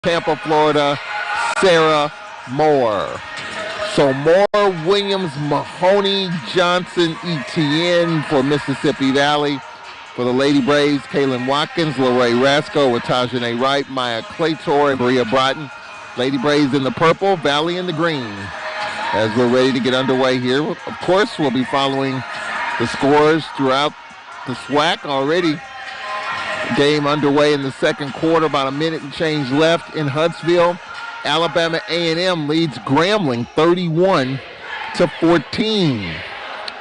Tampa, Florida, Sarah Moore. So Moore, Williams, Mahoney, Johnson, Etienne for Mississippi Valley. For the Lady Braves, Kaylin Watkins, Lorraine Rasco with Tajane Wright, Maya Claytor, and Bria Broughton. Lady Braves in the purple, Valley in the green. As we're ready to get underway here, of course, we'll be following the scores throughout the SWAC already. Game underway in the second quarter, about a minute and change left in Huntsville. Alabama A&M leads Grambling 31-14.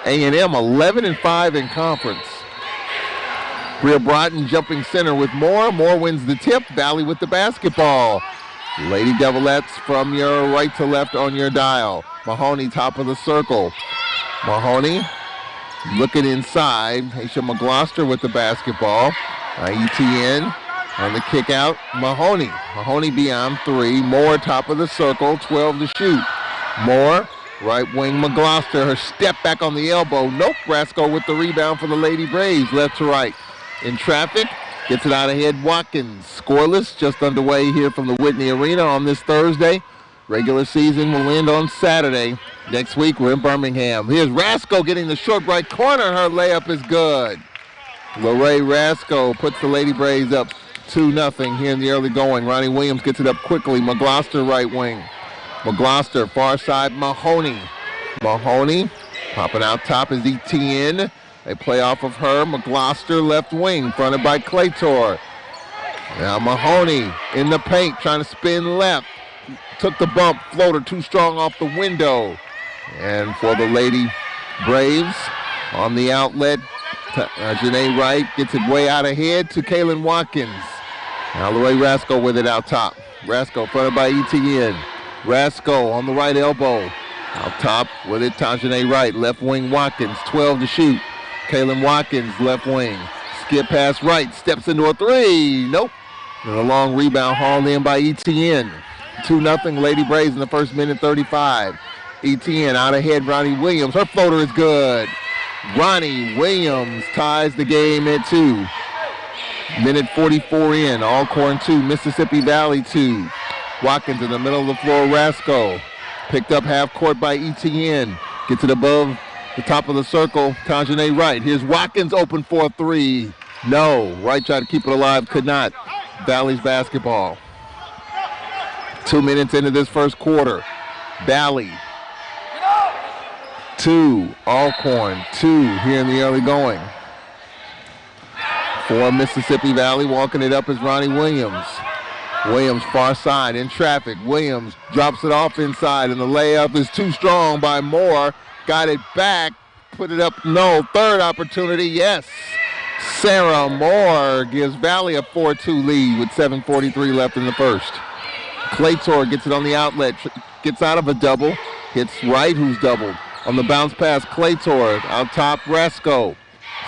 A&M 11-5 in conference. Bria Broughton jumping center with Moore. Moore wins the tip. Valley with the basketball. Lady Devilettes from your right to left on your dial. Mahoney top of the circle. Mahoney looking inside. Aisha McGloster with the basketball. Etienne on the kick out. Mahoney. Mahoney beyond three. Moore top of the circle. 12 to shoot. Moore. Right wing McGloster. Her step back on the elbow. Nope. Rasco with the rebound for the Lady Braves. Left to right. In traffic. Gets it out ahead. Watkins. Scoreless. Just underway here from the Whitney Arena on this Thursday. Regular season will end on Saturday. Next week we're in Birmingham. Here's Rasco getting the short right corner. Her layup is good. Lorraine Rasco puts the Lady Braves up 2-0 here in the early going. Ronnie Williams gets it up quickly. McGloster right wing. McGloster far side. Mahoney. Mahoney popping out top is Etienne. They play off of her. McGloster left wing, fronted by Claytor. Now Mahoney in the paint, trying to spin left. Took the bump, floater too strong off the window. And for the Lady Braves, on the outlet, Janae Wright gets it way out ahead to Kaylin Watkins. Now Lorraine Rasco with it out top. Rasco fronted by Etienne. Rasco on the right elbow. Out top with it, Tajane Wright. Left wing Watkins, 12 to shoot. Kaylin Watkins, left wing. Skip pass right, steps into a three. Nope. And a long rebound hauled in by Etienne. 2-0 Lady Braves in the first minute, 35. Etienne out ahead, Ronnie Williams. Her floater is good. Ronnie Williams ties the game at 2. Minute 44 in. Alcorn 2, Mississippi Valley 2. Watkins in the middle of the floor, Rasco. Picked up half court by Etienne. Gets it above the top of the circle, Tajane Wright. Here's Watkins open for a three. No. Wright tried to keep it alive, could not. Valley's basketball. 2 minutes into this first quarter. Valley 2, Alcorn 2 here in the early going. For Mississippi Valley, walking it up is Ronnie Williams. Williams far side in traffic. Williams drops it off inside, and the layup is too strong by Moore. Got it back, put it up, no, third opportunity, yes. Sarah Moore gives Valley a 4-2 lead with 7:43 left in the first. Claytor gets it on the outlet, gets out of a double, hits Wright, who's doubled. On the bounce pass, Claytor, out top, Rasco.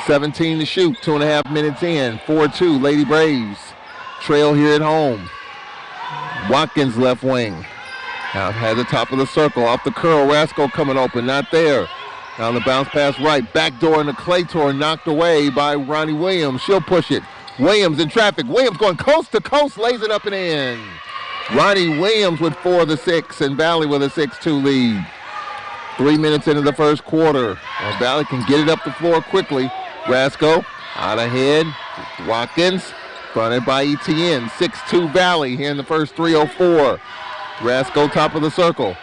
17 to shoot, 2.5 minutes in, 4-2, Lady Braves. Trail here at home. Watkins left wing. Now has the top of the circle, off the curl, Rasco coming open, not there. Now the bounce pass right, backdoor into Claytor, knocked away by Ronnie Williams. She'll push it. Williams in traffic. Williams going coast to coast, lays it up and in. Ronnie Williams with 4 of the 6, and Valley with a 6-2 lead. 3 minutes into the first quarter. Valley can get it up the floor quickly. Rasco out ahead. Watkins fronted by Etienne. 6-2 Valley here in the first 3:04. Rasco top of the circle.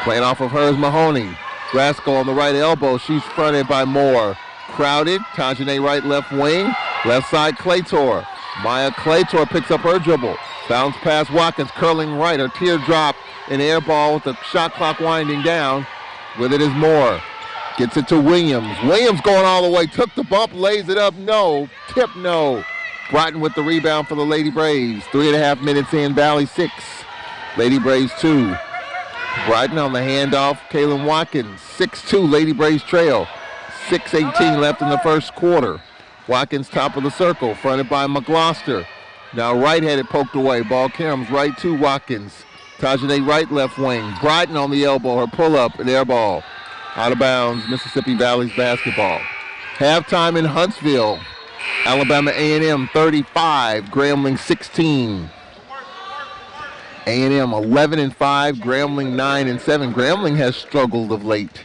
Playing off of her is Mahoney. Rasco on the right elbow. She's fronted by Moore. Crowded. Tajane Wright left wing. Left side Claytor. Maya Claytor picks up her dribble. Bounce pass Watkins, curling right. Her teardrop, an air ball with the shot clock winding down. With it is Moore. Gets it to Williams. Williams going all the way. Took the bump, lays it up. No. Tip, no. Broughton with the rebound for the Lady Braves. 3.5 minutes in. Valley 6. Lady Braves 2. Broughton on the handoff. Kaylin Watkins. 6-2. Lady Braves trail. 6:18 left in the first quarter. Watkins top of the circle. Fronted by McGloster. Now Wright had it poked away. Ball caroms right to Watkins. Tajane Wright left wing. Broughton on the elbow. Her pull-up, an air ball. Out of bounds, Mississippi Valley's basketball. Halftime in Huntsville. Alabama A&M 35, Grambling 16. A&M 11-5, Grambling 9-7. Grambling has struggled of late.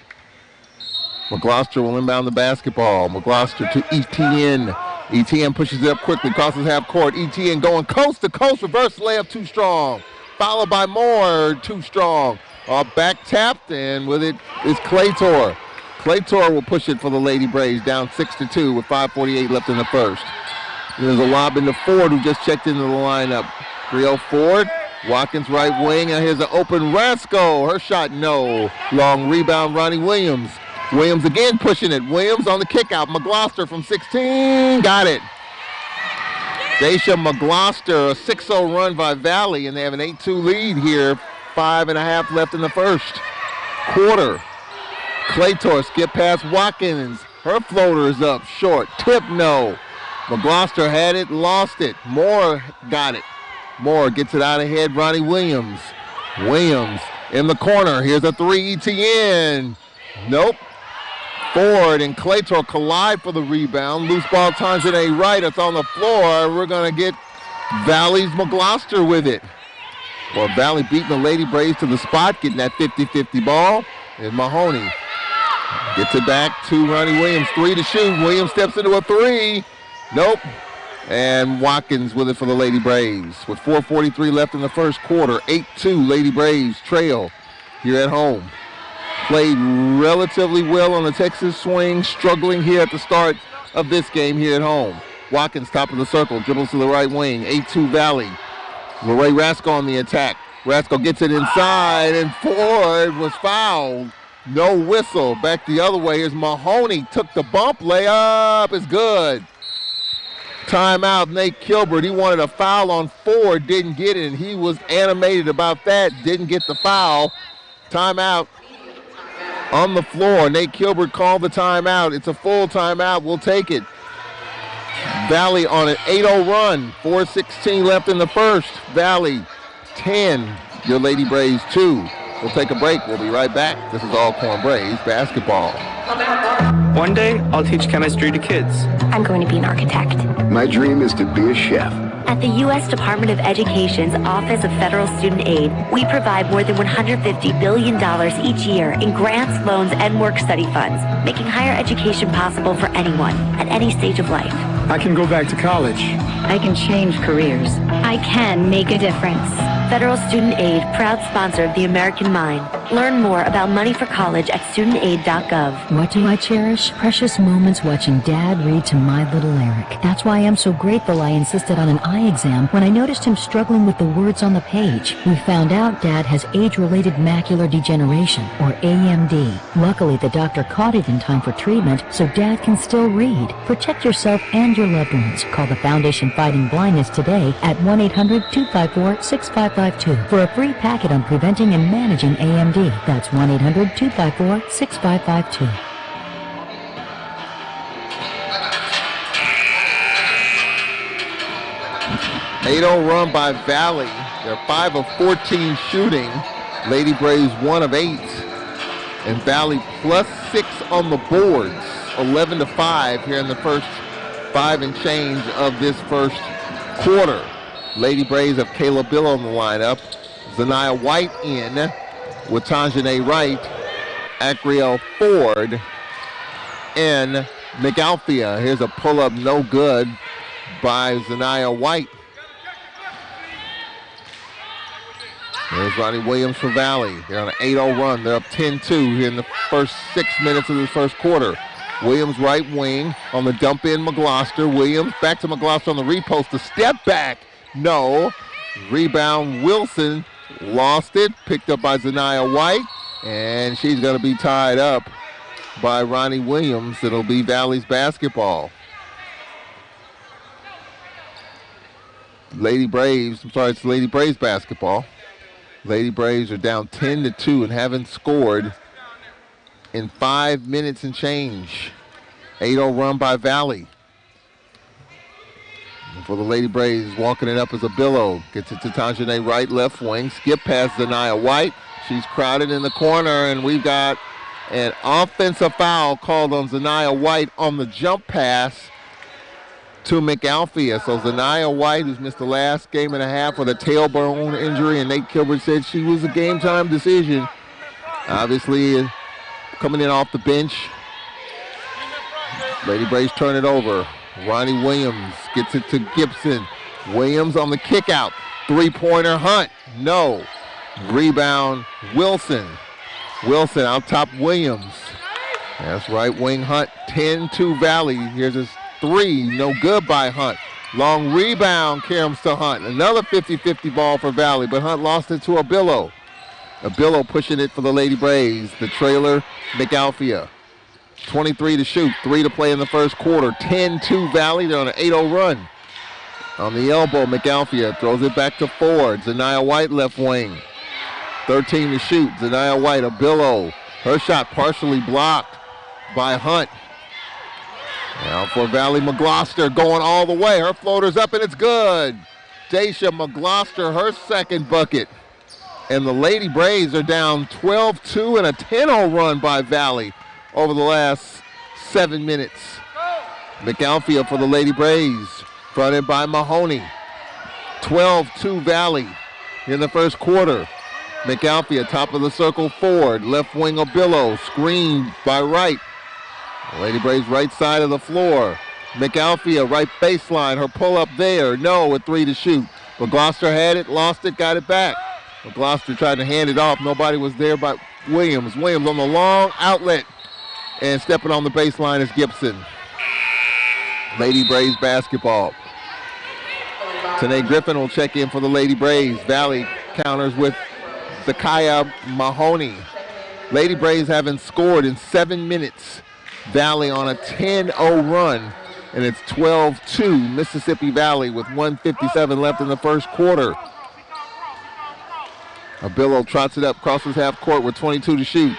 McGloster will inbound the basketball. McGloster to Etienne. Etienne pushes it up quickly, crosses half court. Etienne going coast to coast, reverse layup too strong. Followed by Moore, too strong. Back tapped, and with it is Claytor. Claytor will push it for the Lady Braves, down 6-2 with 5:48 left in the first. There's a lob into Ford, who just checked into the lineup. 3-0 Ford. Watkins right wing, and here's an open Rasco. Her shot, no. Long rebound, Ronnie Williams. Williams again pushing it. Williams on the kick out. McGloster from 16. Got it. Daisha McGloster, a 6-0 run by Valley, and they have an 8-2 lead here. 5.5 left in the first quarter. Claytor skip past Watkins. Her floater is up short. Tip, no. McGloster had it, lost it. Moore got it. Moore gets it out ahead. Ronnie Williams. Williams in the corner. Here's a 3, ETN. Nope. Ford and Claytor collide for the rebound. Loose ball, Tanjane Wright. It's on the floor. We're going to get Valley's McGloster with it. Well, Valley beating the Lady Braves to the spot, getting that 50-50 ball. And Mahoney gets it back to Ronnie Williams. 3 to shoot. Williams steps into a 3. Nope. And Watkins with it for the Lady Braves. With 4:43 left in the first quarter, 8-2 Lady Braves trail here at home. Played relatively well on the Texas swing, struggling here at the start of this game here at home. Watkins, top of the circle, dribbles to the right wing, 8-2 Valley. LeRae Rasco on the attack. Rasco gets it inside, and Ford was fouled. No whistle. Back the other way. Here's Mahoney. Took the bump. Layup is good. Timeout, Nate Kilbert. He wanted a foul on Ford, didn't get it, and he was animated about that. Didn't get the foul. Timeout on the floor. Nate Kilbert called the timeout. It's a full timeout. We'll take it. Valley on an 8-0 run. 4:16 left in the first. Valley 10. Your Lady Braves 2. We'll take a break. We'll be right back. This is Alcorn Braves basketball. One day, I'll teach chemistry to kids. I'm going to be an architect. My dream is to be a chef. At the U.S. Department of Education's Office of Federal Student Aid, we provide more than $150 billion each year in grants, loans, and work-study funds, making higher education possible for anyone at any stage of life. I can go back to college. I can change careers. I can make a difference. Federal Student Aid, proud sponsor of the American Mind. Learn more about money for college at studentaid.gov. What do I cherish? Precious moments watching Dad read to my little Eric. That's why I'm so grateful I insisted on an eye exam when I noticed him struggling with the words on the page. We found out Dad has age-related macular degeneration, or AMD. Luckily, the doctor caught it in time for treatment, so Dad can still read. Protect yourself and your loved ones. Call the Foundation Fighting Blindness today at 1-800-254-6552 for a free packet on preventing and managing AMD. That's 1-800-254-6552. $8-0 run by Valley. They're 5 of 14 shooting. Lady Braves 1 of 8. And Valley +6 on the boards. 11-5 here in the first 5 and change of this first quarter. Lady Braves have Kayla Bill on the lineup. Zaniyah White in with Tanjane Wright, Acriel Ford, and McAlthea. Here's a pull-up no good by Zaniyah White. There's Ronnie Williams for Valley. They're on an 8-0 run. They're up 10-2 here in the first 6 minutes of this first quarter. Williams right wing on the dump in McGloster. Williams back to McGloster on the repost. The step back. No. Rebound Wilson. Lost it. Picked up by Zaniyah White. And she's going to be tied up by Ronnie Williams. It'll be Valley's basketball. Lady Braves. I'm sorry, it's Lady Braves basketball. Lady Braves are down 10-2 and haven't scored in 5 minutes and change. 8-0 run by Valley. And for the Lady Braves, walking it up as a Billow. Gets it to Tanjane Wright, left wing. Skip past Zaniyah White. She's crowded in the corner, and we've got an offensive foul called on Zaniyah White on the jump pass. to McAlfea. So Zaniyah White, who's missed the last game and a half with a tailbone injury, and Nate Kilbert said she was a game-time decision. Obviously, coming in off the bench. Lady Braves turn it over. Ronnie Williams gets it to Gibson. Williams on the kick out. Three-pointer, Hunt. No. Rebound, Wilson. Wilson out top Williams. That's right, wing Hunt. 10-2 Valley. Here's his three. No good by Hunt. Long rebound, caroms to Hunt. Another 50-50 ball for Valley, but Hunt lost it to Abillo. Abillo pushing it for the Lady Braves. The trailer, McAlfea. 23 to shoot, 3 to play in the first quarter. 10-2 Valley, they're on an 8-0 run. On the elbow, McAlfea throws it back to Ford. Zaniyah White left wing. 13 to shoot, Zaniyah White, Abillo. Her shot partially blocked by Hunt. Now for Valley, McGloster going all the way. Her floater's up and it's good. Daisha McGloster, her second bucket. And the Lady Braves are down 12-2 and a 10-0 run by Valley over the last 7 minutes. McAlfea for the Lady Braves, fronted by Mahoney. 12-2 Valley in the first quarter. McAlfea, top of the circle, Ford. Left wing, Abillo. Screen by Wright. Lady Braves right side of the floor. McAlfea, right baseline. Her pull up there. No, with 3 to shoot. McGloster had it, lost it, got it back. McGloster tried to hand it off. Nobody was there but Williams. Williams on the long outlet. And stepping on the baseline is Gibson. Lady Braves basketball. Tanae Griffin will check in for the Lady Braves. Valley counters with Zakaya Mahoney. Lady Braves haven't scored in 7 minutes. Valley on a 10-0 run, and it's 12-2 Mississippi Valley with 1:57 left in the first quarter. Abillo trots it up, crosses half court with 22 to shoot.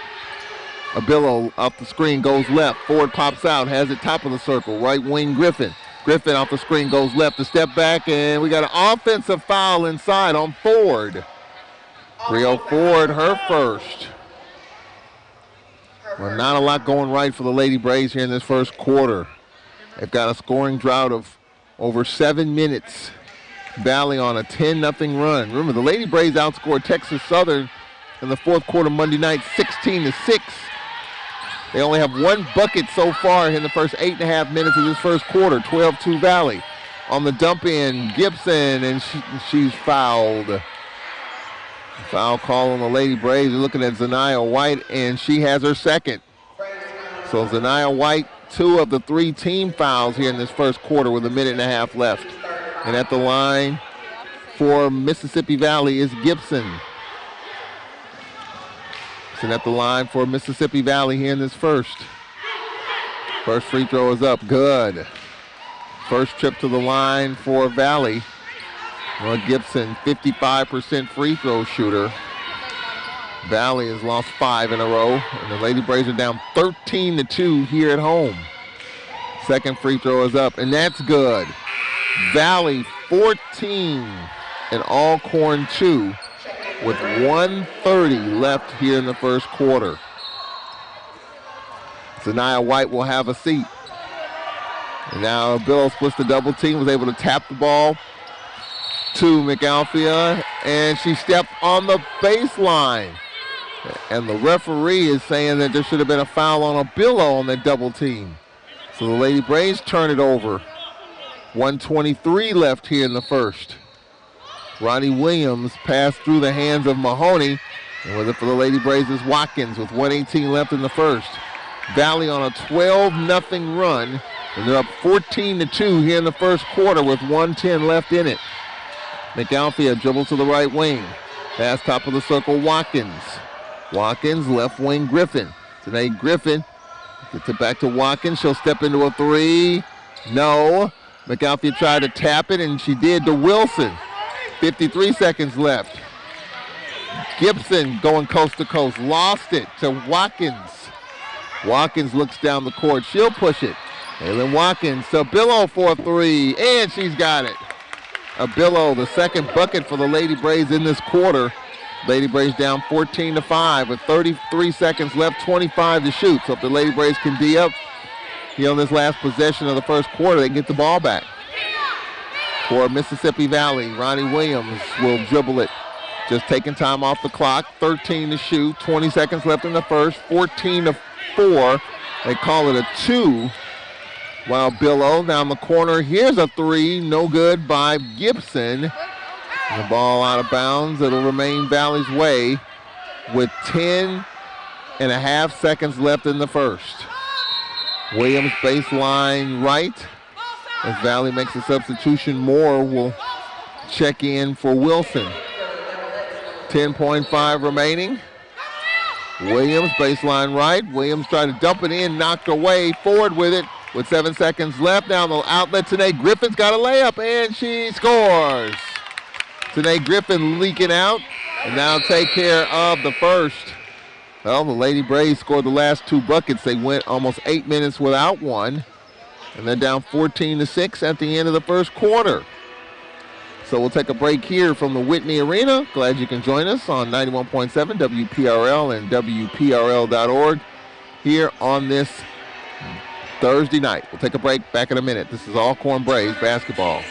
Abillo off the screen goes left. Ford pops out, has it top of the circle. Right wing Griffin. Griffin off the screen goes left to step back, and we got an offensive foul inside on Ford. Rio Ford, her first. Well, not a lot going right for the Lady Braves here in this first quarter. They've got a scoring drought of over 7 minutes. Valley on a 10-0 run. Remember, the Lady Braves outscored Texas Southern in the fourth quarter Monday night 16-6. They only have 1 bucket so far in the first 8.5 minutes of this first quarter. 12-2 Valley. On the dump in, Gibson, and she's fouled. Foul call on the Lady Braves. They're looking at Zaniyah White, and she has her second. So Zaniyah White, 2 of the 3 team fouls here in this first quarter with a minute and a half left. And at the line for Mississippi Valley is Gibson. And at the line for Mississippi Valley here in this first. First free throw is up, good. First trip to the line for Valley. Well, Gibson, 55% free throw shooter. Valley has lost 5 in a row, and the Lady Braves are down 13-2 here at home. Second free throw is up, and that's good. Valley 14 and Alcorn 2 with 1:30 left here in the first quarter. Zaniyah White will have a seat. And now Bill splits the double team, was able to tap the ball to McAlfea, and she stepped on the baseline. And the referee is saying that there should have been a foul on Abillo on that double team. So the Lady Braves turn it over. 1:23 left here in the first. Ronnie Williams passed through the hands of Mahoney, and with it for the Lady Braves is Watkins with 1:18 left in the first. Valley on a 12-0 run, and they're up 14-2 here in the first quarter with 1:10 left in it. McAlfea dribbles to the right wing. Pass top of the circle, Watkins. Watkins, left wing, Griffin. Today, Griffin gets it back to Watkins. She'll step into a 3. No. McAlfea tried to tap it, and she did to Wilson. 53 seconds left. Gibson going coast to coast. Lost it to Watkins. Watkins looks down the court. She'll push it. Aylin Watkins to Abillo for a 3, and she's got it. Abillo, the second bucket for the Lady Braves in this quarter. Lady Braves down 14-5 with 33 seconds left, 25 to shoot. So if the Lady Braves can D up here on this last possession of the first quarter, they can get the ball back. For Mississippi Valley, Ronnie Williams will dribble it. Just taking time off the clock. 13 to shoot. 20 seconds left in the first. 14 to 4. They call it a 2. While Billow down the corner. Here's a 3. No good by Gibson. The ball out of bounds. It'll remain Valley's way with 10.5 seconds left in the first. Williams baseline right. As Valley makes a substitution, Moore will check in for Wilson. 10.5 remaining. Williams baseline right. Williams tried to dump it in, knocked away. Ford with it with 7 seconds left. Down the outlet, Tanae Griffin's got a layup, and she scores. Tanae Griffin leaking out, and now take care of the first. Well, the Lady Braves scored the last 2 buckets. They went almost 8 minutes without one. And they're down 14-6 at the end of the first quarter. So we'll take a break here from the Whitney Arena. Glad you can join us on 91.7 WPRL and WPRL.org here on this Thursday night. We'll take a break, back in a minute. This is Alcorn Braves basketball.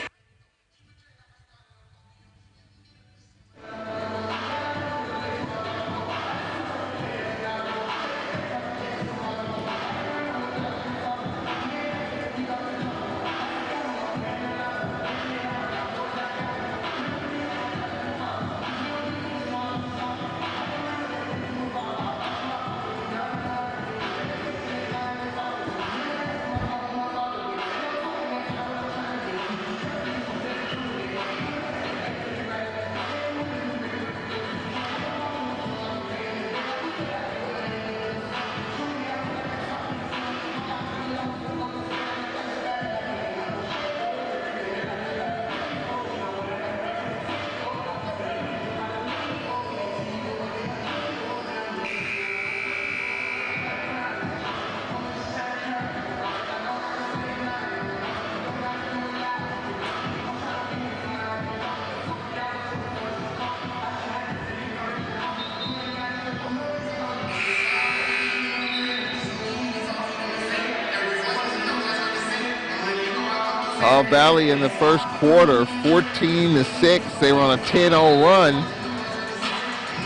Valley in the first quarter, 14-6. They were on a 10-0 run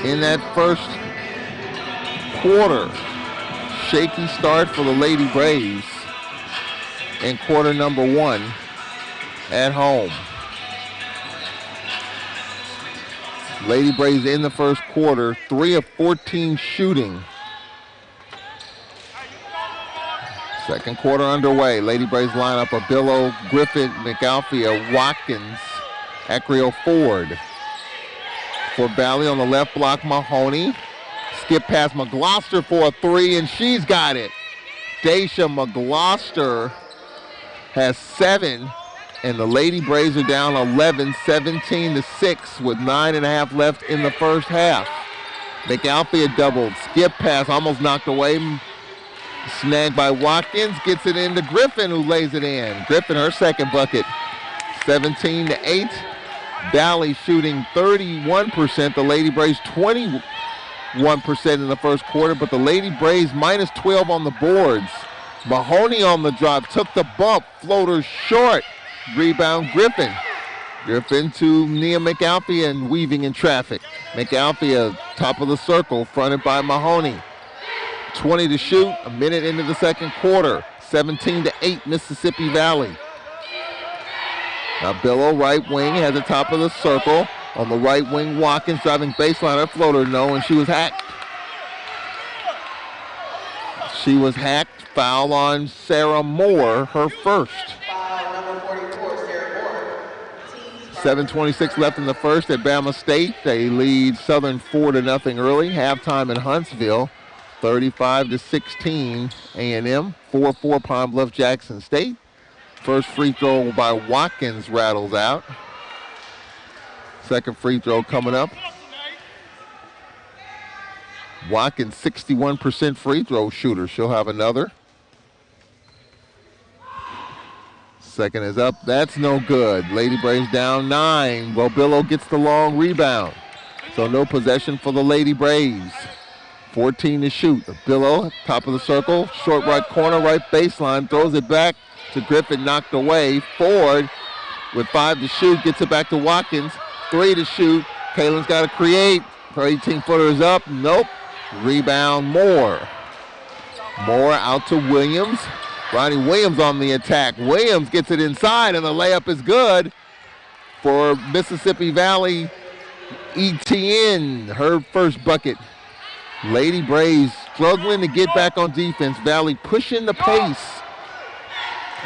in that first quarter. Shaky start for the Lady Braves in quarter number 1 at home. Lady Braves in the first quarter, 3 of 14 shooting. Second quarter underway. Lady Braves lineup of Billow, Griffin, McAlfia, Watkins, Acrio, Ford. For Valley on the left block, Mahoney. Skip past McGloster for a 3, and she's got it. Daisha McGloster has 7, and the Lady Braves are down 11, 17-6 with 9.5 left in the first half. McAlfia doubled. Skip pass, almost knocked away. Snagged by Watkins, gets it into Griffin, who lays it in. Griffin, her second bucket, 17-8. Valley shooting 31%. The Lady Braves 21% in the first quarter, but the Lady Braves minus 12 on the boards. Mahoney on the drive, took the bump, floater short. Rebound Griffin. Griffin to Nia McAlfia and weaving in traffic. McAlfia, top of the circle, fronted by Mahoney. 20 to shoot, a minute into the second quarter. 17-8 Mississippi Valley. Now Billow, right wing, has the top of the circle. On the right wing, Watkins driving baseline. Her floater, no, and she was hacked. She was hacked. Foul on Sarah Moore, her first. 7:26 left in the first at Bama State. They lead Southern 4-0 early. Halftime in Huntsville. 35-16 A&M, 4-4 Pine Bluff Jackson State. First free throw by Watkins rattles out. Second free throw coming up. Watkins, 61% free throw shooter. She'll have another. Second is up. That's no good. Lady Braves down 9. Well, Billow gets the long rebound. So no possession for the Lady Braves. 14 to shoot. Billow, top of the circle, short right corner, right baseline, throws it back to Griffin, knocked away. Ford with 5 to shoot. Gets it back to Watkins. 3 to shoot. Kaylin's got to create. Her 18-footer is up. Nope. Rebound, Moore. Moore out to Williams. Ronnie Williams on the attack. Williams gets it inside, and the layup is good for Mississippi Valley. Etienne, her first bucket. Lady Braves struggling to get back on defense. Valley pushing the pace.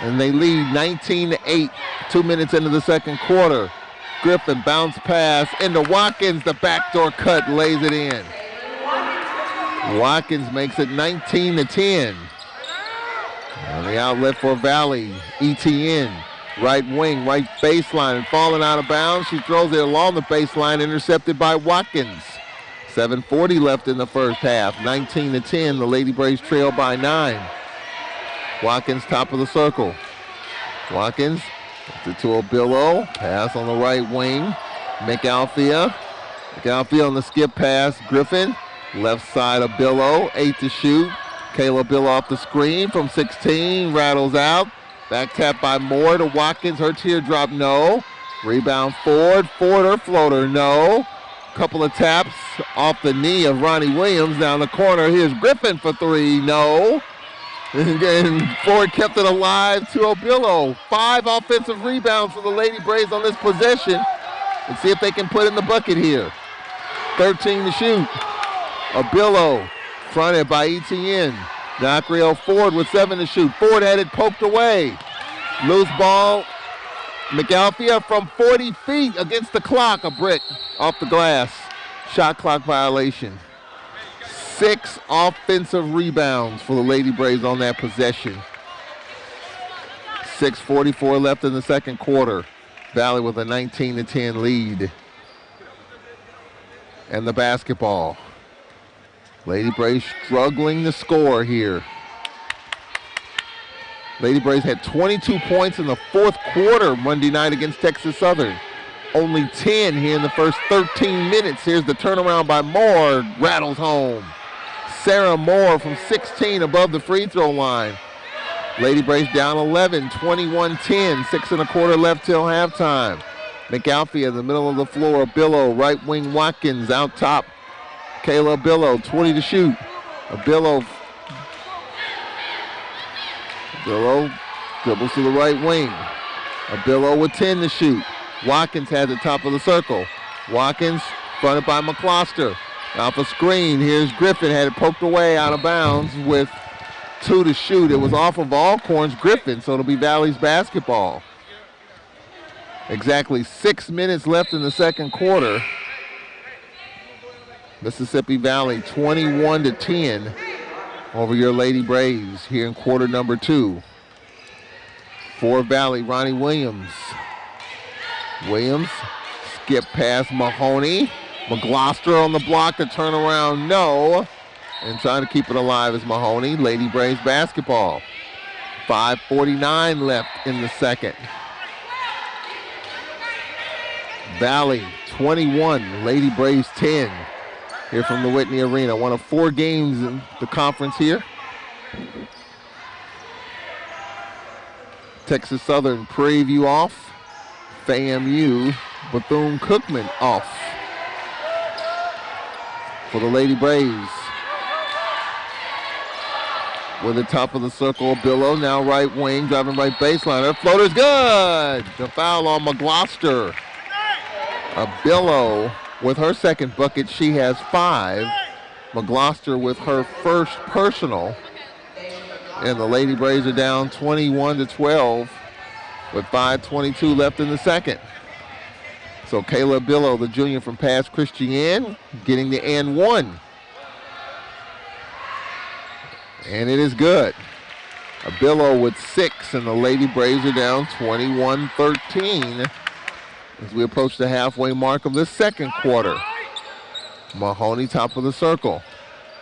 And they lead 19-8, 2 minutes into the second quarter. Griffin bounce pass into Watkins. The backdoor cut lays it in. Watkins makes it 19-10. On the outlet for Valley, Etienne, right wing, right baseline, and falling out of bounds. She throws it along the baseline, intercepted by Watkins. 7:40 left in the first half. 19-10, the Lady Braves trail by 9. Watkins, top of the circle. Watkins, to Obillo, pass on the right wing. McAlthea on the skip pass. Griffin, left side of Billo, 8 to shoot. Kayla Billo off the screen from 16, rattles out. Back tap by Moore to Watkins, her teardrop, no. Rebound Ford, her floater, no. Couple of taps off the knee of Ronnie Williams down the corner. Here's Griffin for 3, no. And Ford kept it alive to Obillo. 5 offensive rebounds for the Lady Braves on this possession. Let's see if they can put in the bucket here. 13 to shoot. Obillo fronted by Etienne. Nacriel Ford with 7 to shoot. Ford had it poked away. Loose ball. McAlthea from 40 feet against the clock. A brick off the glass. Shot clock violation. 6 offensive rebounds for the Lady Braves on that possession. 6:44 left in the second quarter. Valley with a 19-10 lead. And the basketball. Lady Braves struggling to score here. Lady Braves had 22 points in the fourth quarter Monday night against Texas Southern. Only 10 here in the first 13 minutes. Here's the turnaround by Moore. Rattles home. Sarah Moore from 16 above the free throw line. Lady Braves down 11, 21-10. 6 1/4 left till halftime. McAlfee in the middle of the floor. Billo, right wing Watkins out top. Kayla Billo, 20 to shoot. Billo dribbles to the right wing. Billo with 10 to shoot. Watkins had the top of the circle. Watkins fronted by McCloster. Off a screen, here's Griffin, had it poked away out of bounds with 2 to shoot. It was off of Alcorn's Griffin, so it'll be Valley's basketball. Exactly 6 minutes left in the second quarter. Mississippi Valley 21-10 over your Lady Braves here in quarter number 2. For Valley, Ronnie Williams. Williams, skip past Mahoney. McGloster on the block, the turnaround, no. And trying to keep it alive is Mahoney. Lady Braves basketball. 5:49 left in the second. Valley 21, Lady Braves 10. Here from the Whitney Arena. One of 4 games in the conference here. Texas Southern Prairie View off. FAMU Bethune-Cookman off. For the Lady Braves. With the top of the circle, Billo now right wing, driving right baseline. Her floater's good. The foul on McGloster. Billo with her second bucket, she has 5. McGloster with her first personal. And the Lady Braves are down 21-12 with 5:22 left in the second. So Kayla Billo, the junior from Pass Christian, getting the and 1. And it is good. Billo with 6, and the Lady Braves are down 21-13 as we approach the halfway mark of the second quarter. Mahoney, top of the circle.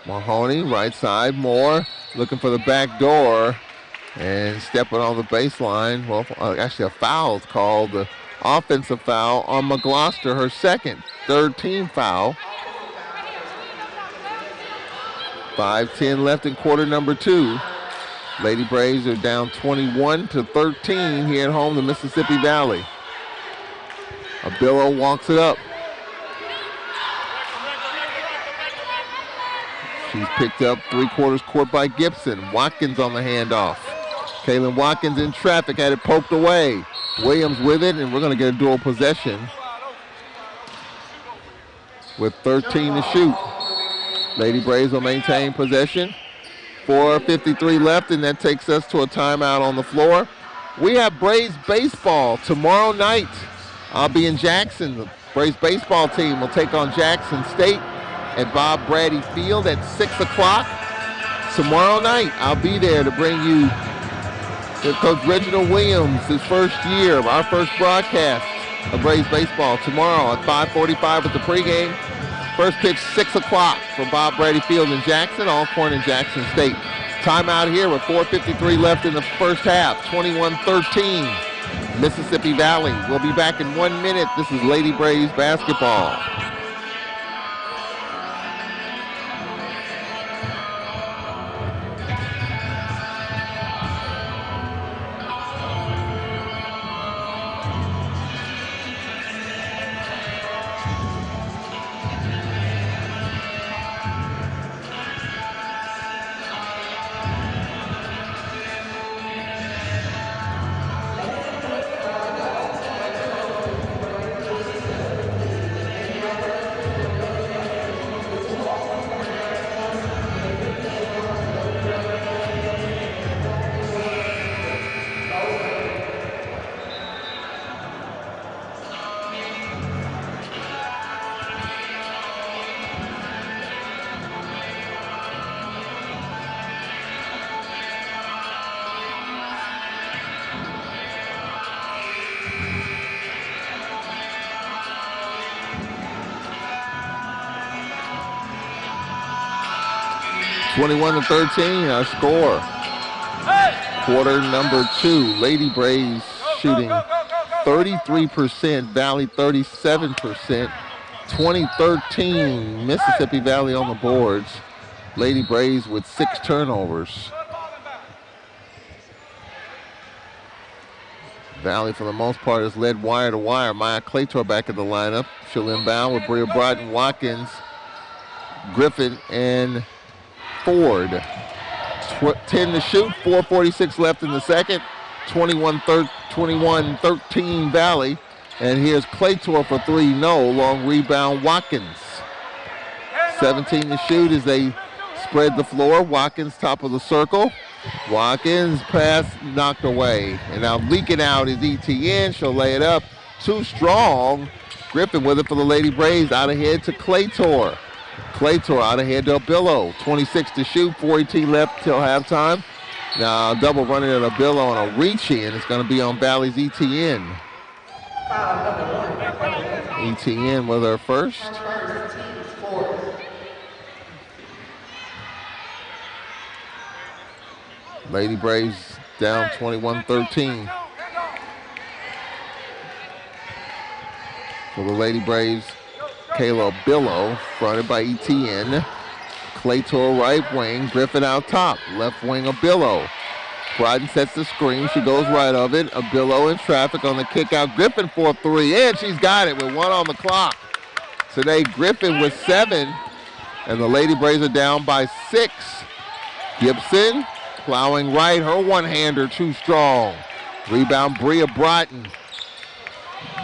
Mahoney, right side, Moore, looking for the back door and stepping on the baseline. Well, actually a foul is called. The offensive foul on McGloster, her second, third team foul. 5:10 left in quarter number 2. Lady Braves are down 21-13 here at home to Mississippi Valley. Abillo walks it up. She's picked up 3/4 court by Gibson. Watkins on the handoff. Kaylin Watkins in traffic, had it poked away. Williams with it, and we're going to get a dual possession with 13 to shoot. Lady Braves will maintain possession. 4:53 left, and that takes us to a timeout on the floor. We have Braves baseball tomorrow night. I'll be in Jackson. The Braves baseball team will take on Jackson State at Bob Brady Field at 6 o'clock tomorrow night. I'll be there to bring you Coach Reginald Williams, his first year, our first broadcast of Braves baseball tomorrow at 5:45 with the pregame. First pitch 6 o'clock for Bob Brady Field in Jackson, Alcorn and Jackson State. Timeout here with 4:53 left in the first half, 21-13. Mississippi Valley. We'll be back in 1 minute. This is Lady Braves basketball. Hey! 21-13, our score. Quarter number 2, Lady Braves shooting 33%, Valley 37%, 20-13, Mississippi Valley on the boards. Lady Braves with 6 turnovers. Valley, for the most part, has led wire to wire. Maya Claytor back in the lineup. She'll inbound with Bria Broughton, Watkins, Griffin, and Ford. 10 to shoot, 4:46 left in the second. 21-13 Valley. And here's Claytor for 3, no. Long rebound, Watkins. 17 to shoot as they spread the floor. Watkins top of the circle. Watkins pass knocked away. And now leaking out is ETN. She'll lay it up. Too strong. Griffin with it for the Lady Braves. Out ahead to Claytor. Claytor out ahead to Abillo. 26 to shoot. 4:18 left till halftime. Now double running at Abillo on a reach in. It's going to be on Valley's ETN. ETN with her first. Lady Braves down 21-13. For the Lady Braves, Kayla Abillo, fronted by ETN. Claytor right wing, Griffin out top. Left wing Abillo. Broughton sets the screen. She goes right of it. Abillo in traffic on the kick out. Griffin for 3, and she's got it with 1 on the clock. Today, Griffin with 7, and the Lady Braves are down by 6. Gibson plowing right. Her one-hander too strong. Rebound, Bria Broughton.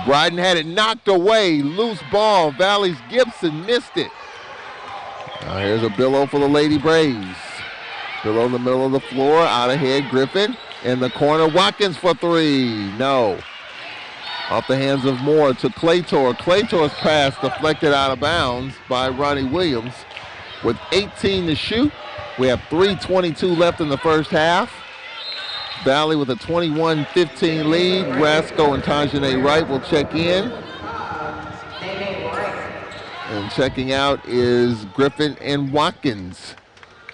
Broughton had it knocked away. Loose ball. Valley's Gibson missed it. Now here's Abillo for the Lady Braves. Below the middle of the floor, out ahead, Griffin. In the corner, Watkins for 3. No. Off the hands of Moore to Claytor. Claytor's pass deflected out of bounds by Ronnie Williams. With 18 to shoot, we have 3:22 left in the first half. Valley with a 21-15 lead. Rasco and Tajane Wright will check in. And checking out is Griffin and Watkins.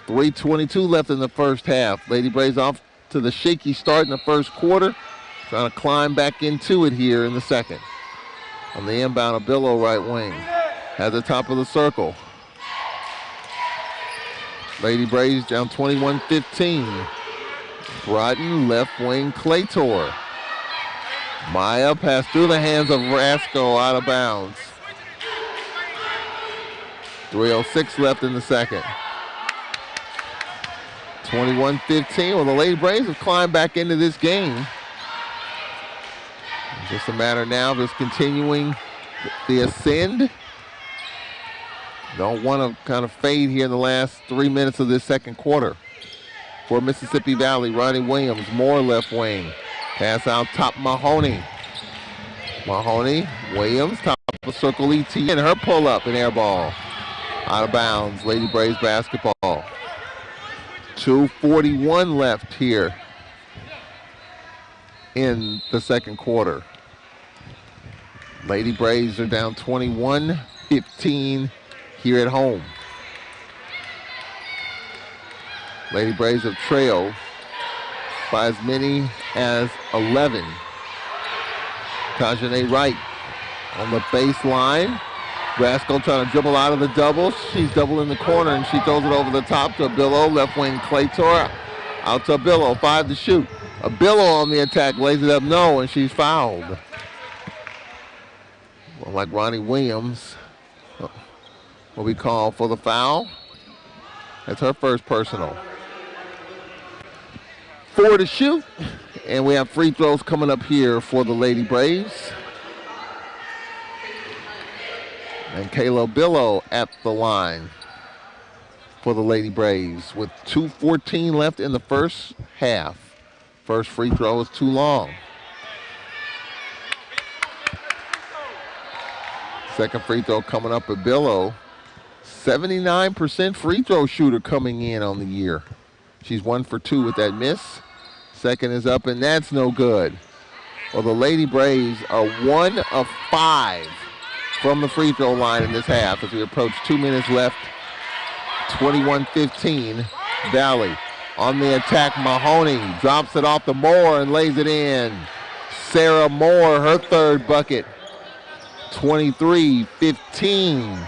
3:22 left in the first half. Lady Braves off to the shaky start in the first quarter. Trying to climb back into it here in the second. On the inbound, Abillo right wing. At the top of the circle. Lady Braves down 21-15. Broughton left wing, Claytor. Maya passed through the hands of Rasco, out of bounds. 3:06 left in the second. 21-15. Well, the Lady Braves have climbed back into this game. It's just a matter now of just continuing the ascend. Don't want to kind of fade here in the last 3 minutes of this second quarter. For Mississippi Valley, Ronnie Williams, more left wing. Pass out top, Mahoney. Mahoney, Williams, top of circle, ET, and her pull-up and air ball. Out of bounds, Lady Braves basketball. 2:41 left here in the second quarter. Lady Braves are down 21-15 here at home. Lady Braves have trailed by as many as 11. Tajane Wright on the baseline. Rascal trying to dribble out of the double. She's double in the corner and she throws it over the top to Abillo. Left wing Claytor. Out to Abillo. 5 to shoot. Abillo on the attack. Lays it up. No, and she's fouled. Well, like Ronnie Williams will be called for the foul. That's her first personal. 4 to shoot. And we have free throws coming up here for the Lady Braves. And Kayla Billow at the line for the Lady Braves with 2:14 left in the first half. First free throw is too long. Second free throw coming up at Billow. 79% free throw shooter coming in on the year. She's 1 for 2 with that miss. Second is up, and that's no good. Well, the Lady Braves are 1 of 5 from the free throw line in this half as we approach 2 minutes left. 21-15. Valley on the attack. Mahoney drops it off to Moore and lays it in. Sarah Moore, her third bucket. 23-15.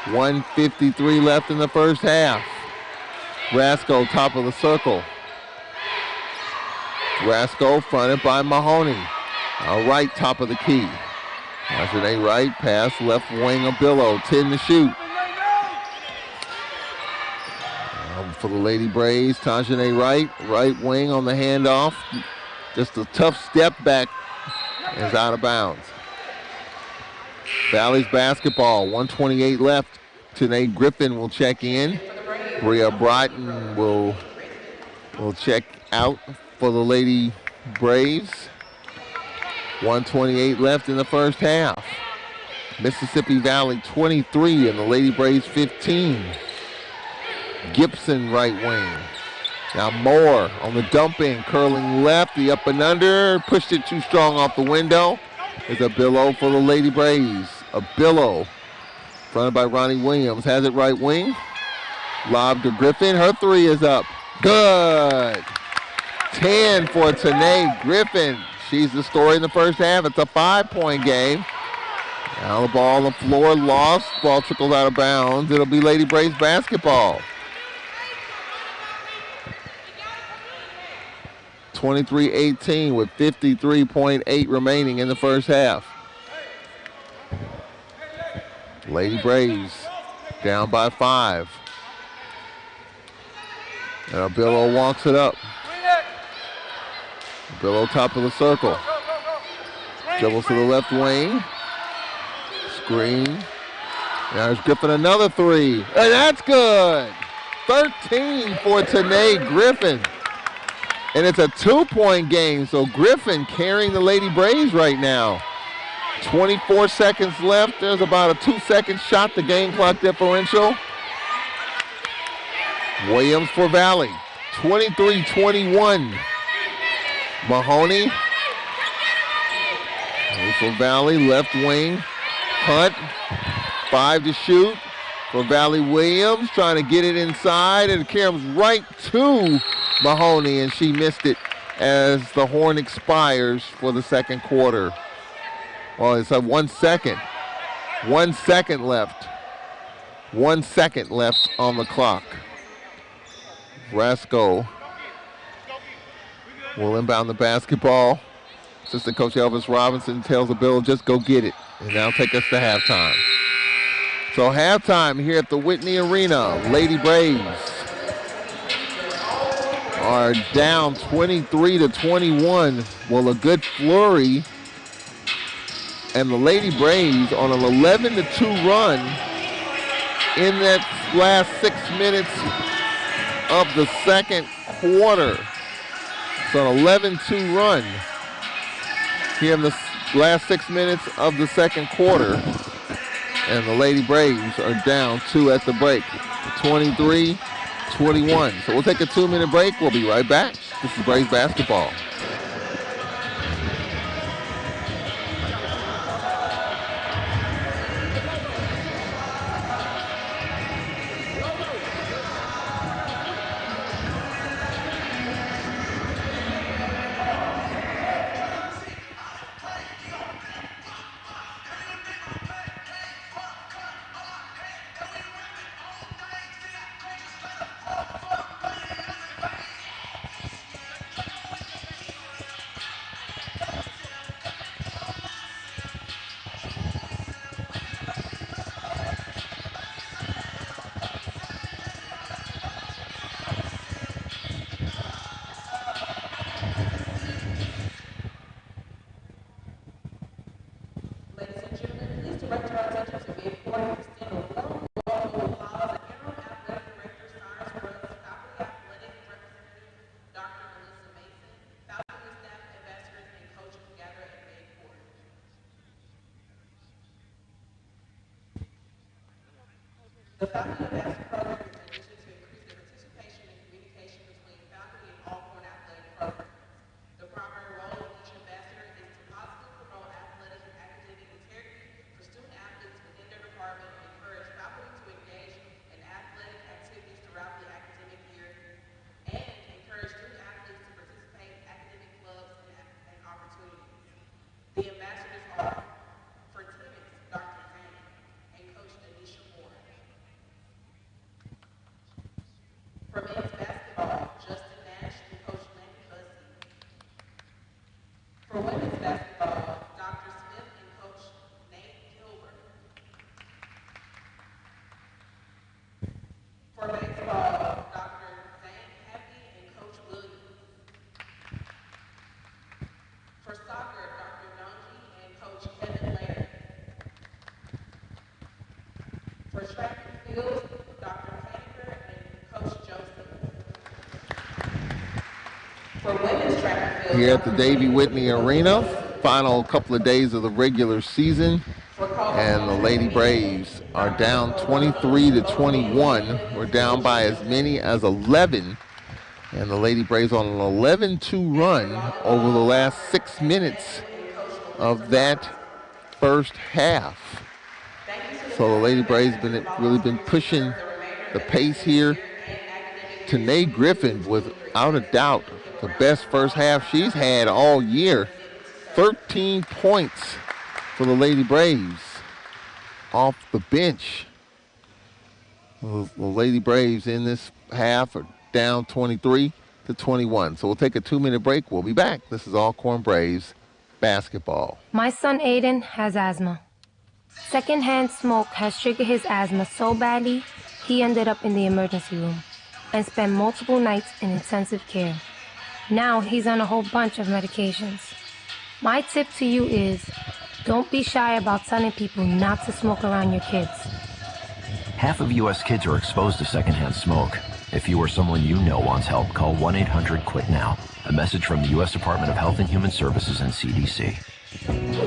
1:53 left in the first half. Rasco, top of the circle. Rasco fronted by Mahoney. All right, top of the key. Tajane Wright, pass left wing of Billow. 10 to shoot. For the Lady Braves, Tajane Wright, right wing on the handoff. Just a tough step back is out of bounds. Valley's basketball, 1:28 left. Tanae Griffin will check in. Bria Broughton will check out for the Lady Braves. 1:28 left in the first half. Mississippi Valley 23 and the Lady Braves 15. Gibson right wing. Now Moore on the dump in, curling left, the up and under, pushed it too strong off the window. It's Abillo for the Lady Braves. Abillo, fronted by Ronnie Williams, has it right wing. Lob to Griffin, her three is up. Good. 10 for Tanae Griffin. She's the story in the first half. It's a 5-point game. Now the ball on the floor, lost. Ball trickles out of bounds. It'll be Lady Braves basketball. 23-18 with 53.8 remaining in the first half. Lady Braves down by 5. And Abillo walks it up. Abillo top of the circle. Dribbles to the left wing. Screen. Now there's Griffin, another three. And that's good. 13 for Tanae Griffin. And it's a 2-point game, so Griffin carrying the Lady Braves right now. 24 seconds left. There's about a 2-second shot, the game clock differential. Williams for Valley. 23-21. Mahoney. For Valley, left wing. Hunt. 5 to shoot for Valley. Williams trying to get it inside, and it comes right to Mahoney, and she missed it as the horn expires for the second quarter. Well, it's a 1 second. 1 second left. 1 second left on the clock. Rasco will inbound the basketball. Assistant Coach Elvis Robinson tells the Bill, just go get it. And that'll take us to halftime. So halftime here at the Whitney Arena. Lady Braves are down 23-21. Well, a good flurry. And the Lady Braves on an 11-2 run in that last 6 minutes of the second quarter. So an 11-2 run here in the last 6 minutes of the second quarter. And the Lady Braves are down 2 at the break, 23-21. So we'll take a 2-minute break. We'll be right back. This is Braves basketball. The faculty ambassador program is an initiative to increase the participation and communication between faculty and Alcorn athletic programs. The primary role of each ambassador is to positively promote athletic and academic integrity for student athletes within their department and encourage faculty to engage in athletic activities throughout the academic year and encourage student athletes to participate in academic clubs and opportunities. The ambassadors are for tennis, Dr. Zane and Coach Denisha Moore. For men's basketball, Justin Nash and Coach Lenny Bussey. For women's basketball, Dr. Smith and Coach Nate Gilbert. For baseball, Dr. Zane Happy and Coach Williams. For soccer, Dr. Donji and Coach Kevin Laird. For track and field, Dr. Paniker and Coach Joseph. For women's track and field, Here at the Davie Whitney Arena, final couple of days of the regular season. And the Lady Braves are down 23-21. We're down by as many as 11. And the Lady Braves on an 11-2 run over the last 6 minutes of that first half. So the Lady Braves really been pushing the pace here. Tanae Griffin, without a doubt, the best first half she's had all year. 13 points for the Lady Braves off the bench. The Lady Braves in this half are down 23-21. So we'll take a 2-minute break. We'll be back. This is Alcorn Braves basketball. My son Aiden has asthma. Secondhand smoke has triggered his asthma so badly, he ended up in the emergency room and spent multiple nights in intensive care. Now he's on a whole bunch of medications. My tip to you is, don't be shy about telling people not to smoke around your kids. Half of U.S. kids are exposed to secondhand smoke. If you or someone you know wants help, call 1-800-QUIT-NOW. A message from the U.S. Department of Health and Human Services and CDC.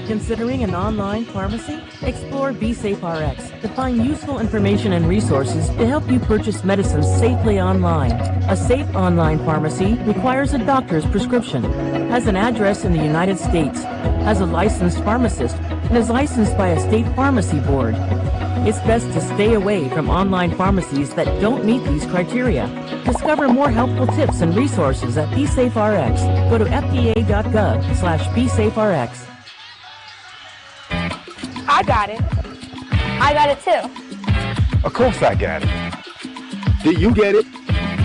Considering an online pharmacy? Explore BeSafeRx to find useful information and resources to help you purchase medicines safely online. A safe online pharmacy requires a doctor's prescription, has an address in the United States, has a licensed pharmacist, and is licensed by a state pharmacy board. It's best to stay away from online pharmacies that don't meet these criteria. Discover more helpful tips and resources at BeSafeRx. Go to fda.gov/BeSafeRx. I got it. I got it too. Of course I got it. Did you get it?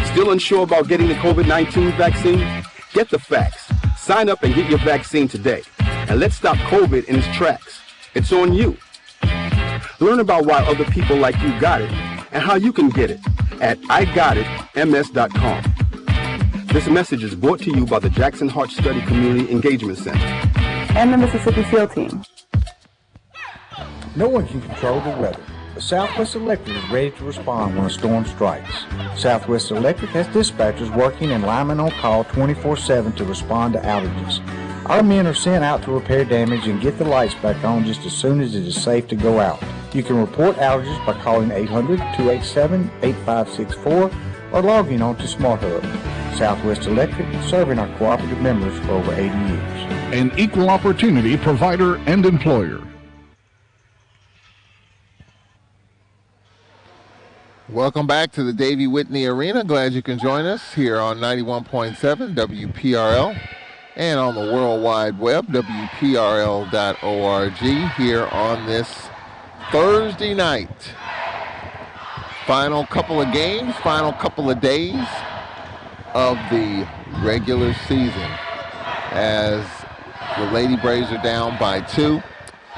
Still unsure about getting the COVID-19 vaccine? Get the facts. Sign up and get your vaccine today. And let's stop COVID in its tracks. It's on you. Learn about why other people like you got it and how you can get it at IGotItMS.com. This message is brought to you by the Jackson Heart Study Community Engagement Center and the Mississippi SEAL Team. No one can control the weather, but Southwest Electric is ready to respond when a storm strikes. Southwest Electric has dispatchers working and linemen on call 24/7 to respond to outages. Our men are sent out to repair damage and get the lights back on just as soon as it is safe to go out. You can report outages by calling 800-287-8564 or logging on to SmartHub. Southwest Electric, serving our cooperative members for over 80 years. An equal opportunity provider and employer. Welcome back to the Davey Whitney Arena. Glad you can join us here on 91.7 WPRL and on the World Wide Web, WPRL.org, here on this Thursday night. Final couple of games, final couple of days of the regular season as the Lady Braves are down by 2.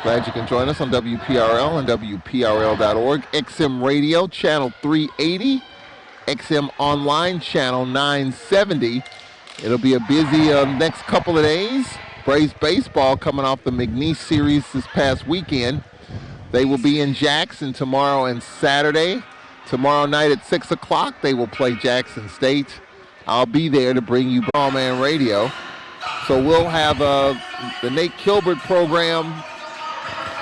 Glad you can join us on WPRL and WPRL.org. XM Radio, channel 380. XM Online, channel 970. It'll be a busy next couple of days. Braves baseball coming off the McNeese series this past weekend. They will be in Jackson tomorrow and Saturday. Tomorrow night at 6 o'clock, they will play Jackson State. I'll be there to bring you Ballman Radio. So we'll have the Nate Kilbert program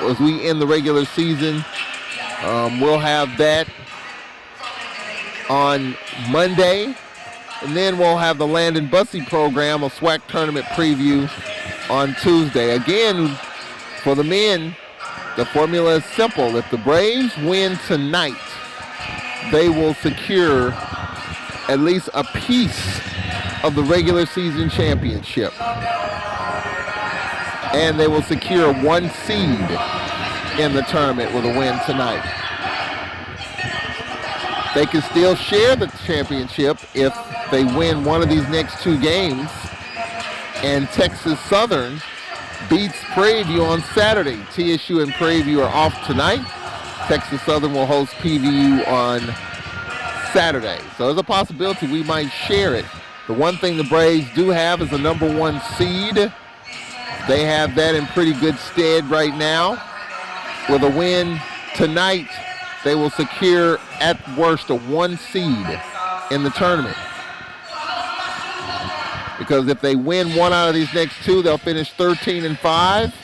as we end the regular season. We'll have that on Monday. And then we'll have the Landon Bussey program, a SWAC tournament preview on Tuesday. Again, for the men, the formula is simple. If the Braves win tonight, they will secure at least a piece of the regular season championship. And they will secure 1 seed in the tournament with a win tonight. They can still share the championship if they win one of these next 2 games and Texas Southern beats Prairie View on Saturday. TSU and Prairie View are off tonight. Texas Southern will host PVU on Saturday. So there's a possibility we might share it. The one thing the Braves do have is the number 1 seed. They have that in pretty good stead right now. With a win tonight, they will secure at worst a 1 seed in the tournament. Because if they win one out of these next 2, they'll finish 13-5.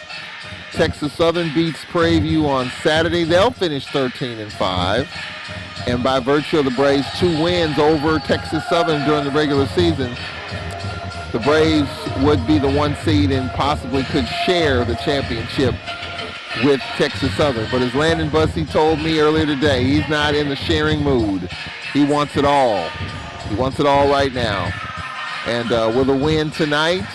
Texas Southern beats Prairie View on Saturday. They'll finish 13-5. And by virtue of the Braves' 2 wins over Texas Southern during the regular season, the Braves would be the 1 seed and possibly could share the championship with Texas Southern. But as Landon Bussey told me earlier today, he's not in the sharing mood. He wants it all. He wants it all right now. And with a win tonight,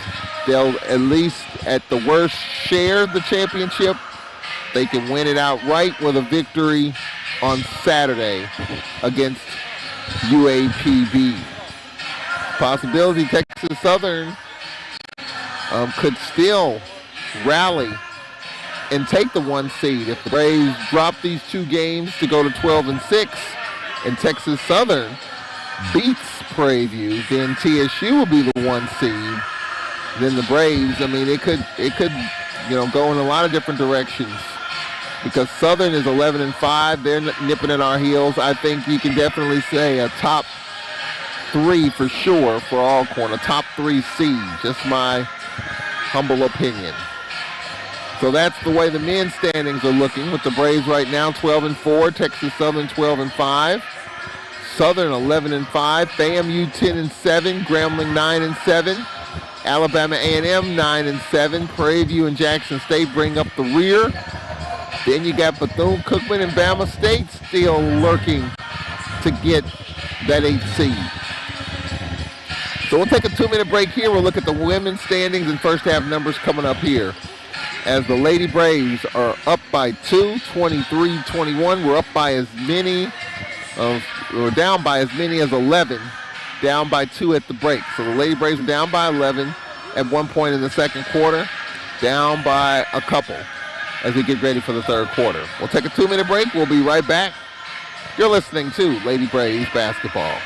they'll at least, at the worst, share the championship. They can win it outright with a victory on Saturday against UAPB. Possibility Texas Southern could still rally and take the 1 seed. If the Braves drop these 2 games to go to 12-6 and Texas Southern beats Prairie View, then TSU will be the 1 seed. Then the Braves, I mean, it could go in a lot of different directions. Because Southern is 11-5, they're nipping at our heels. I think you can definitely say a top 3 for sure for Alcorn, a top 3 seed, just my humble opinion. So that's the way the men's standings are looking, with the Braves right now 12-4, Texas Southern 12-5, Southern 11-5, FAMU 10-7, Grambling 9-7, Alabama A&M 9-7, Prairie View and Jackson State bring up the rear. Then you got Bethune-Cookman and Bama State still lurking to get that 8th seed. So we'll take a 2-minute break here. We'll look at the women's standings and first half numbers coming up here. As the Lady Braves are up by 2, 23-21. We're up by as many we're down by as many as 11, down by 2 at the break. So the Lady Braves are down by 11. at one point in the second quarter, down by a couple as we get ready for the third quarter. We'll take a 2-minute break. We'll be right back. You're listening to Lady Braves basketball.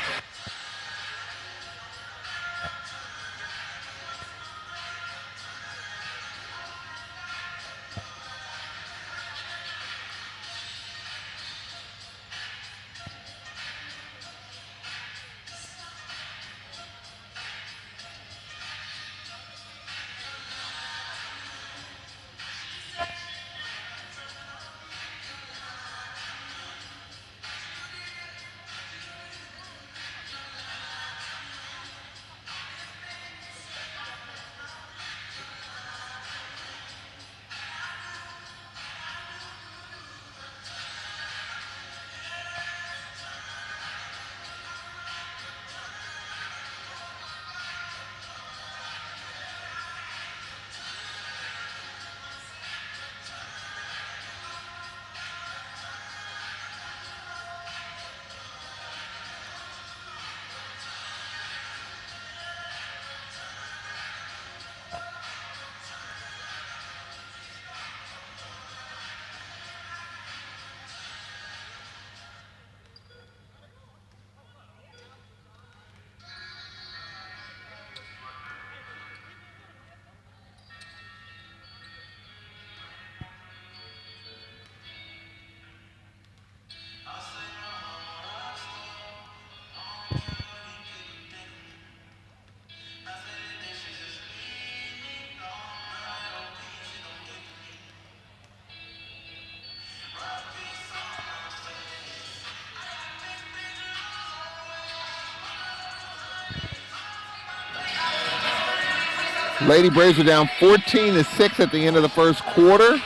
Lady Braves are down 14-6 at the end of the first quarter.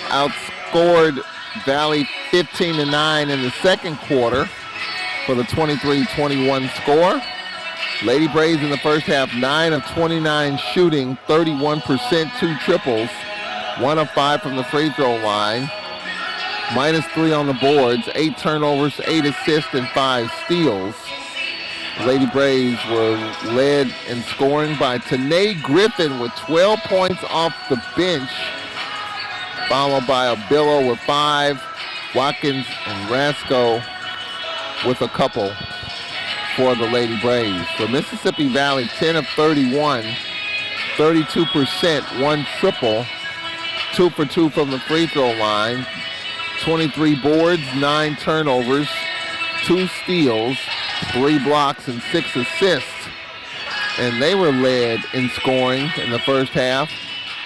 Outscored Valley 15-9 in the second quarter for the 23-21 score. Lady Braves in the first half, 9 of 29 shooting, 31%, 2 triples, 1 of 5 from the free throw line, -3 on the boards, 8 turnovers, 8 assists, and 5 steals. Lady Braves were led in scoring by Tanae Griffin with 12 points off the bench, followed by Abillo with 5, Watkins and Rasco with a couple for the Lady Braves. For Mississippi Valley, 10 of 31, 32%, 1 triple, 2 for 2 from the free throw line, 23 boards, 9 turnovers, 2 steals, 3 blocks, and 6 assists. And they were led in scoring in the first half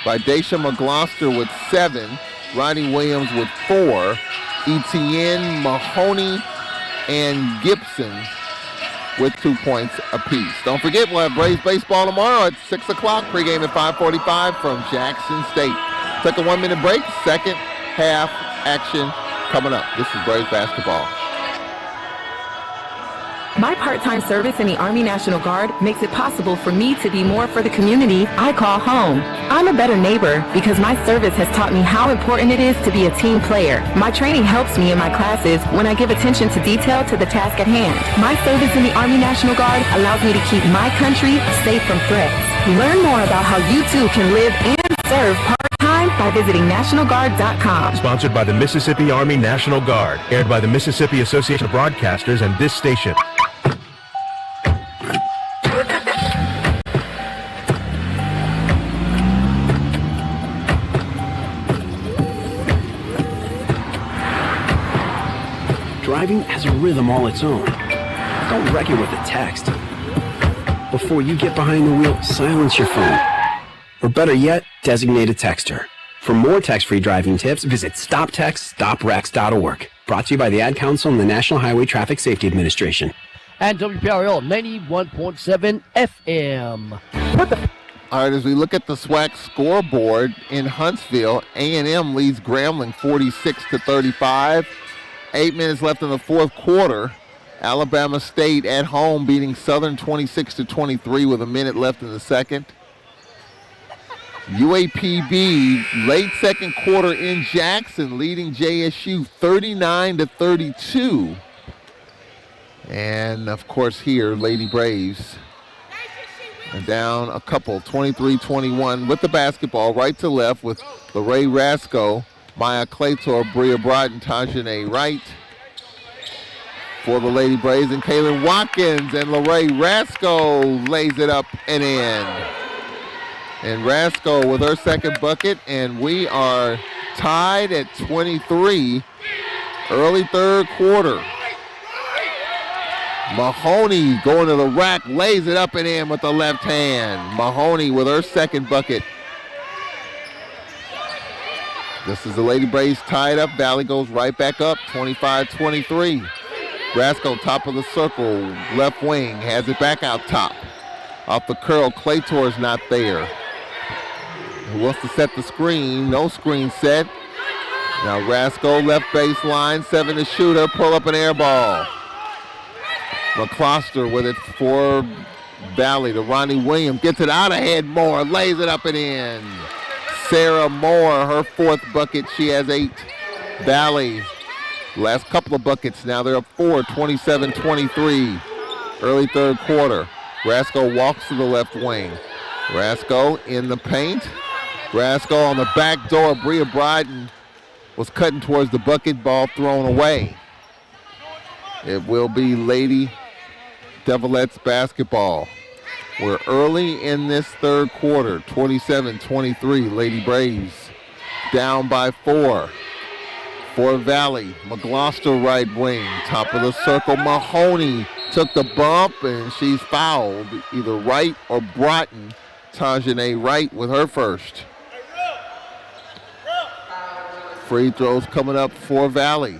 by Daisha McGloster with 7, Rodney Williams with 4, Etienne, Mahoney, and Gibson with 2 points apiece. Don't forget, we'll have Braves baseball tomorrow at 6 o'clock, pregame at 5:45 from Jackson State. Take a 1-minute break, second half action coming up. This is Braves basketball. My part-time service in the Army National Guard makes it possible for me to be more for the community I call home. I'm a better neighbor because my service has taught me how important it is to be a team player. My training helps me in my classes when I give attention to detail to the task at hand. My service in the Army National Guard allows me to keep my country safe from threats. Learn more about how you too can live and serve part-time by visiting NationalGuard.com. Sponsored by the Mississippi Army National Guard. Aired by the Mississippi Association of Broadcasters and this station. Driving has a rhythm all its own. Don't wreck it with a text. Before you get behind the wheel, silence your phone. Or better yet, designate a texter. For more text-free driving tips, visit StopTextStopWrecks.org. Brought to you by the Ad Council and the National Highway Traffic Safety Administration. And WPRL 91.7 FM. All right, as we look at the SWAC scoreboard in Huntsville, A&M leads Grambling 46-35. 8 minutes left in the fourth quarter. Alabama State at home beating Southern 26-23 with a minute left in the second. UAPB late second quarter in Jackson leading JSU 39-32. And of course here, Lady Braves And down a couple, 23-21 with the basketball, right to left with LaRae Rasco, Maya Claytor, Bria Broughton, Tajane Wright. For the Lady Braves, and Kaylin Watkins, and LaRae Rasco lays it up and in. And Rasco with her second bucket, and we are tied at 23, early third quarter. Mahoney going to the rack, lays it up and in with the left hand. Mahoney with her second bucket. This is the Lady Braves tied up. Valley goes right back up, 25-23. Rasco, top of the circle, left wing, has it back out top. Off the curl, Claytor's not there. Who wants to set the screen? No screen set. Now Rasco, left baseline, 7 to shooter, pull up an air ball. McCloster with it for Valley to Ronnie Williams. Gets it out ahead, Moore, lays it up and in. Sarah Moore, her fourth bucket, she has 8. Valley, last couple of buckets now, they're up 4, 27-23. Early third quarter. Rasco walks to the left wing. Rasco in the paint. Rasco on the back door. Bria Bryden was cutting towards the bucket, ball thrown away. It will be Lady Devilettes basketball. We're early in this third quarter, 27-23. Lady Braves down by 4. For Valley, McGloster right wing, top of the circle. Mahoney took the bump, and she's fouled, either Wright or Broughton. Tajane Wright with her first. Free throws coming up for Valley.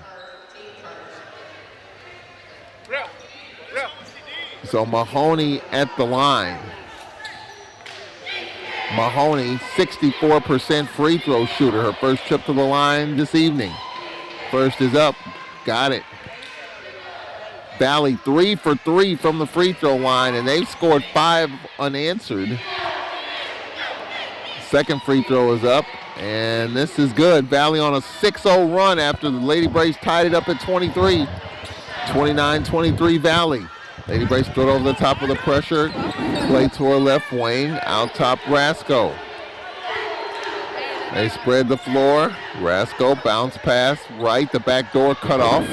So Mahoney at the line. Mahoney, 64% free throw shooter. Her first trip to the line this evening. First is up. Got it. Valley 3 for 3 from the free throw line, and they've scored 5 unanswered. Second free throw is up, and this is good. Valley on a 6-0 run after the Lady Braves tied it up at 23. 29-23 Valley. Lady Braves throw it over the top of the pressure. Claytor left wing, out top Rasco. They spread the floor. Rasco bounce pass right, the back door cut off.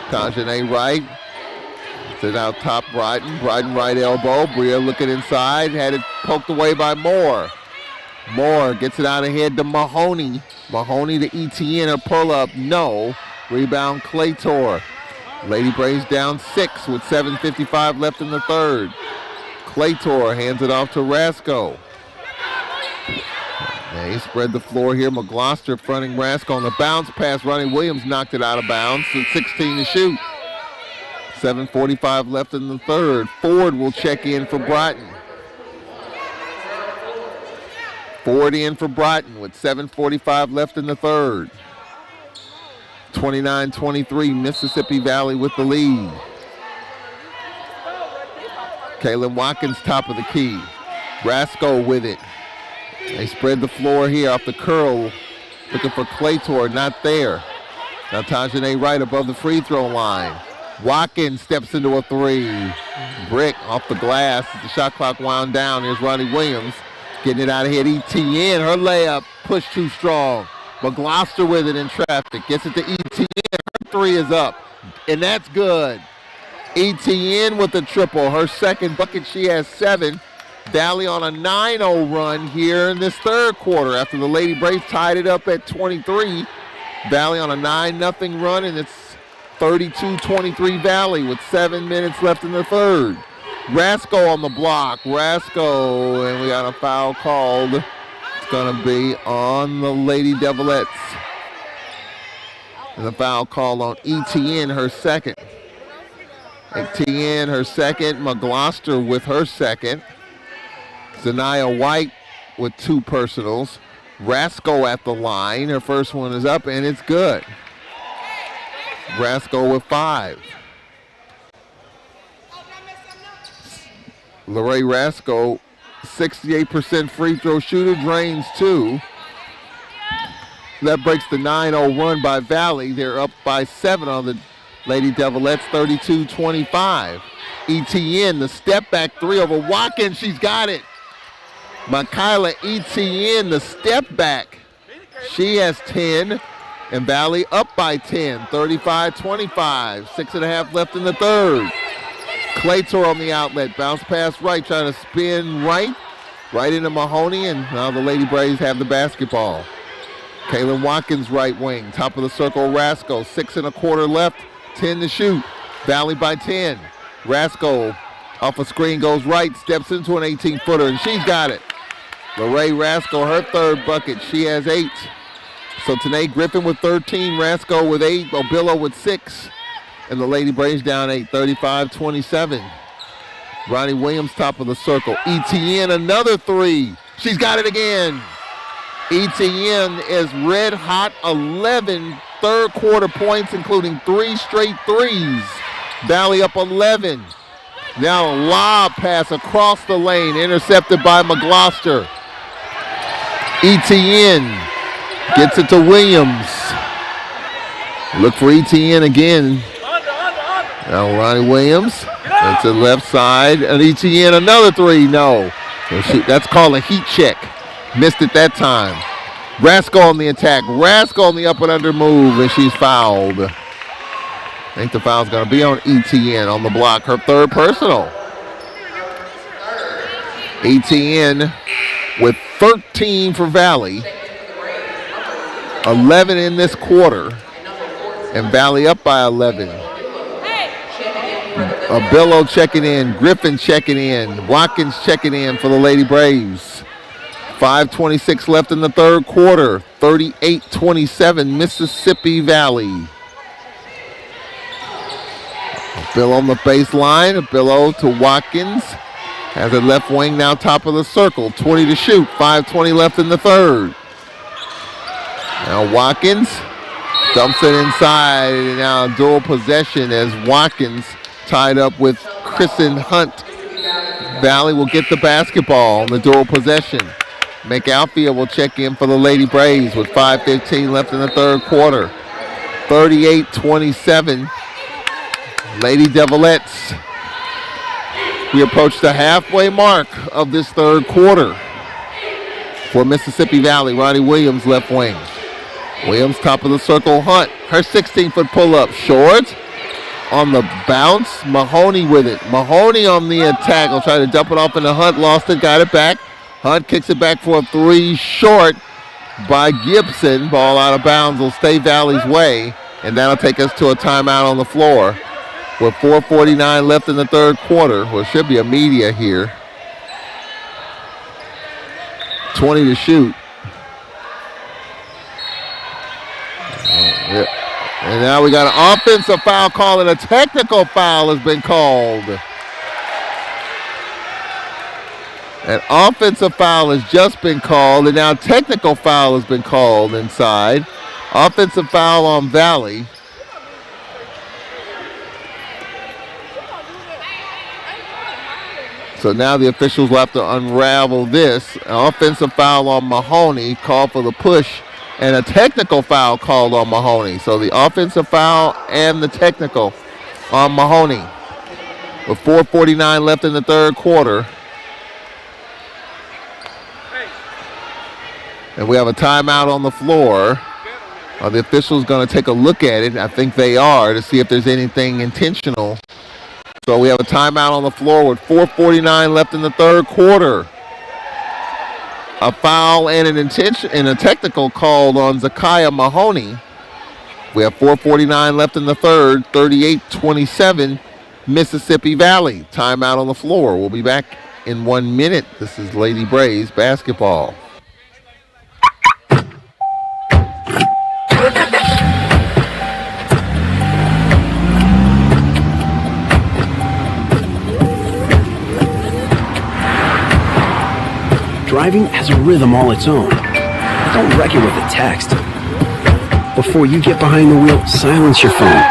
Tajane Wright. Sit out top Bryden. Bryden right elbow. Bria looking inside. Had it poked away by Moore. Moore gets it out ahead to Mahoney. Mahoney to ETN, a pull up. No. Rebound Claytor. Lady Braves down 6 with 7:55 left in the third. Claytor hands it off to Rasco. They spread the floor here. McGloster fronting Rasco on the bounce pass. Ronnie Williams knocked it out of bounds. So 16 to shoot. 7:45 left in the third. Ford will check in for Broughton. Ford in for Broughton with 7:45 left in the third. 29-23, Mississippi Valley with the lead. Kaylin Watkins top of the key. Rasco with it. They spread the floor here off the curl. Looking for Claytor, not there. Now Tajane Wright above the free throw line. Watkins steps into a 3. Brick off the glass. The shot clock wound down. Here's Ronnie Williams getting it out of here. ETN, her layup, push too strong. McGloster with it in traffic. Gets it to ETN. Her 3 is up. And that's good. ETN with the triple. Her second bucket. She has 7. Valley on a 9-0 run here in this third quarter after the Lady Braves tied it up at 23. Valley on a 9-0 run, and it's 32-23 Valley with 7 minutes left in the third. Rasco on the block. Rasco, and we got a foul called. It's going to be on the Lady Devilettes. And the foul called on ETN, her second. ETN, her second. McGloster with her second. Zanaya White with 2 personals. Rasco at the line. Her first one is up, and it's good. Rasco with 5. LaRae Rasco, 68% free throw shooter, drains 2. That breaks the 9-0 run by Valley. They're up by 7 on the Lady Devilettes 32-25. ETN, the step back three over Watkins. She's got it. Michaela ETN, the step back. She has 10. And Valley up by 10, 35-25. 6.5 left in the third. Claytor on the outlet. Bounce pass right, trying to spin right into Mahoney. And now the Lady Braves have the basketball. Kaylin Watkins right wing. Top of the circle, Rasco. 6 1/4 left, 10 to shoot. Valley by 10. Rasco off a screen goes right, steps into an 18-footer, and she's got it. LaRae Rasco, her third bucket. She has 8. So Tanae Griffin with 13, Rasco with 8, Obillo with 6, and the Lady Braves down 8, 35-27. Ronnie Williams, top of the circle. ETN, another 3. She's got it again. ETN is red hot, 11 third quarter points, including 3 straight threes. Valley up 11. Now a lob pass across the lane, intercepted by McGloster. ETN gets it to Williams. Look for ETN again. Now Ronnie Williams. That's the left side. And ETN another 3. No. That's called a heat check. Missed it that time. Rasco on the attack. Rasco on the up and under move, and she's fouled. I think the foul's going to be on ETN on the block. Her third personal. ETN with 13 for Valley. 11 in this quarter, and Valley up by 11. Abillo checking in, Griffin checking in, Watkins checking in for the Lady Braves. 5:26 left in the third quarter, 38-27 Mississippi Valley. Abillo on the baseline, Abillo to Watkins. Has a left wing now, top of the circle, 20 to shoot, 5:20 left in the third. Now Watkins dumps it inside, and now dual possession as Watkins tied up with Kristen Hunt. Valley will get the basketball on the dual possession. McAlfia will check in for the Lady Braves with 5:15 left in the third quarter. 38-27, Lady Devilettes. We approach the halfway mark of this third quarter. For Mississippi Valley, Ronnie Williams left wing. Williams top of the circle, Hunt. Her 16-foot pull-up, short. On the bounce, Mahoney with it. Mahoney on the attack. Will try to dump it off into Hunt. Lost it, got it back. Hunt kicks it back for a 3, short by Gibson. Ball out of bounds will stay Valley's way, and that'll take us to a timeout on the floor. With 4:49 left in the third quarter. Well, it should be a media here. 20 to shoot. And now we got an offensive foul call, and a technical foul has been called. An offensive foul has just been called, and now a technical foul has been called inside. Offensive foul on Valley. So now the officials will have to unravel this. An offensive foul on Mahoney, called for the push, and a technical foul called on Mahoney. So the offensive foul and the technical on Mahoney. With 4:49 left in the third quarter. And we have a timeout on the floor. Are the officials going to take a look at it? I think they are, to see if there's anything intentional. So we have a timeout on the floor with 4:49 left in the third quarter. A foul and a technical called on Zakiah Mahoney. We have 4:49 left in the third, 38-27 Mississippi Valley. Timeout on the floor. We'll be back in 1 minute. This is Lady Braves basketball. Driving has a rhythm all its own. Don't wreck it with a text. Before you get behind the wheel, silence your phone.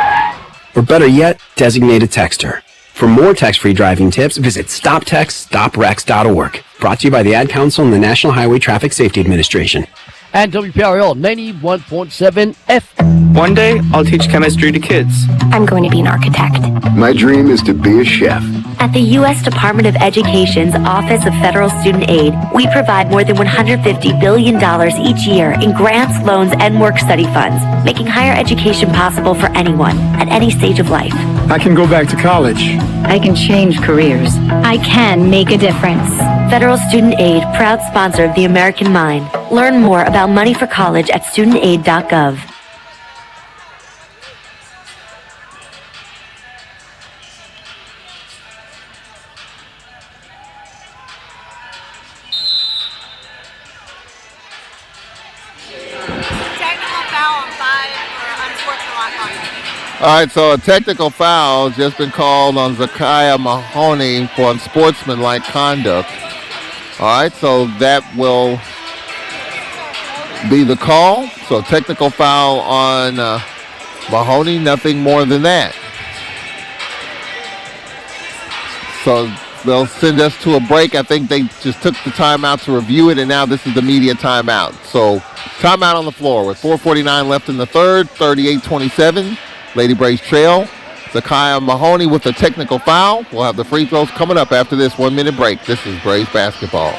Or better yet, designate a texter. For more text-free driving tips, visit StopTextStopWrecks.org. Brought to you by the Ad Council and the National Highway Traffic Safety Administration. And WPRL 91.7 FM. One day, I'll teach chemistry to kids. I'm going to be an architect. My dream is to be a chef. At the U.S. Department of Education's Office of Federal Student Aid, we provide more than $150 billion each year in grants, loans, and work-study funds, making higher education possible for anyone at any stage of life. I can go back to college. I can change careers. I can make a difference. Federal Student Aid, proud sponsor of the American Mind. Learn more about money for college at studentaid.gov. All right, so a technical foul has just been called on Zakiah Mahoney for unsportsmanlike conduct. All right, so that will be the call. So technical foul on Mahoney, nothing more than that. So they'll send us to a break. I think they just took the timeout to review it, and now this is the media timeout. So timeout on the floor with 4:49 left in the third, 38-27. Lady Braves trail. Zakiah Mahoney with a technical foul. We'll have the free throws coming up after this 1-minute break. This is Braves basketball.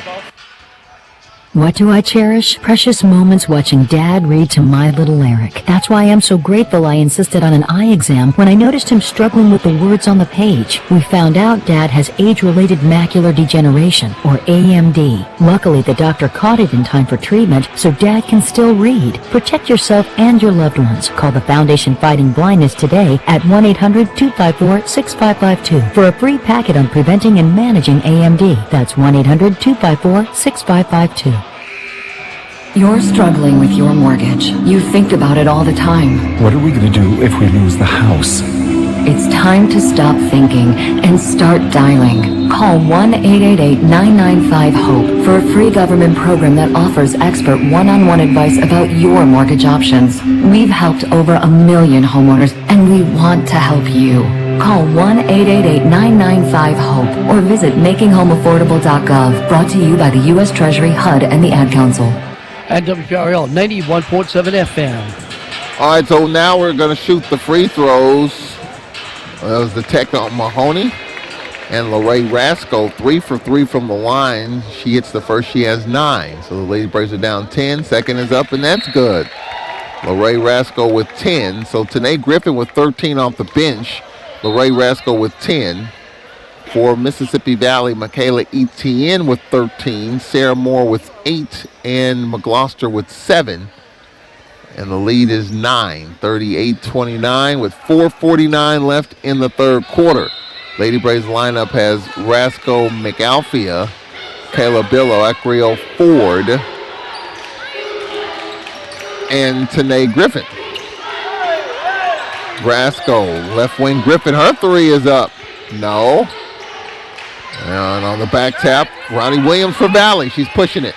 What do I cherish? Precious moments watching Dad read to my little Eric. That's why I'm so grateful I insisted on an eye exam when I noticed him struggling with the words on the page. We found out Dad has age-related macular degeneration, or AMD. Luckily, the doctor caught it in time for treatment, so Dad can still read. Protect yourself and your loved ones. Call the Foundation Fighting Blindness today at 1-800-254-6552 for a free packet on preventing and managing AMD. That's 1-800-254-6552. You're struggling with your mortgage. You think about it all the time. What are we going to do if we lose the house? It's time to stop thinking and start dialing. Call 1-888-995-HOPE for a free government program that offers expert one-on-one advice about your mortgage options. We've helped over 1 million homeowners, and we want to help you. Call 1-888-995-HOPE or visit makinghomeaffordable.gov. Brought to you by the U.S. Treasury, HUD, and the Ad Council. And WPRL 91.7 FM. All right, so now we're going to shoot the free throws. That was the tech on Mahoney. And Lorraine Rasco, 3 for 3 from the line. She hits the first, she has 9. So the Lady Braves are down 10. Second is up, and that's good. Lorraine Rasco with 10. So Tanae Griffin with 13 off the bench. Lorraine Rasco with 10. For Mississippi Valley, Michaela Etienne with 13, Sarah Moore with 8, and McGloster with 7. And the lead is 9, 38-29 with 4:49 left in the third quarter. Lady Braves lineup has Rasco, McAlfia, Kayla Billow, Acrio Ford, and Tanae Griffin. Rasco, left wing Griffin, her 3 is up. No. And on the back tap, Ronnie Williams for Valley. She's pushing it.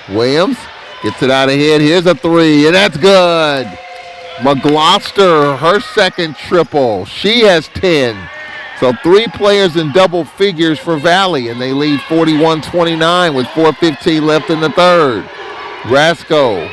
Williams gets it out ahead. Here's a 3, and that's good. McGloster, her second triple. She has 10. So 3 players in double figures for Valley, and they lead 41-29 with 4:15 left in the third. Rasco,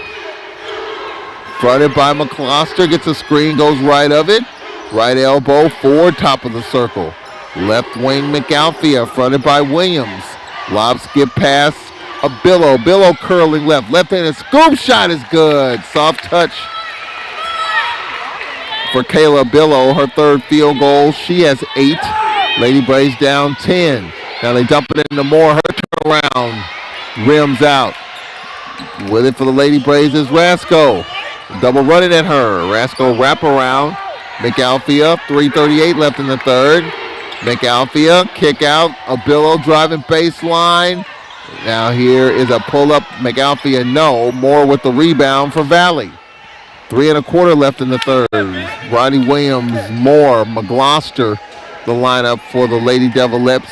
fronted by McGloster, gets a screen, goes right of it. Right elbow, Ford, top of the circle. Left wing McAlfia, fronted by Williams. Lob skip pass, a Billow. Billow curling left-handed scoop shot is good. Soft touch for Kayla Billow, her third field goal. She has 8. Lady Braves down 10. Now they dump it into Moore. Her turnaround rims out. With it for the Lady Braves is Rasco. Double running at her. Rasco wrap around. McAlfia, 3:38 left in the third. McAlfia, kick out, a Billow driving baseline. Now here is a pull-up, McAlfia, no. Moore with the rebound for Valley. 3 1/4 left in the third. Ronnie Williams, Moore, McGloster, the lineup for the Lady Devilettes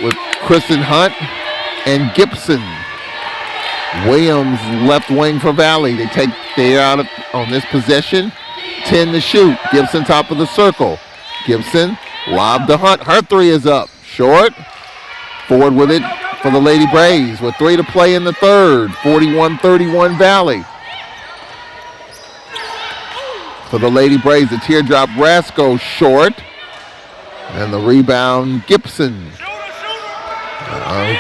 with Kristen Hunt and Gibson. Williams, left wing for Valley. They're out on this possession. 10 to shoot. Gibson, top of the circle. Gibson, lob to Hunt. Her 3 is up. Short. Ford with it. for the Lady Braves with 3 to play in the third. 41-31 Valley. For the Lady Braves, the teardrop Rasco short. And the rebound, Gibson.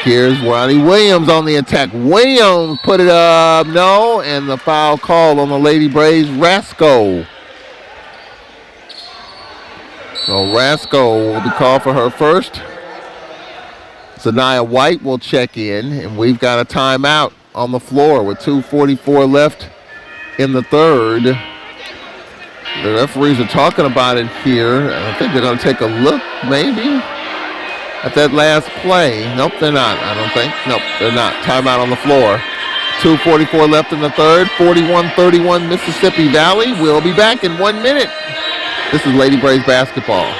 Here's Ronnie Williams on the attack. Williams put it up, no, and the foul call on the Lady Braves, Rasco. So Rasco will be called for her first. Zanaya White will check in, and we've got a timeout on the floor with 2:44 left in the third. The referees are talking about it here. I think they're going to take a look, maybe, at that last play. Nope, they're not, I don't think. Nope, they're not. Timeout on the floor. 2:44 left in the third. 41-31 Mississippi Valley. We'll be back in 1 minute. This is Lady Braves basketball.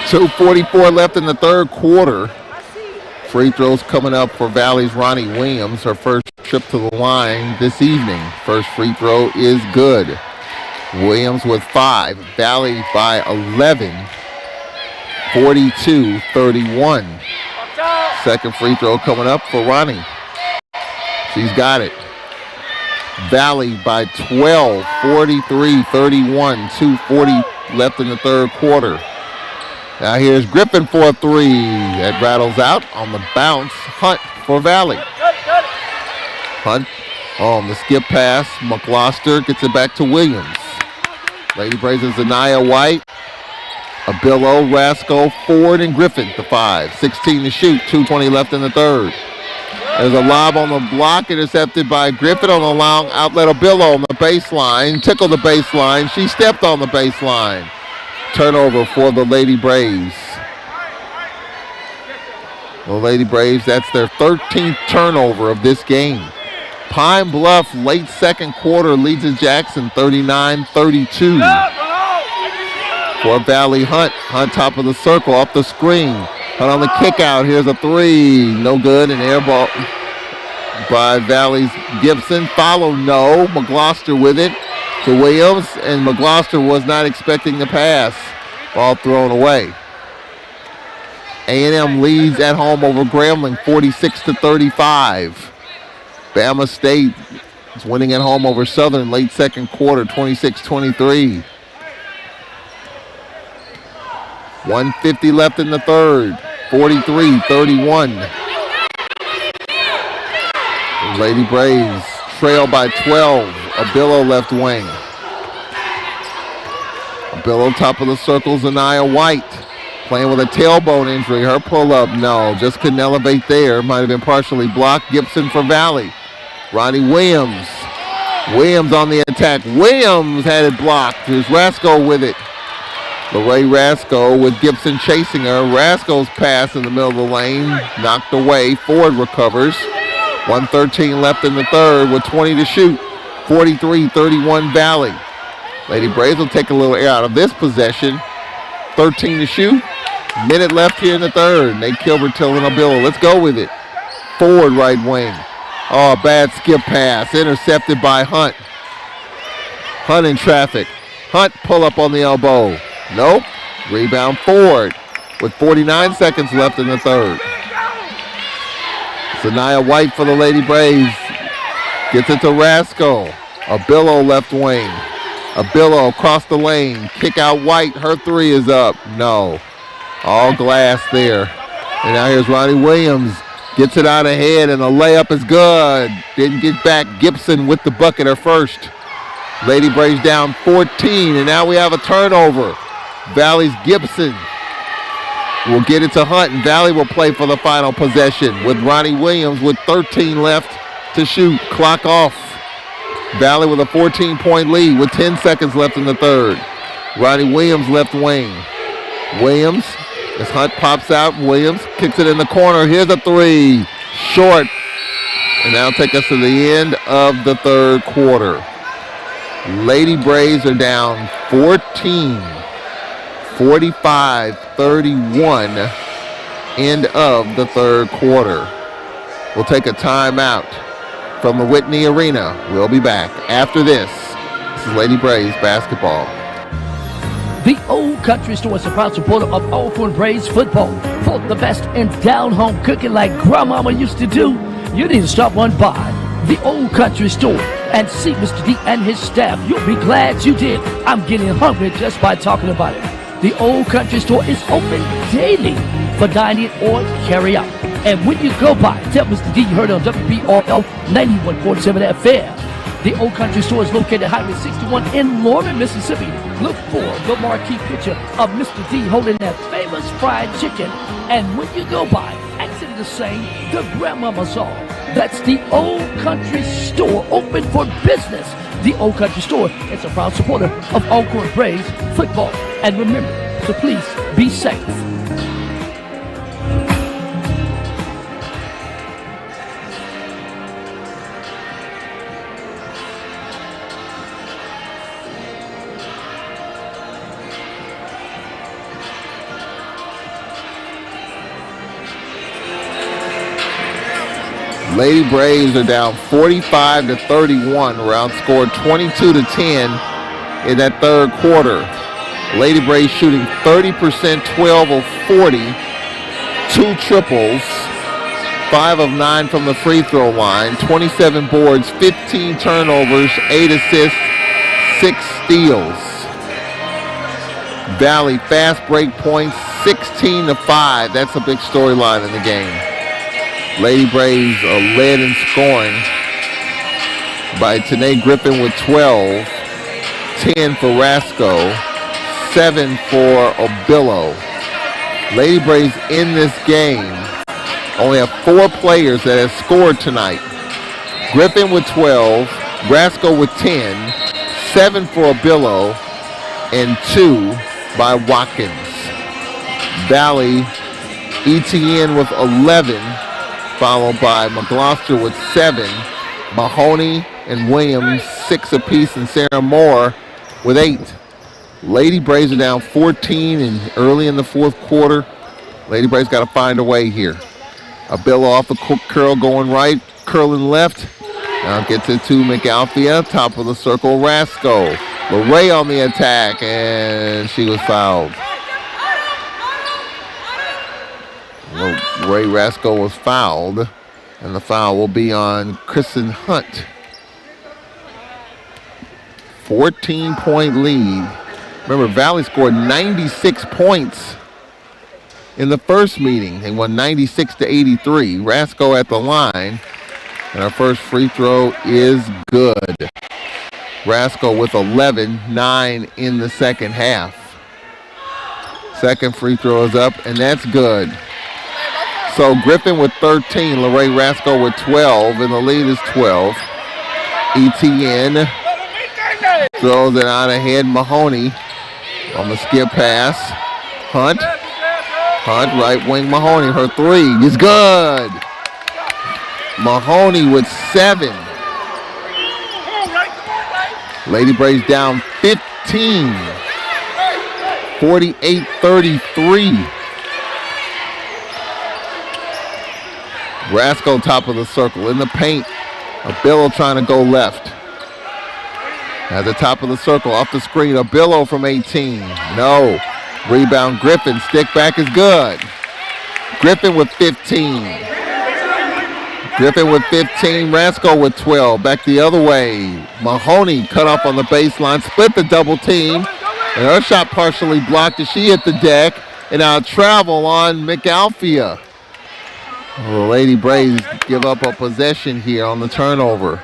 .244 left in the third quarter. Free throws coming up for Valley's Ronnie Williams. Her first trip to the line this evening. First free throw is good. Williams with 5. Valley by 11. 42-31. Second free throw coming up for Ronnie. She's got it. Valley by 12. 43-31. 2:40 left in the third quarter. Now here's Griffin for a 3. That rattles out on the bounce. Hunt for Valley. Hunt on the skip pass. McGloster gets it back to Williams. Lady Braves is Zanaya White. Abillo, Rasco, Ford, and Griffin to 5. 16 to shoot. 2:20 left in the third. There's a lob on the block, intercepted by Griffin on the long outlet. Abillo on the baseline. Tickled the baseline. She stepped on the baseline. Turnover for the Lady Braves. The Lady Braves, that's their 13th turnover of this game. Pine Bluff, late second quarter, leads at Jackson 39-32. For Valley, Hunt. Hunt top of the circle, off the screen. Hunt on the kick out. Here's a 3. No good. An air ball by Valley's Gibson. Follow, no. McGloster with it to Williams, and McGloster was not expecting the pass. Ball thrown away. A&M leads at home over Grambling 46-35. Bama State is winning at home over Southern late second quarter 26-23. 1:50 left in the third. 43-31. The Lady Braves trail by 12. Abillo left wing. Abillo top of the circle, Zanaya White. Playing with a tailbone injury. Her pull-up, no, just couldn't elevate there. Might have been partially blocked. Gibson for Valley. Ronnie Williams. Williams on the attack. Williams had it blocked. There's Rasco with it. LeRae Rasco with Gibson chasing her. Rasco's pass in the middle of the lane. Knocked away. Ford recovers. 1:13 left in the third with 20 to shoot. 43-31 Valley. Lady Braves will take a little air out of this possession. 13 to shoot. Minute left here in the third. Nate Kilbert telling Obillo, let's go with it. Forward right wing. Oh, bad skip pass. Intercepted by Hunt. Hunt in traffic. Hunt pull up on the elbow. Nope. Rebound forward with 49 seconds left in the third. Sanaya White for the Lady Braves. Gets it to Rasco. Obillo left wing. Obillo across the lane. Kick out White. Her three is up. No. All glass there. And now here's Ronnie Williams. Gets it out ahead, and the layup is good. Didn't get back. Gibson with the bucket, her first. Lady Braves down 14, and now we have a turnover. Valley's Gibson will get it to Hunt, and Valley will play for the final possession with Ronnie Williams with 13 left to shoot. Clock off. Valley with a 14-point lead with 10 seconds left in the third. Ronnie Williams left wing. Williams, as Hunt pops out, Williams kicks it in the corner. Here's a three. Short. And that'll take us to the end of the third quarter. Lady Braves are down 14, 45-31, end of the third quarter. We'll take a timeout from the Whitney Arena. We'll be back after this. This is Lady Braves basketball. The Old Country Store is a proud supporter of Alcorn Braves football. For the best in down-home cooking like Grandmama used to do, you need to stop on by the Old Country Store and see Mr. D and his staff. You'll be glad you did. I'm getting hungry just by talking about it. The Old Country Store is open daily for dining or carry out. And when you go by, tell Mr. D you heard on WBRL 91.7 FM. The Old Country Store is located at Highway 61 in Norman, Mississippi. Look for the marquee picture of Mr. D holding that famous fried chicken. And when you go by, exit the same, the Grandmama song. That's the Old Country Store, open for business. The Old Country Store is a proud supporter of Alcorn Braves football. And remember to please be safe. Lady Braves are down 45-31. Round scored 22-10 in that third quarter. Lady Braves shooting 30%, 12 of 40, 2 triples, 5 of 9 from the free throw line, 27 boards, 15 turnovers, 8 assists, 6 steals. Valley fast break points, 16-5. That's a big storyline in the game. Lady Braves are led in scoring by Tanae Griffin with 12, 10 for Rasco, 7 for Obillo. Lady Braves in this game only have 4 players that have scored tonight. Griffin with 12, Rasco with 10, 7 for Obillo, and 2 by Watkins. Valley, ETN with 11, followed by McGloster with 7, Mahoney and Williams 6 apiece, and Sarah Moore with 8. Lady Braves are down 14 and early in the fourth quarter. Lady Braves got to find a way here. Obillo off the curl going right, curling left. Now gets it to McAlfia, top of the circle, Rasco. LeRae on the attack, and she was fouled. Ray Rasco was fouled, and the foul will be on Kristen Hunt. 14-point lead. Remember, Valley scored 96 points in the first meeting. They won 96-83. Rasco at the line, and our first free throw is good. Rasco with 11, 9 in the second half. Second free throw is up, and that's good. So Griffin with 13, LeRae Rasco with 12, and the lead is 12. ETN throws it out ahead. Mahoney on the skip pass. Hunt, right wing Mahoney. Her three is good. Mahoney with 7. Lady Braves down 15. 48-33. Rasco top of the circle in the paint. Abillo trying to go left. At the top of the circle, off the screen, Abillo from 18. No. Rebound Griffin. Stick back is good. Griffin with 15. Griffin with 15. Rasco with 12. Back the other way. Mahoney cut off on the baseline. Split the double team. And her shot partially blocked as she hit the deck. And now travel on McAlfia. Well, the Lady Braves give up a possession here on the turnover.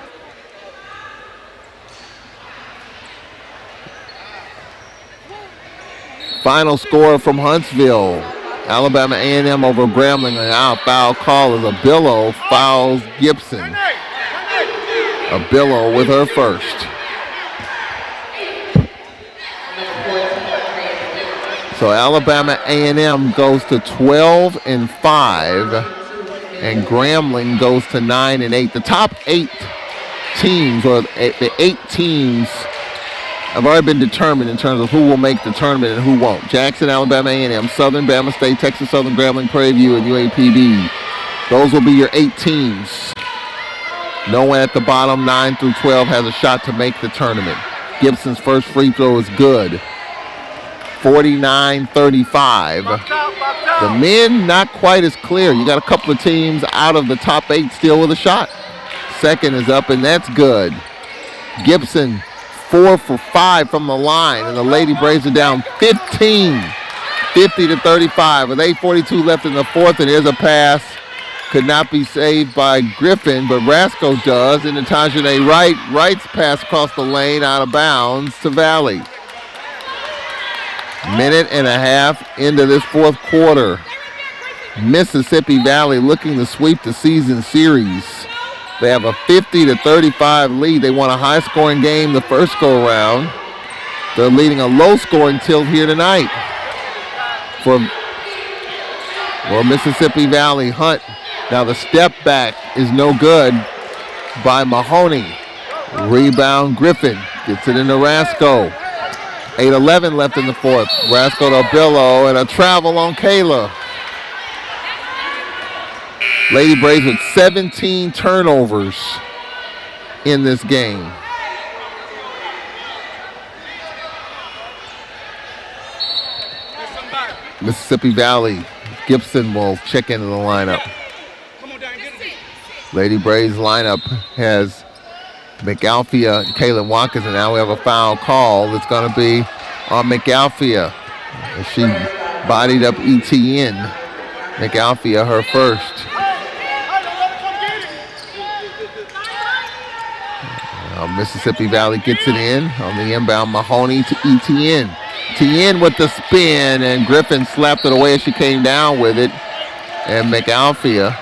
Final score from Huntsville. Alabama A&M over Grambling. And now foul call is Abillo fouls Gibson. Abillo with her first. So Alabama A&M goes to 12-5. And Grambling goes to 9-8. The top 8 teams, or the 8 teams, have already been determined in terms of who will make the tournament and who won't. Jackson, Alabama A&M, Southern, Bama State, Texas Southern, Grambling, Prairie View, and UAPB. Those will be your 8 teams. No one at the bottom, 9 through 12, has a shot to make the tournament. Gibson's first free throw is good. 49-35. The men not quite as clear. You got a couple of teams out of the top 8 still with a shot. Second is up, and that's good. Gibson 4 for 5 from the line, and the Lady Braves are down 15, 50-35 with 8:42 left in the fourth, and here's a pass. Could not be saved by Griffin, but Rasco does, and Tajane Wright. Wright's pass across the lane out of bounds to Valley. Minute and a half into this fourth quarter. Mississippi Valley looking to sweep the season series. They have a 50-35 lead. They won a high-scoring game the first go-around. They're leading a low-scoring tilt here tonight. For Mississippi Valley, Hunt. Now the step back is no good by Mahoney. Rebound Griffin. Gets it into Rasco. 8:11 left in the fourth. Rasco to Abillo, and a travel on Kayla. Lady Braves with 17 turnovers in this game. Mississippi Valley, Gibson will check into the lineup. Lady Braves lineup has McAlfia, Kaylin Watkins, and now we have a foul call that's going to be on McAlfia. She bodied up ETN. McAlfia, her first. Mississippi Valley gets it in on the inbound. Mahoney to ETN. ETN with the spin, and Griffin slapped it away as she came down with it. And McAlfia.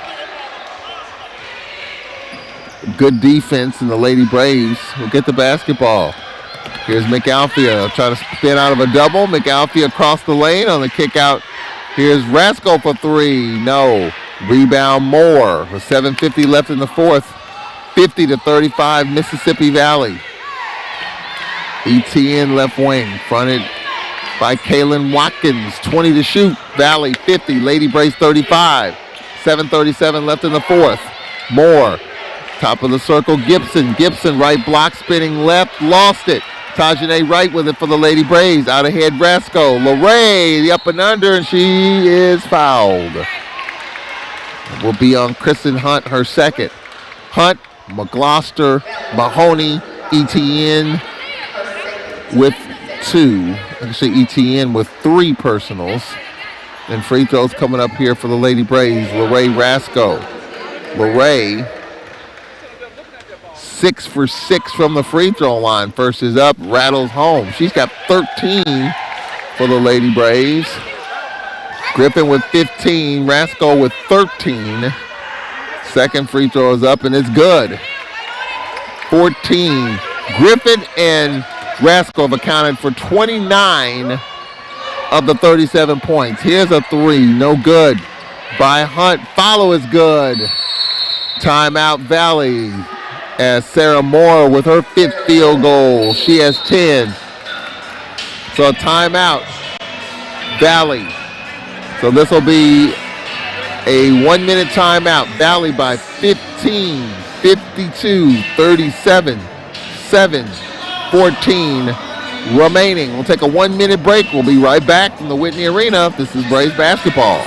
Good defense, and the Lady Braves will get the basketball. Here's McAlfia trying to spin out of a double. McAlfia across the lane on the kick out. Here's Rasco for 3. No. Rebound Moore with 7:50 left in the fourth. 50-35 Mississippi Valley. ETN left wing, fronted by Kaylin Watkins. 20 to shoot. Valley 50. Lady Braves 35. 7:37 left in the fourth. Moore. Top of the circle, Gibson. Gibson, right block, spinning left, lost it. Tajane Wright with it for the Lady Braves. Out ahead, Rasco. LeRae, the up and under, and she is fouled. Will be on Kristen Hunt, her second. Hunt, McGloster, Mahoney, ETN with 2. Actually, ETN with 3 personals. And free throws coming up here for the Lady Braves. LeRae Rasco. LeRae 6 for 6 from the free throw line. First is up, rattles home. She's got 13 for the Lady Braves. Griffin with 15, Rasco with 13. Second free throw is up, and it's good. 14. Griffin and Rasco have accounted for 29 of the 37 points. Here's a 3, no good by Hunt. Follow is good. Timeout Valley. As Sarah Moore with her 5th field goal. She has 10. So a timeout. Valley. So this will be A 1-minute timeout. Valley by 15, 52-37, 7-14 remaining. We'll take a 1-minute break. We'll be right back from the Whitney Arena. This is Braves basketball.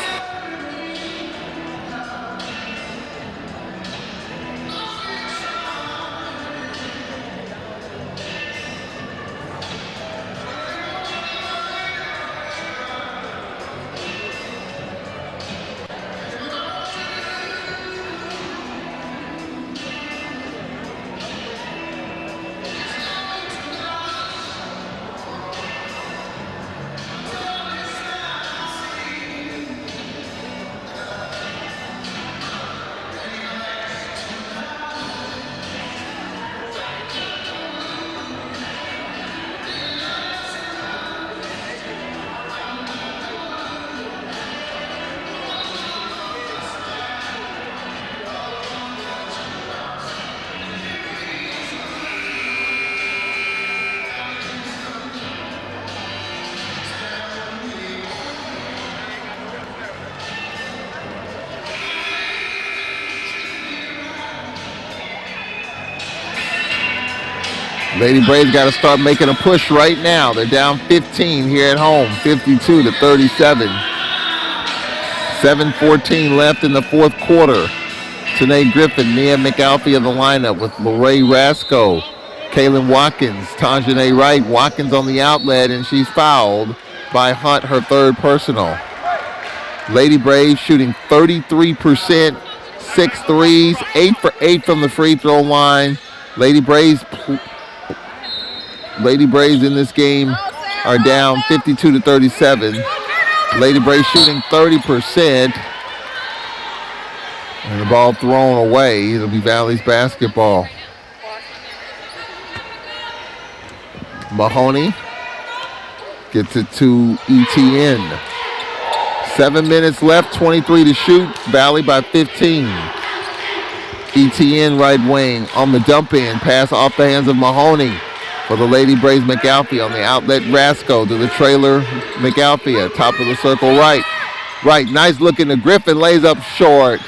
Lady Braves got to start making a push right now. They're down 15 here at home, 52-37. 7:14 left in the fourth quarter. Tanae Griffin, Nia McAlfee in the lineup with Lorraine Rasco, Kaylin Watkins, Tanjanae Wright. Watkins on the outlet, and she's fouled by Hunt, her third personal. Lady Braves shooting 33%, 6 threes, 8 for 8 from the free throw line. Lady Braves in this game are down 52-37. Lady Braves shooting 30%. And the ball thrown away. It'll be Valley's basketball. Mahoney gets it to ETN. 7 minutes left, 23 to shoot. Valley by 15. ETN right wing on the dump in. Pass off the hands of Mahoney. For the Lady Braves, McAlfee on the outlet. Rasco to the trailer. McAlfee at top of the circle right. Right, nice looking to Griffin. Lays up short.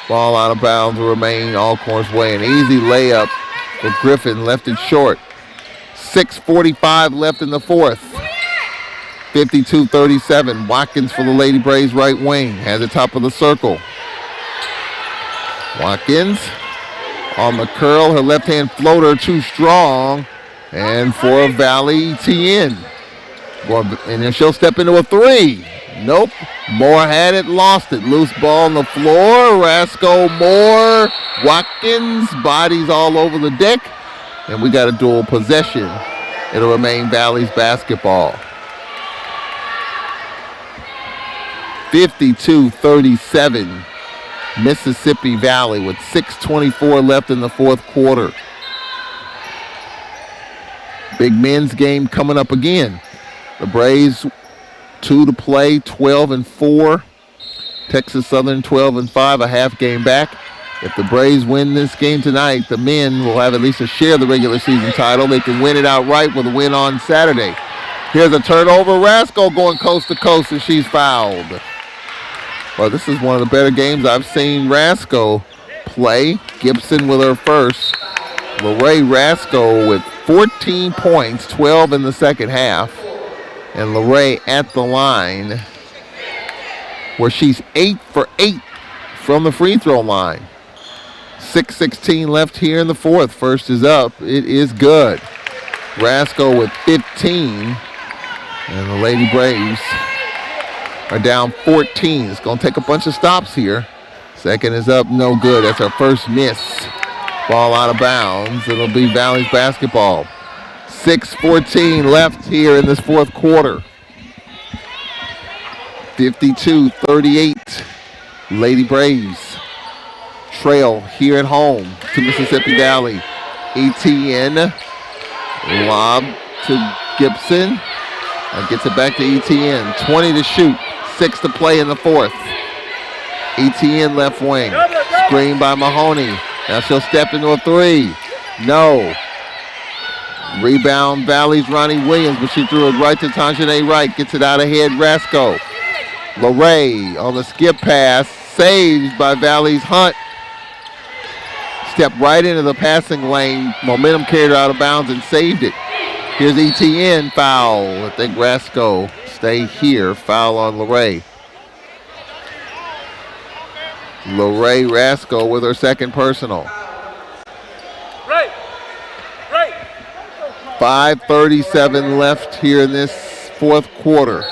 Ball out of bounds will remain Alcorn's way. An easy layup for Griffin. Left it short. 6:45 left in the fourth. 52-37. Watkins for the Lady Braves right wing. Has the top of the circle. Watkins on the curl. Her left-hand floater too strong. And for Valley TN. And then she'll step into a three. Nope. Moore had it, lost it. Loose ball on the floor. Rasco, Moore, Watkins, bodies all over the deck. And we got a dual possession. It'll remain Valley's basketball. 52-37. Mississippi Valley with 6:24 left in the fourth quarter. Big men's game coming up again. The Braves 2 to play, 12-4. Texas Southern 12-5, a half game back. If the Braves win this game tonight, the men will have at least a share of the regular season title. They can win it outright with a win on Saturday. Here's a turnover. Rasco going coast to coast, and she's fouled. Well, this is one of the better games I've seen Rasco play. Gibson with her first. Lorraine Rasco with 14 points, 12 in the second half. And Lorraine at the line where she's 8 for 8 from the free throw line. 6:16 left here in the fourth. First is up. It is good. Rasco with 15. And the Lady Braves are down 14. It's going to take a bunch of stops here. Second is up, no good. That's her first miss. Ball out of bounds. It'll be Valley's basketball. 6:14 left here in this fourth quarter. 52-38. Lady Braves trail here at home to Mississippi Valley. ETN. Lob to Gibson. Gets it back to ETN. 20 to shoot. 6 to play in the fourth. ETN left wing. Screen by Mahoney. Now she'll step into a three. No. Rebound Valley's Ronnie Williams, but she threw it right to Tanjanae Wright. Gets it out ahead, Rasco. Lorraine on the skip pass. saved by Valley's Hunt. Stepped right into the passing lane. Momentum carried her out of bounds and saved it. Here's ETN, foul. I think Rasco stay here. Foul on LeRae. LeRae Rasco with her second personal. 5:37 left here in this fourth quarter.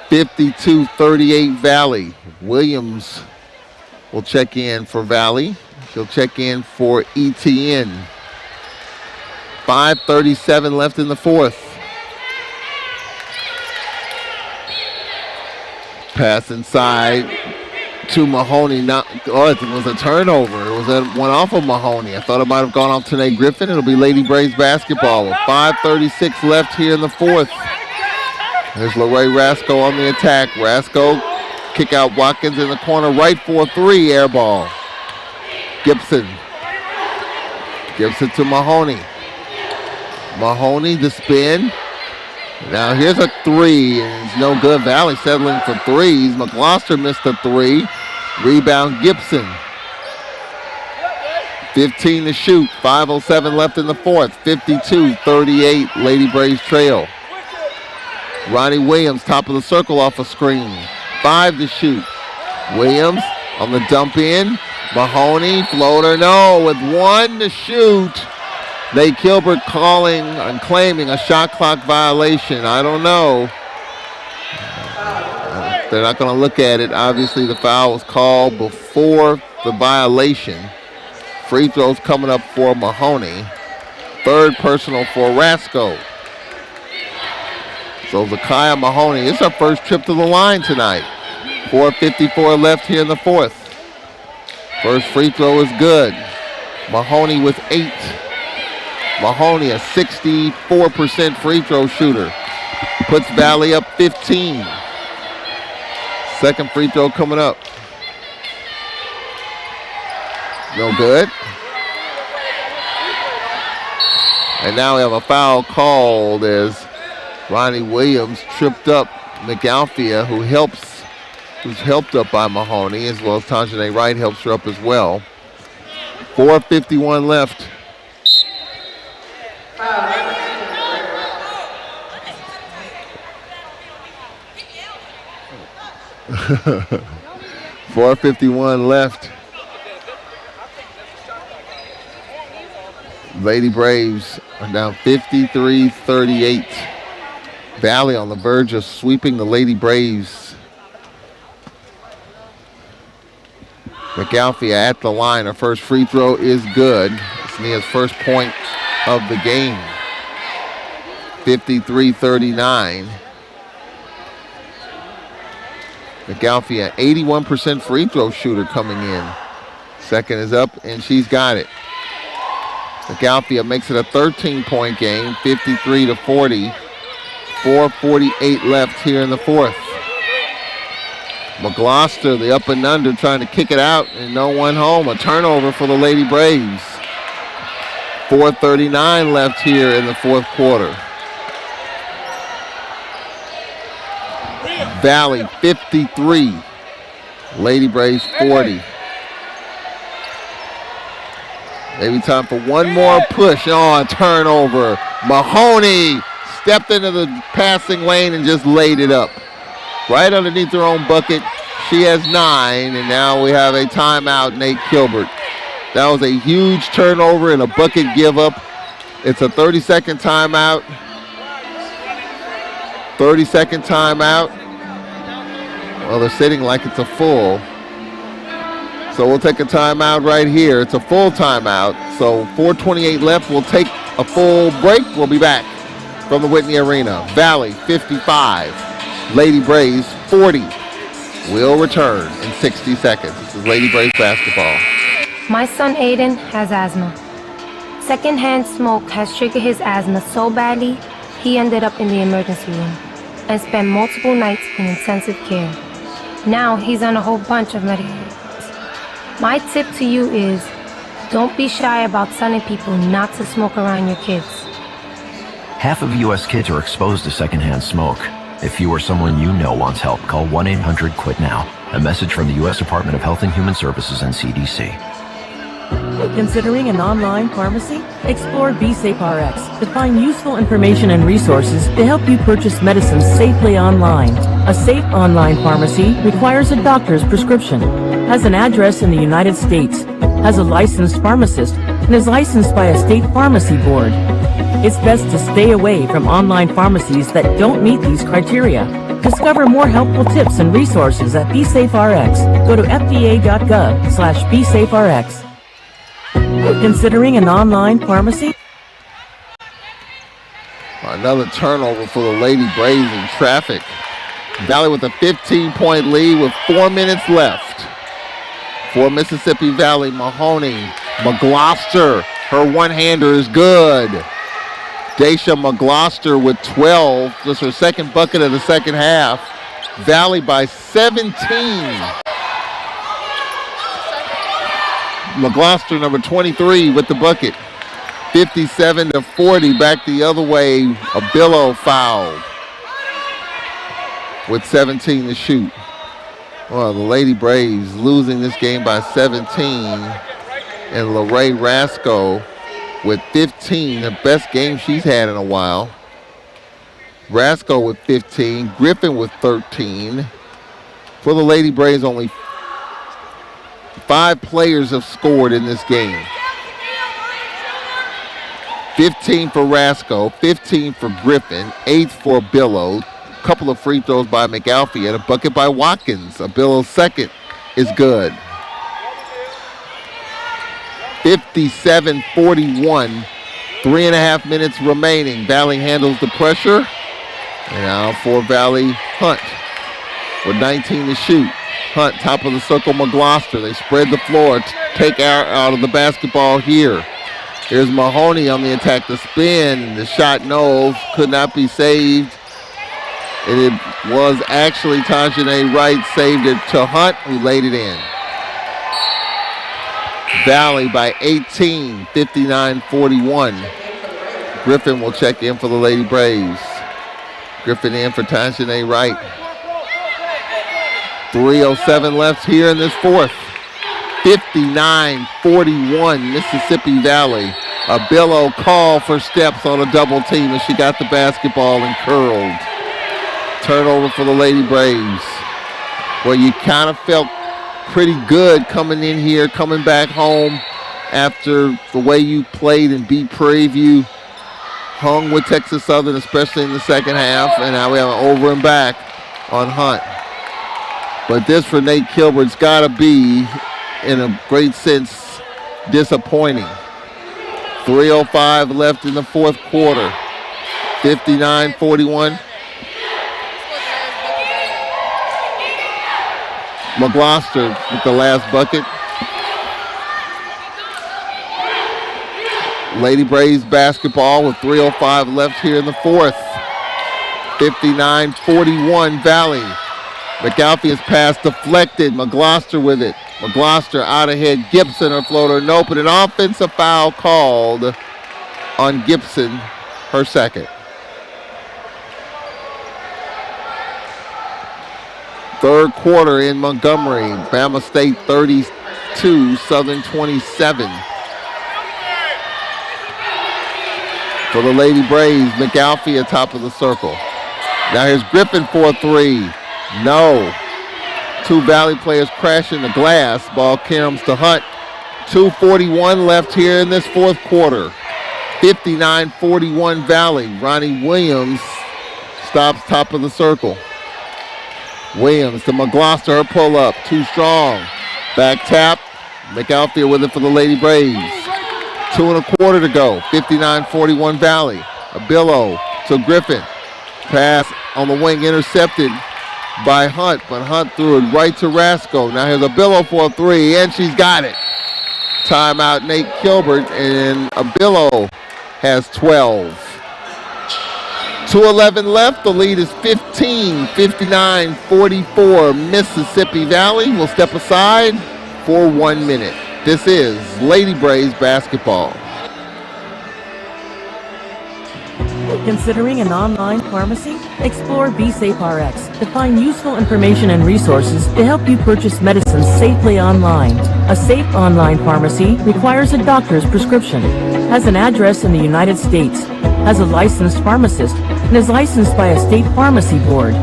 52-38 Valley. Williams will check in for Valley. She'll check in for ETN. 5:37 left in the fourth. Pass inside to Mahoney. It was a turnover. It was one off of Mahoney. I thought it might have gone off Tanae Griffin. It'll be Lady Braves basketball with 5:36 left here in the fourth. There's LeRae Rasco on the attack. Rasco kick out Watkins in the corner right for a three. Air ball. Gibson. Gibson to Mahoney. Mahoney, the spin. Now here's a three, and it's no good. Valley settling for threes. McGloster missed a three. Rebound Gibson. 15 to shoot. 5:07 left in the fourth. 52-38 Lady Braves trail. Ronnie Williams, top of the circle off a screen. 5 to shoot. Williams on the dump in. Mahoney, floater, no, with 1 to shoot. Nate Gilbert calling and claiming a shot clock violation. I don't know. They're not going to look at it. Obviously, the foul was called before the violation. Free throws coming up for Mahoney. Third personal for Rasco. So Zakiya Mahoney, it's her first trip to the line tonight. 4:54 left here in the fourth. First free throw is good. Mahoney with 8. Mahoney, a 64% free throw shooter. Puts Valley up 15. Second free throw coming up. No good. And now we have a foul called as Ronnie Williams tripped up McAlfia, who's helped up by Mahoney, as well as Tanjane Wright helps her up as well. 4:51 left. 4:51 left. Lady Braves are down 53-38. Valley on the verge of sweeping the Lady Braves. McAlfia at the line. Her first free throw is good. It's Nia's first point of the game. 53-39. McAlfia, 81% free throw shooter coming in. Second is up, and she's got it. McAlfia makes it a 13-point game, 53-40. 4:48 left here in the fourth. McGloster, the up and under, trying to kick it out, and no one home. A turnover for the Lady Braves. 4:39 left here in the fourth quarter. Valley 53, Lady Braves 40. Maybe time for one more push. Oh, a turnover. Mahoney stepped into the passing lane and just laid it up. Right underneath her own bucket. She has 9, and now we have a timeout, Nate Gilbert. That was a huge turnover and a bucket give up. It's a 30-second timeout. 30-second timeout. Well, they're sitting like it's a full. So we'll take a timeout right here. It's a full timeout. So 4:28 left. We'll take a full break. We'll be back from the Whitney Arena. Valley 55, Lady Braves 40. We'll return in 60 seconds. This is Lady Braves basketball. My son Aiden has asthma. Secondhand smoke has triggered his asthma so badly, he ended up in the emergency room and spent multiple nights in intensive care. Now he's on a whole bunch of medications. My tip to you is, don't be shy about telling people not to smoke around your kids. Half of U.S. kids are exposed to secondhand smoke. If you or someone you know wants help, call 1-800-QUIT-NOW. A message from the U.S. Department of Health and Human Services and CDC. Considering an online pharmacy? Explore BeSafeRx to find useful information and resources to help you purchase medicines safely online. A safe online pharmacy requires a doctor's prescription, has an address in the United States, has a licensed pharmacist, and is licensed by a state pharmacy board. It's best to stay away from online pharmacies that don't meet these criteria. Discover more helpful tips and resources at BeSafeRx. Go to fda.gov/BeSafeRx. Considering an online pharmacy? Another turnover for the Lady Braves in traffic. Valley with a 15-point lead with 4 minutes left. For Mississippi Valley, Mahoney, McGloster, her one-hander is good. Daisha McGloster with 12, just her second bucket of the second half. Valley by 17. McGloster, number 23, with the bucket. 57-40, back the other way. A Billow foul with 17 to shoot. Well, the Lady Braves losing this game by 17. And LaRae Rasco with 15, the best game she's had in a while. Rasco with 15, Griffin with 13. For the Lady Braves, only 5 players have scored in this game. 15 for Rasco, 15 for Griffin, 8 for Billow. A couple of free throws by McAlfee and a bucket by Watkins. A Billow's second is good. 57-41, 3.5 minutes remaining. Valley handles the pressure. And now for Valley, Hunt with 19 to shoot. Hunt, top of the circle, McGloster. They spread the floor, take out of the basketball here. Here's Mahoney on the attack, the spin. The shot, no, could not be saved. And it was actually Tajane Wright saved it to Hunt, who laid it in. Valley by 18, 59-41. Griffin will check in for the Lady Braves. Griffin in for Tajane Wright. 3:07 left here in this fourth. 59-41, Mississippi Valley. A Billow call for steps on a double team, and she got the basketball and curled. Turnover for the Lady Braves. Well, you kind of felt pretty good coming in here, coming back home after the way you played in B Preview. Hung with Texas Southern, especially in the second half, and now we have an over and back on Hunt. But this for Nate Kilbert's got to be, in a great sense, disappointing. 3:05 left in the fourth quarter. 59-41. McGloster with the last bucket. Lady Braves basketball with 3:05 left here in the fourth. 59-41 Valley. McAlfee's pass deflected. McGloster with it. McGloster out ahead. Gibson, her floater, nope. And an offensive foul called on Gibson, her second. Third quarter in Montgomery. Bama State 32, Southern 27. For the Lady Braves, McAlfee at top of the circle. Now here's Griffin for a three. No. 2 Valley players crashing the glass. Ball caroms to Hunt. 2:41 left here in this fourth quarter. 59-41 Valley. Ronnie Williams stops top of the circle. Williams to McGloster, her pull up. Too strong. Back tap. McAlfee with it for the Lady Braves. 2.25 to go. 59-41 Valley. A Billow to Griffin. Pass on the wing intercepted by Hunt, but Hunt threw it right to Rasco. Now here's a Billow for a three, and she's got it. Timeout Nate Kilbert, and a Billow has 12. 2:11 left. The lead is 15, 59-44. Mississippi Valley will step aside for 1 minute. This is Lady Braves basketball. Considering an online pharmacy? Explore BeSafeRx to find useful information and resources to help you purchase medicines safely online. A safe online pharmacy requires a doctor's prescription, has an address in the United States, has a licensed pharmacist, and is licensed by a state pharmacy board.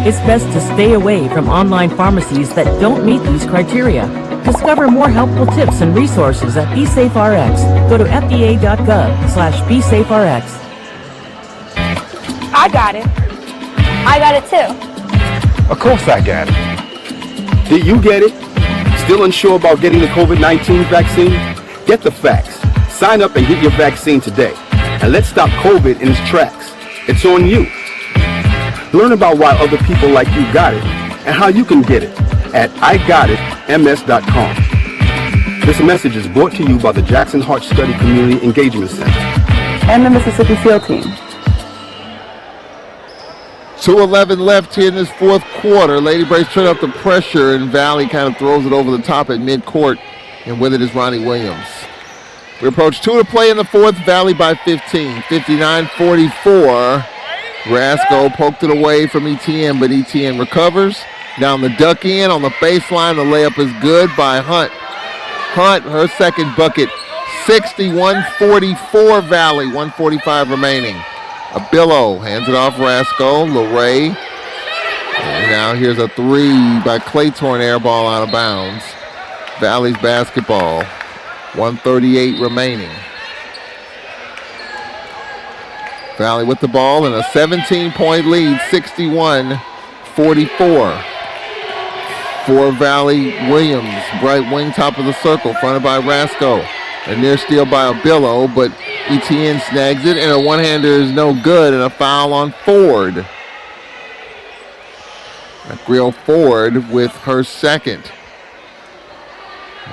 It's best to stay away from online pharmacies that don't meet these criteria. Discover more helpful tips and resources at BeSafeRx. Go to fda.gov/BeSafeRx. I got it. I got it too. Of course I got it. Did you get it? Still unsure about getting the COVID-19 vaccine? Get the facts. Sign up and get your vaccine today. And let's stop COVID in its tracks. It's on you. Learn about why other people like you got it and how you can get it at IGotItMS.com. This message is brought to you by the Jackson Heart Study Community Engagement Center and the Mississippi SEAL Team. 2:11 left here in this fourth quarter. Lady Braves turn up the pressure, and Valley kind of throws it over the top at midcourt, and with it is Ronnie Williams. We approach 2 to play in the fourth. Valley by 15, 59-44. Rasco poked it away from ETN, but ETN recovers. Down the duck in on the baseline. The layup is good by Hunt. Hunt, her second bucket. 61-44 Valley, 1:45 remaining. Abillo hands it off Rasco. LeRae. And now here's a three by Claytorn, air ball out of bounds. Valley's basketball. 1:38 remaining. Valley with the ball and a 17-point lead, 61-44. For Valley, Williams, right wing, top of the circle, fronted by Rasco. A near steal by Abillo, but ETN snags it, and a one-hander is no good, and a foul on Ford. Grill Ford with her second.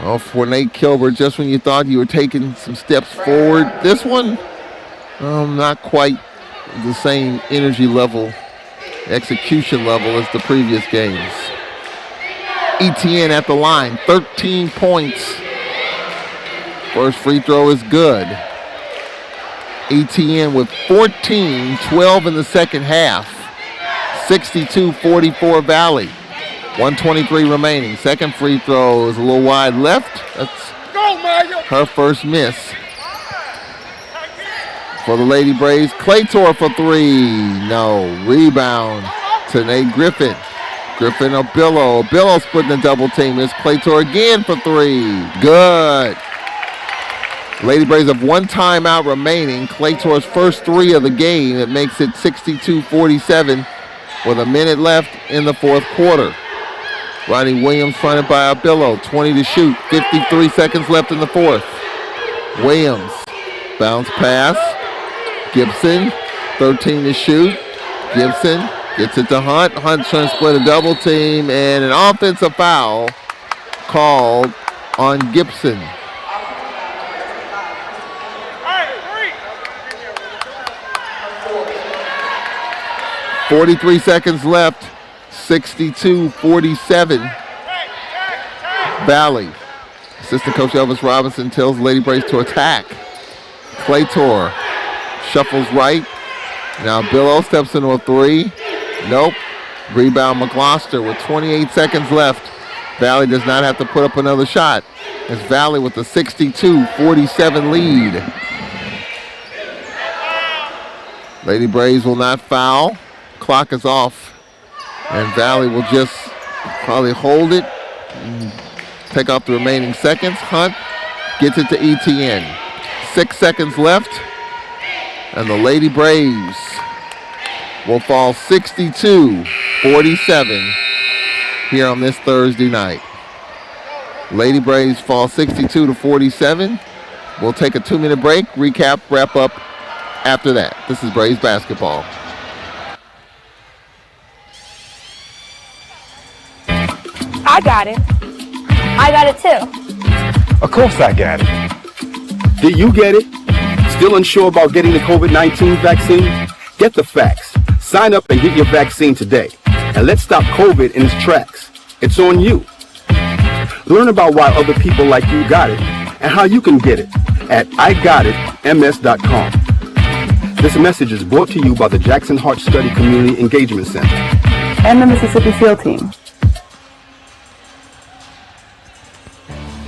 Well, for Nate Kilbert, just when you thought you were taking some steps forward, this one, not quite the same energy level, execution level as the previous games. ETN at the line, 13 points. First free throw is good. ETN with 14, 12 in the second half. 62-44 Valley. 1:23 remaining. Second free throw is a little wide left. That's her first miss. For the Lady Braves, Claytor for three. No. Rebound to Nate Griffin. Griffin, Abillo. Abillo splitting the double team. It's Claytor again for three. Good. Lady Braves have one timeout remaining. Claytor's first three of the game. It makes it 62-47 with a minute left in the fourth quarter. Ronnie Williams fronted by Abillo. 20 to shoot. 53 seconds left in the fourth. Williams. Bounce pass. Gibson. 13 to shoot. Gibson gets it to Hunt. Hunt trying to split a double team, and an offensive foul called on Gibson. .43 seconds left. 62-47. Valley. Assistant coach Elvis Robinson tells Lady Braves to attack. Claytor shuffles right. Now Billo steps into a three. Nope. Rebound McGloster with 28 seconds left. Valley does not have to put up another shot. It's Valley with a 62-47 lead. Lady Braves will not foul. Clock is off. And Valley will just probably hold it and take off the remaining seconds. Hunt gets it to ETN. 6 seconds left. And the Lady Braves will fall 62-47 here on this Thursday night. Lady Braves fall 62-47. We'll take a 2-minute break, recap, wrap up after that. This is Braves basketball. I got it. I got it too. Of course I got it. Did you get it? Still unsure about getting the COVID-19 vaccine? Get the facts. Sign up and get your vaccine today. And let's stop COVID in its tracks. It's on you. Learn about why other people like you got it and how you can get it at IGotItMS.com. This message is brought to you by the Jackson Hart Study Community Engagement Center and the Mississippi SEAL Team.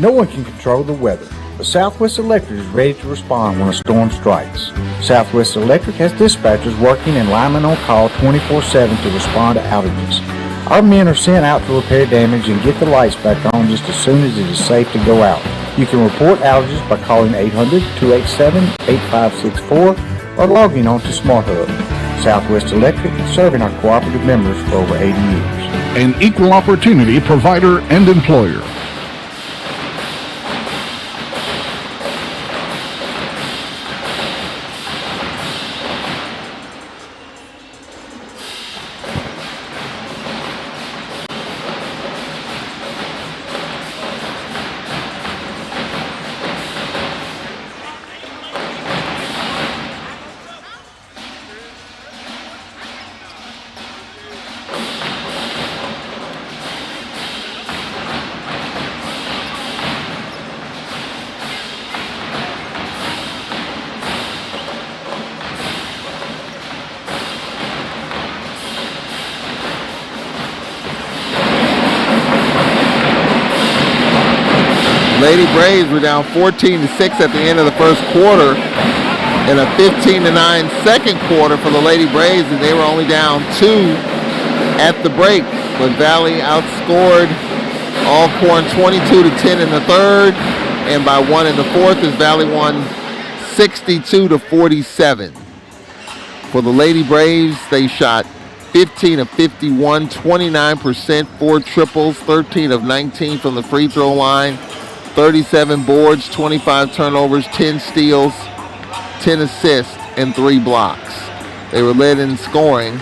No one can control the weather, but Southwest Electric is ready to respond when a storm strikes. Southwest Electric has dispatchers working and linemen on call 24/7 to respond to outages. Our men are sent out to repair damage and get the lights back on just as soon as it is safe to go out. You can report outages by calling 800-287-8564 or logging on to SmartHub. Southwest Electric, serving our cooperative members for over 80 years. An equal opportunity provider and employer. Lady Braves were down 14-6 at the end of the first quarter in a 15-9 second quarter for the Lady Braves, and they were only down 2 at the break. But Valley outscored Alcorn 22-10 in the third, and by 1 in the fourth as Valley won 62-47. For the Lady Braves, they shot 15 of 51, 29%, 4 triples, 13 of 19 from the free throw line, 37 boards, 25 turnovers, 10 steals, 10 assists, and 3 blocks. They were led in scoring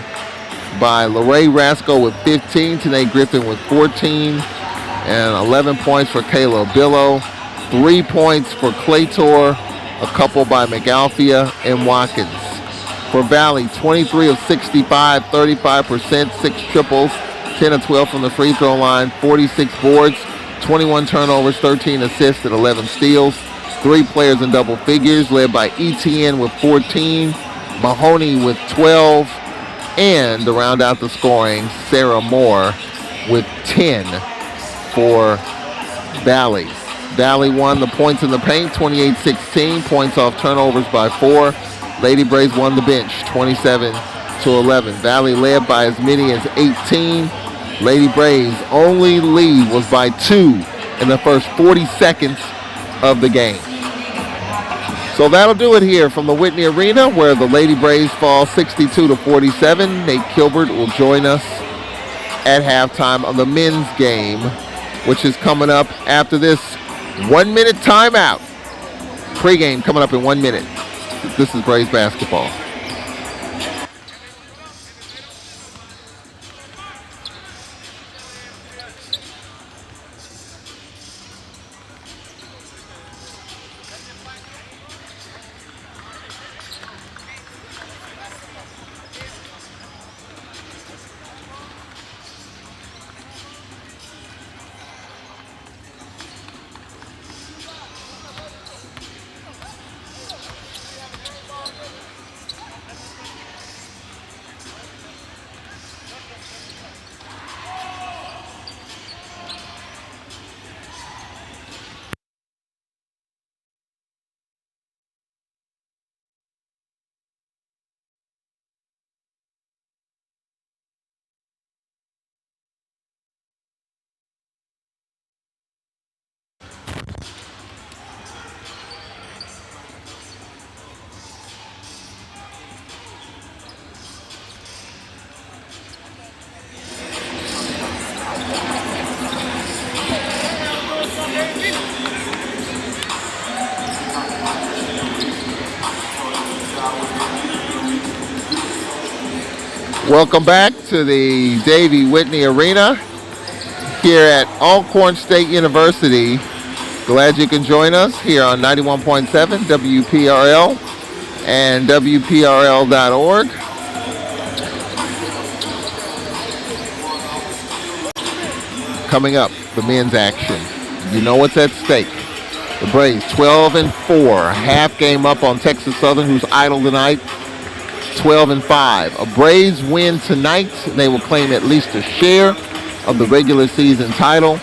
by LaRae Rasco with 15, Tanae Griffin with 14, and 11 points for Kayla Billo, 3 points for Claytor, a couple by McAlfia and Watkins. For Valley, 23 of 65, 35%, 6 triples, 10 of 12 from the free throw line, 46 boards, 21 turnovers, 13 assists, and 11 steals. 3 players in double figures, led by ETN with 14, Mahoney with 12, and to round out the scoring, Sarah Moore with 10 for Valley. Valley won the points in the paint, 28-16, points off turnovers by 4. Lady Braves won the bench, 27-11. Valley led by as many as 18. Lady Braves' only lead was by 2 in the first 40 seconds of the game. So that'll do it here from the Whitney Arena, where the Lady Braves fall 62-47. Nate Kilbert will join us at halftime of the men's game, which is coming up after this 1-minute timeout. Pre-game coming up in 1 minute. This is Braves basketball. Welcome back to the Davey Whitney Arena here at Alcorn State University. Glad you can join us here on 91.7 WPRL and WPRL.org. Coming up, the men's action. You know what's at stake. The Braves 12-4, half game up on Texas Southern, who's idle tonight. 12-5. A Braves win tonight, they will claim at least a share of the regular season title.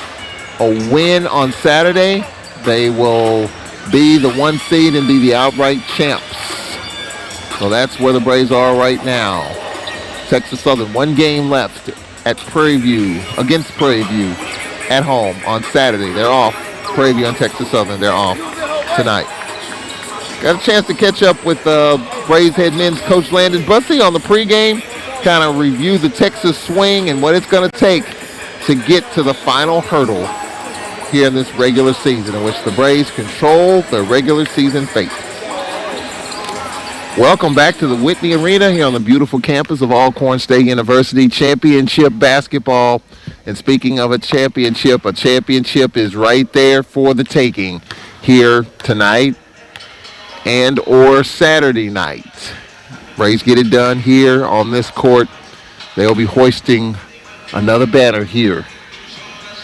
A win on Saturday, they will be the 1 seed and be the outright champs. So that's where the Braves are right now. Texas Southern, 1 game left at Prairie View, against Prairie View at home on Saturday. They're off. Prairie View and Texas Southern, they're off tonight. Got a chance to catch up with Braves head men's coach Landon Bussey on the pregame, kind of review the Texas swing and what it's going to take to get to the final hurdle here in this regular season, in which the Braves control their regular season fate. Welcome back to the Whitney Arena here on the beautiful campus of Alcorn State University. Championship basketball. And speaking of a championship is right there for the taking here tonight and or Saturday night. Braves get it done here on this court. They'll be hoisting another banner here.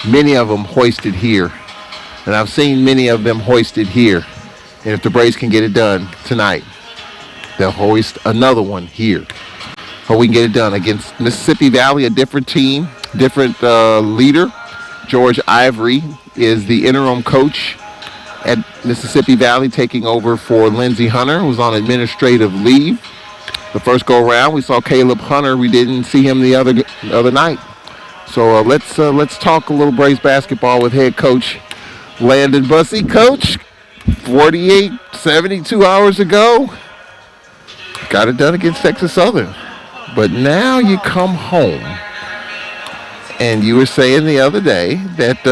Many of them hoisted here. And I've seen many of them hoisted here. And if the Braves can get it done tonight, they'll hoist another one here. Or we can get it done against Mississippi Valley, a different team, different leader. George Ivory is the interim coach at Mississippi Valley, taking over for Lindsey Hunter, who's on administrative leave. The first go around, we saw Caleb Hunter. We didn't see him the other night. So let's talk a little Braves basketball with head coach Landon Bussey. Coach, 72 hours ago, got it done against Texas Southern. But now you come home, and you were saying the other day that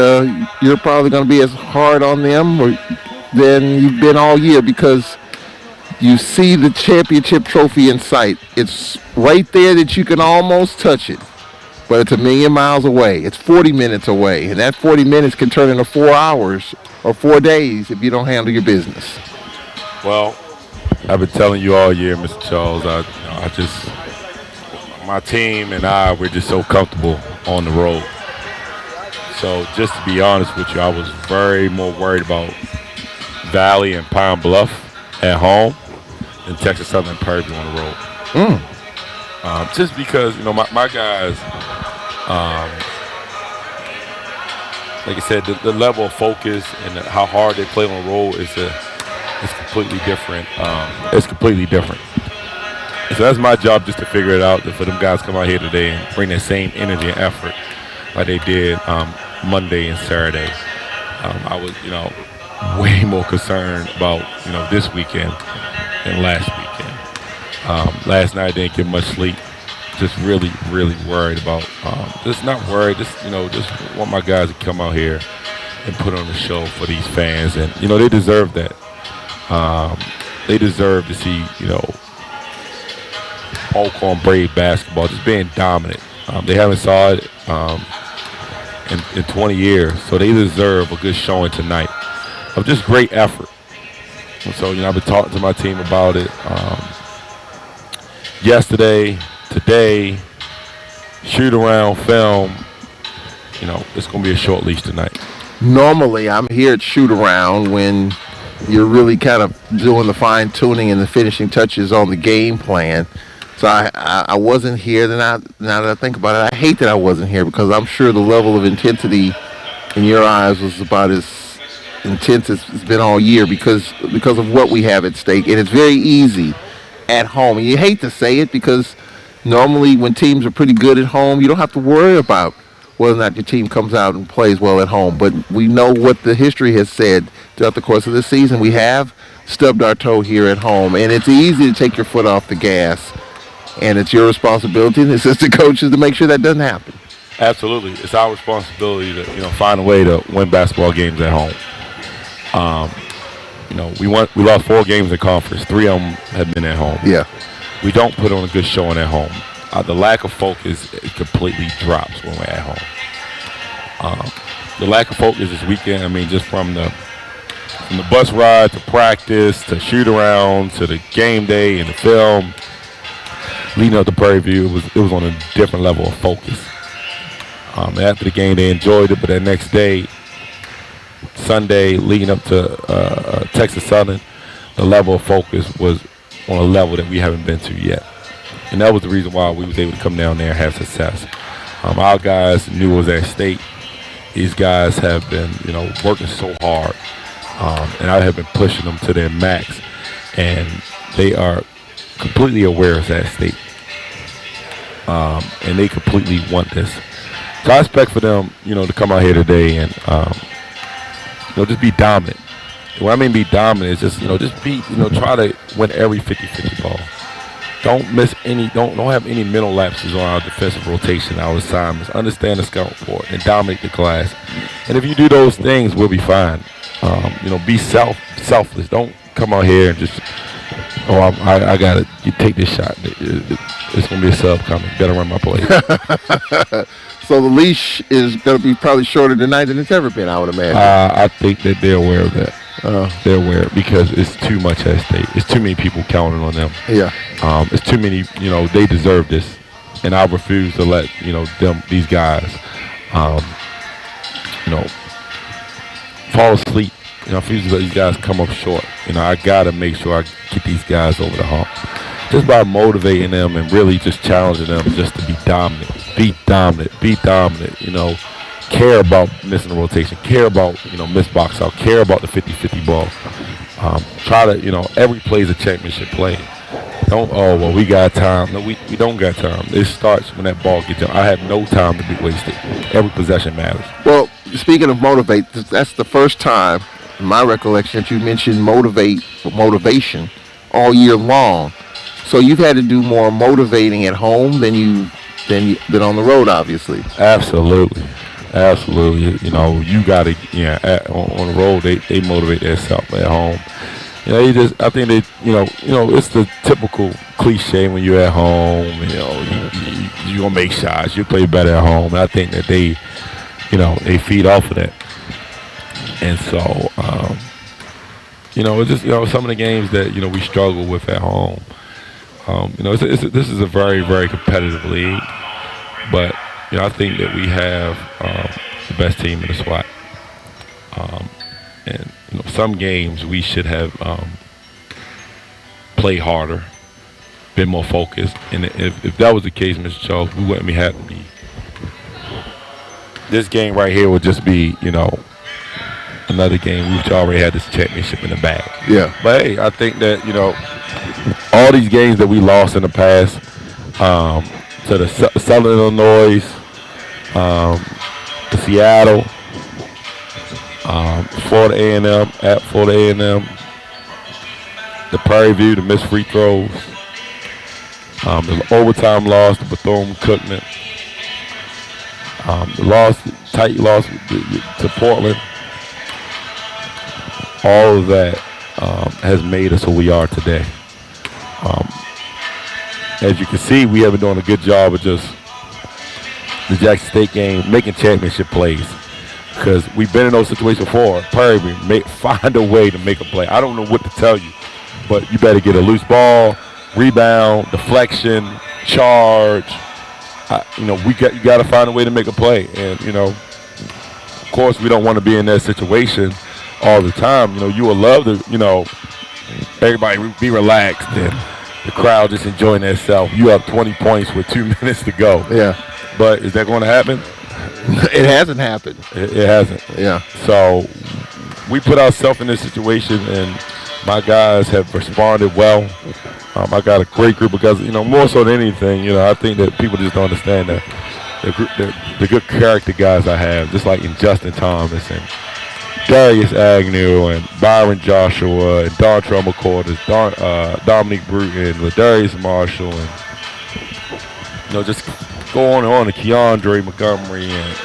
you're probably going to be as hard on them than you've been all year, because you see the championship trophy in sight. It's right there that you can almost touch it, but it's 1,000,000 miles away. It's 40 minutes away, and that 40 minutes can turn into 4 hours or 4 days if you don't handle your business. Well, I've been telling you all year, Mr. Charles, my team and we're just so comfortable on the road. So just to be honest with you, I was very more worried about Valley and Pine Bluff at home than Texas Southern and Prairie View on the road. Just because, my guys, like I said, the level of focus and how hard they play on the road is completely different. It's completely different. So that's my job, just to figure it out, for them guys to come out here today and bring that same energy and effort like they did Monday and Saturday. I was, way more concerned about, this weekend than last weekend. Last night I didn't get much sleep. Just really, really worried about, just not worried, just want my guys to come out here and put on a show for these fans. And, they deserve that. They deserve to see, Alcorn Brave basketball just being dominant. They haven't saw it in 20 years, so they deserve a good showing tonight of just great effort. And so, I've been talking to my team about it yesterday, today, shoot around, film. It's going to be a short leash tonight. Normally, I'm here at shoot around when you're really kind of doing the fine tuning and the finishing touches on the game plan. So I wasn't here. Now that I think about it, I hate that I wasn't here, because I'm sure the level of intensity in your eyes was about as intense as it's been all year because of what we have at stake. And it's very easy at home. And you hate to say it, because normally when teams are pretty good at home, you don't have to worry about whether or not your team comes out and plays well at home. But we know what the history has said throughout the course of this season. We have stubbed our toe here at home, and it's easy to take your foot off the gas. And it's your responsibility and the assistant coaches to make sure that doesn't happen. Absolutely. It's our responsibility to, find a way to win basketball games at home. We lost 4 games in conference. 3 of them have been at home. Yeah. We don't put on a good showing at home. The lack of focus, it completely drops when we're at home. The lack of focus this weekend, just from the bus ride to practice to shoot around to the game day and the film, leading up to Prairie View, it was on a different level of focus. After the game, they enjoyed it, but that next day, Sunday, leading up to Texas Southern, the level of focus was on a level that we haven't been to yet. And that was the reason why we was able to come down there and have success. Our guys knew it was at stake. These guys have been, working so hard. And I have been pushing them to their max. And they are completely aware it's at stake. And they completely want this. So I expect for them, to come out here today and, just be dominant. What I mean be dominant is just be, try to win every 50-50 ball. Don't miss any, don't have any mental lapses on our defensive rotation, our assignments. Understand the scout report and dominate the class. And if you do those things, we'll be fine. Be selfless. Don't come out here and just, I got it. You take this shot. It's going to be a sub coming. Better run my play. So the leash is going to be probably shorter tonight than it's ever been, I would imagine. I think that they're aware of that. They're aware because it's too much at stake. It's too many people counting on them. Yeah. It's too many, they deserve this. And I refuse to let, these guys, fall asleep. I refuse to let these guys come up short. I got to make sure I get these guys over the hump. Just by motivating them and really just challenging them just to be dominant. Be dominant. Care about missing the rotation. Care about, miss box out. Care about the 50-50 ball. Try to, every play is a championship play. Don't, we got time. No, we don't got time. It starts when that ball gets out. I have no time to be wasted. Every possession matters. Well, speaking of motivate, that's the first time, in my recollection, that you mentioned motivation all year long. So you've had to do more motivating at home than on the road, obviously. Absolutely. You got to, on the road, they motivate themselves at home. I think they, it's the typical cliche when you're at home, you're going to make shots, you play better at home. And I think that they feed off of that. And so, it's just, some of the games that, we struggle with at home. This is a very, very competitive league, but I think that we have the best team in the SWAT. And some games we should have played harder, been more focused. And if that was the case, Mr. Charles, we wouldn't be happy. This game right here would just be, another game. We've already had this championship in the bag. Yeah. But hey, I think that, all these games that we lost in the past, to the Southern Illinois, to Seattle, Florida A&M, at Florida A&M, the Prairie View, the missed free throws, the overtime loss to Bethune-Cookman, the tight loss to Portland. All of that has made us who we are today. As you can see, we have been doing a good job of just the Jackson State game, making championship plays. Because we've been in those situations before. Prairie View, find a way to make a play. I don't know what to tell you, but you better get a loose ball, rebound, deflection, charge. You got to find a way to make a play. And, of course, we don't want to be in that situation all the time. You would love to, everybody be relaxed and the crowd just enjoying themselves. You have 20 points with 2 minutes to go. Yeah. But is that going to happen? It hasn't happened. It hasn't. Yeah. So we put ourselves in this situation, and my guys have responded well. I got a great group of guys. More so than anything, I think that people just don't understand the good character guys I have, just like in Justin Thomas and Darius Agnew and Byron Joshua and Dontrell McCordis, Dominique Bruton, Ladarius Marshall, and just go on and on. And Keandre Montgomery and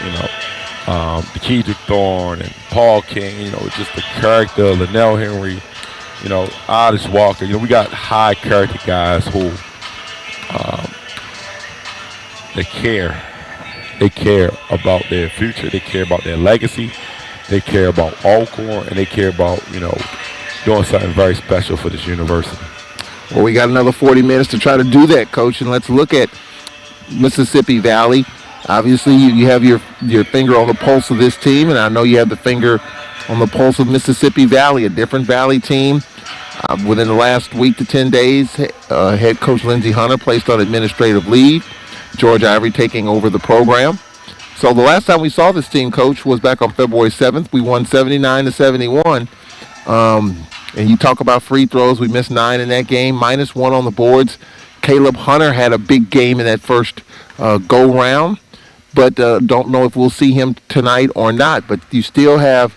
Dekedrick Thorne and Paul King. Just the character, Linnell Henry. Otis Walker. We got high character guys who they care. They care about their future. They care about their legacy. They care about Alcorn, and they care about, doing something very special for this university. Well, we got another 40 minutes to try to do that, Coach, and let's look at Mississippi Valley. Obviously, you have your finger on the pulse of this team, and I know you have the finger on the pulse of Mississippi Valley, a different Valley team. Within the last week to 10 days, head coach Lindsey Hunter placed on administrative leave. George Ivory taking over the program. So the last time we saw this team, Coach, was back on February 7th. We won 79-71. And you talk about free throws. We missed 9 in that game, -1 on the boards. Caleb Hunter had a big game in that first go-round, but don't know if we'll see him tonight or not. But you still have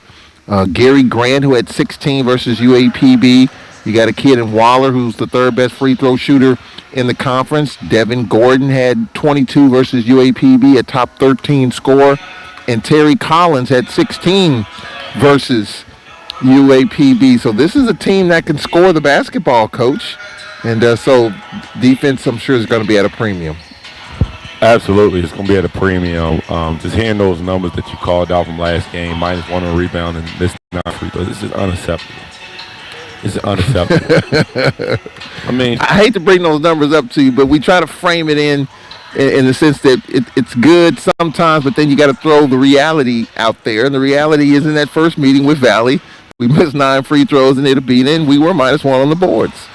Gary Grant, who had 16 versus UAPB. You got a kid in Waller who's the third best free throw shooter in the conference. Devin Gordon had 22 versus UAPB, a top 13 scorer. And Terry Collins had 16 versus UAPB. So this is a team that can score the basketball, Coach. And so defense, I'm sure, is going to be at a premium. Absolutely, it's going to be at a premium. Just hearing those numbers that you called out from last game, -1 on rebound and this 9 free throws, this is unacceptable. It's unacceptable. I mean, I hate to bring those numbers up to you, but we try to frame it in the sense that it's good sometimes, but then you got to throw the reality out there. And the reality is in that first meeting with Valley, we missed 9 free throws and it'll beat in. We were -1 on the boards.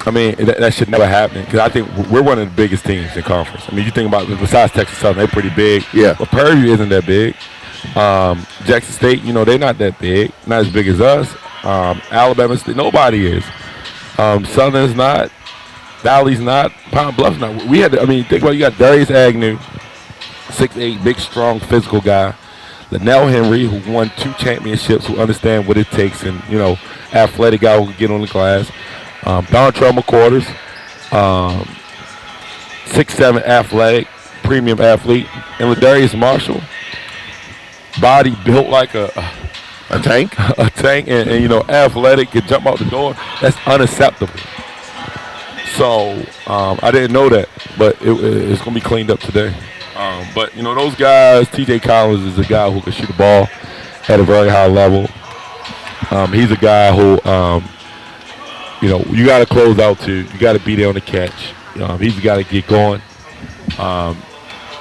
I mean, that should never happen because I think we're one of the biggest teams in conference. I mean, you think about it, besides Texas Southern, they're pretty big. Yeah. But Prairie View isn't that big. Jackson State, they're not that big, not as big as us. Alabama State, nobody is. Southern's not. Valley's not. Pine Bluff's not. Think about it, you got Darius Agnew, 6'8", big, strong, physical guy. Linnell Henry, who won 2 championships, who understand what it takes, and athletic guy who can get on the glass. Dontrell McQuarters, 6'7", athletic, premium athlete, and Ladarius Marshall, body built like a tank, and athletic, can jump out the door. That's unacceptable. So I didn't know that, but it's going to be cleaned up today. But those guys, T.J. Collins is a guy who can shoot the ball at a very high level. He's a guy who, you got to close out to. You got to be there on the catch. He's got to get going. And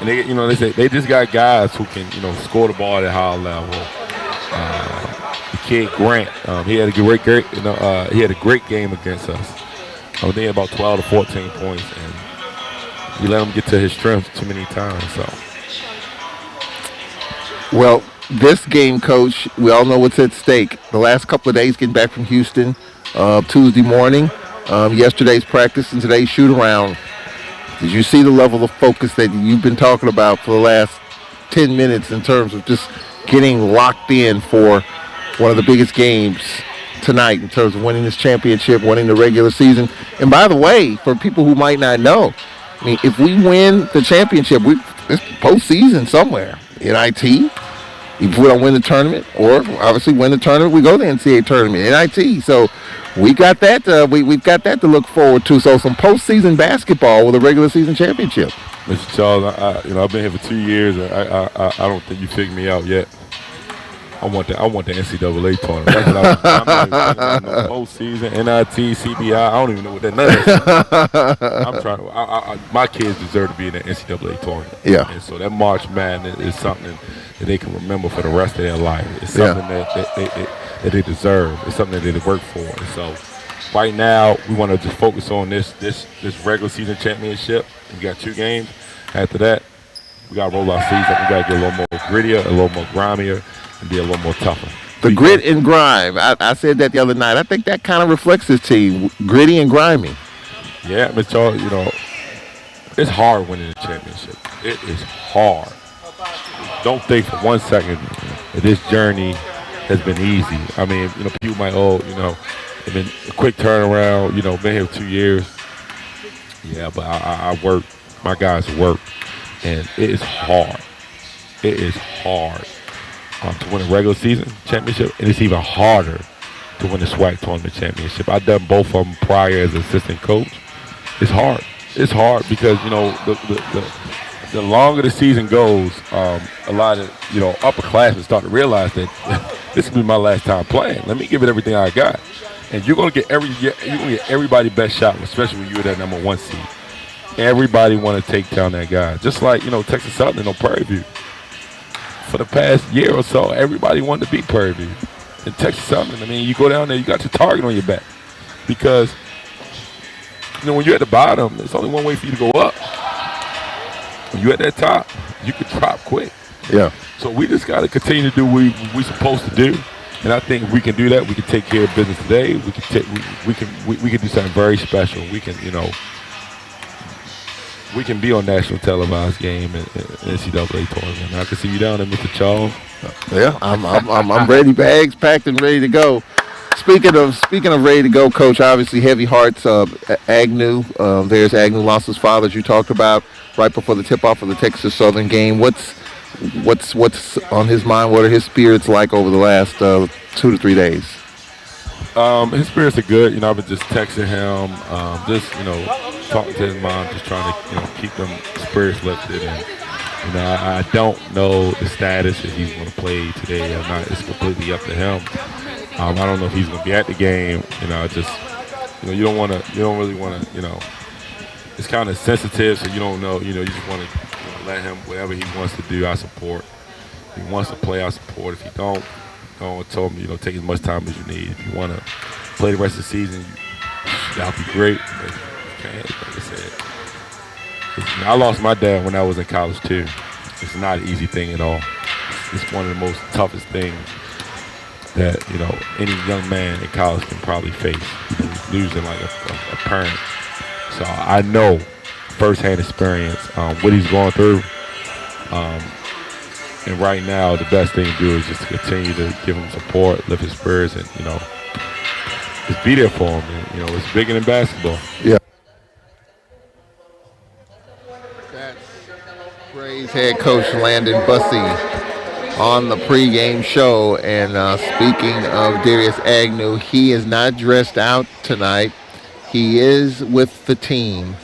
they say they just got guys who can, score the ball at a high level. The kid Grant, he had a great game against us. They had about 12 to 14 points, and we let him get to his strength too many times. So, well, this game, Coach, we all know what's at stake. The last couple of days, getting back from Houston, Tuesday morning, yesterday's practice and today's shoot around. Did you see the level of focus that you've been talking about for the last 10 minutes in terms of just getting locked in for one of the biggest games tonight in terms of winning this championship, winning the regular season? And by the way, for people who might not know, if we win the championship, it's postseason somewhere. NIT, if we don't win the tournament, or obviously win the tournament, we go to the NCAA tournament, NIT. So we got that. We've got that to look forward to. So some postseason basketball with a regular season championship. Mr. Charles, I've been here for 2 years, and I don't think you figured me out yet. I want the NCAA tournament. That's what I'm not even thinking about no postseason, NIT, CBI. I don't even know what that is. I'm trying to. My kids deserve to be in the NCAA tournament. Yeah. And so that March Madness is something that they can remember for the rest of their life. It's something that they deserve. It's something that they work for. And so right now we want to just focus on this regular season championship. We got 2 games. After that, we got to roll our sleeves up. We got to get a little more grittier, a little more grimier, and be a little more tougher. The grit and grime. I said that the other night. I think that kind of reflects this team, gritty and grimy. Yeah, Mr. Charles, it's hard winning a championship. It is hard. Don't think for 1 second that this journey has been easy. I mean, people might, it's been a quick turnaround, been here 2 years. Yeah, but I work. My guys work. And it is hard. It is hard. To win a regular season championship, and it's even harder to win the SWAC tournament championship. I've done both of them prior as assistant coach. It's hard. It's hard because the longer the season goes, a lot of upperclassmen start to realize that this will be my last time playing. Let me give it everything I got, and you're gonna get everybody best shot, especially when you're that number 1 seed. Everybody want to take down that guy, just like Texas Southern on Prairie View. For the past year or so, everybody wanted to beat Prairie View. In Texas Southern, you go down there, you got your target on your back. because when you're at the bottom, there's only one way for you to go up. When you're at that top, you can drop quick. Yeah. So we just got to continue to do what we're supposed to do, and I think we can do that. We can take care of business today. We can do something very special. We can we can be on national televised game and NCAA tournament. I can see you down there, Mr. Charles. Yeah, I'm ready, bags packed and ready to go. Speaking of ready to go, Coach, obviously heavy hearts. Agnew, there's Agnew lost his father, as you talked about, right before the tip-off of the Texas Southern game. What's on his mind? What are his spirits like over the last 2 to 3 days? His spirits are good. I've been just texting him, talking to his mom, just trying to, keep them spirits lifted. And, I don't know the status if he's going to play today or not. It's completely up to him. I don't know if he's going to be at the game. You don't really want to, it's kind of sensitive, so you don't know. You just want to let him, whatever he wants to do, I support. If he wants to play, I support. If he don't, tell him, take as much time as you need. If you want to play the rest of the season, that'll be great. But you can't, like I said. I lost my dad when I was in college, too. It's not an easy thing at all. It's one of the most toughest things that, any young man in college can probably face. Losing like a parent. So I know firsthand experience what he's going through. And right now, the best thing to do is just to continue to give him support, lift his spirits, and, just be there for him. And, it's bigger than basketball. Yeah. That's Braves head coach Landon Bussey on the pregame show. And speaking of Darius Agnew, he is not dressed out tonight. He is with the team.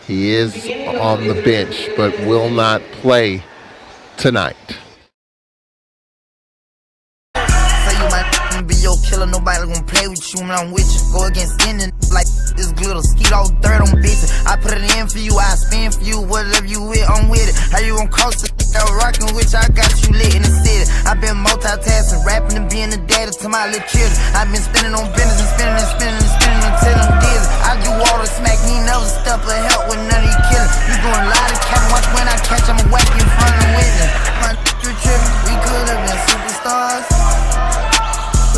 He is on the bench, but will not play tonight. Be your killer, nobody gonna play with you when I'm with you. Go against any like this glitter, skeet all dirt on bitches. I put it in for you, I spin for you, whatever you with, I'm with it. How you gon' cross the rockin' with you, I got you lit in the city. I been multitasking, rapping and being the daddy to my little children. I been spinning on business and spinning until I'm dizzy. I do all the smack, he never step or help with none of you killers. You doing a lot of capping, watch when I catch, I'ma whack in front of the witness. My you trippin', we could've been superstars.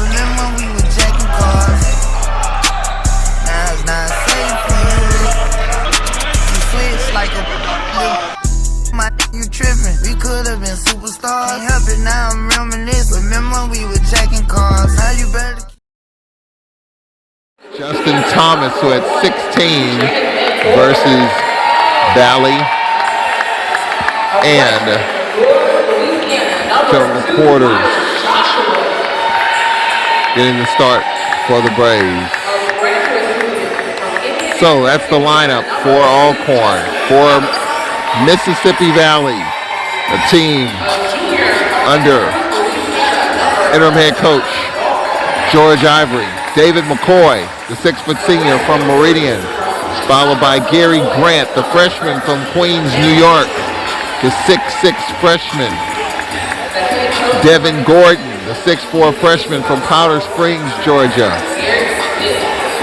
Remember we were jacking cars. Now it's not safe for you. You switch like a you tripping. We could've been superstars. Can't help it, now I'm reminiscing. Remember we were jacking cars. Now you better. Justin Thomas, who had 16 versus Valley, and Joe Quarters getting the start for the Braves. So that's the lineup for Alcorn, for Mississippi Valley, a team under interim head coach George Ivory. David McCoy, the 6-foot senior from Meridian, followed by Gary Grant, the freshman from Queens, New York, the 6'6 freshman. Devin Gordon, the 6'4 freshman from Powder Springs, Georgia.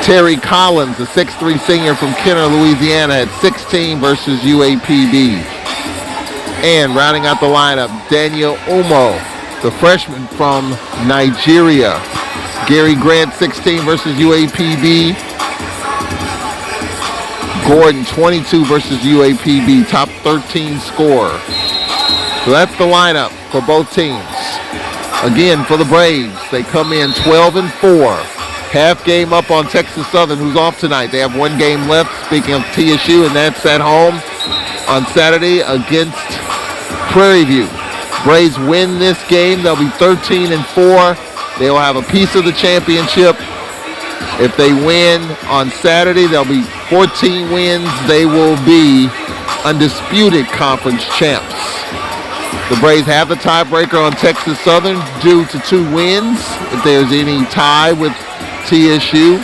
Terry Collins, the 6'3 senior from Kenner, Louisiana, at 16 versus UAPB. And rounding out the lineup, Daniel Umo, the freshman from Nigeria. Gary Grant, 16 versus UAPB. Gordon, 22 versus UAPB, top 13 scorer. So that's the lineup for both teams. Again, for the Braves, they come in 12-4. Half game up on Texas Southern, who's off tonight. They have one game left, speaking of TSU, and that's at home on Saturday against Prairie View. Braves win this game, they'll be 13-4. They will have a piece of the championship. If they win on Saturday, they'll be 14 wins. They will be undisputed conference champs. The Braves have the tiebreaker on Texas Southern due to 2 wins. If there's any tie with TSU.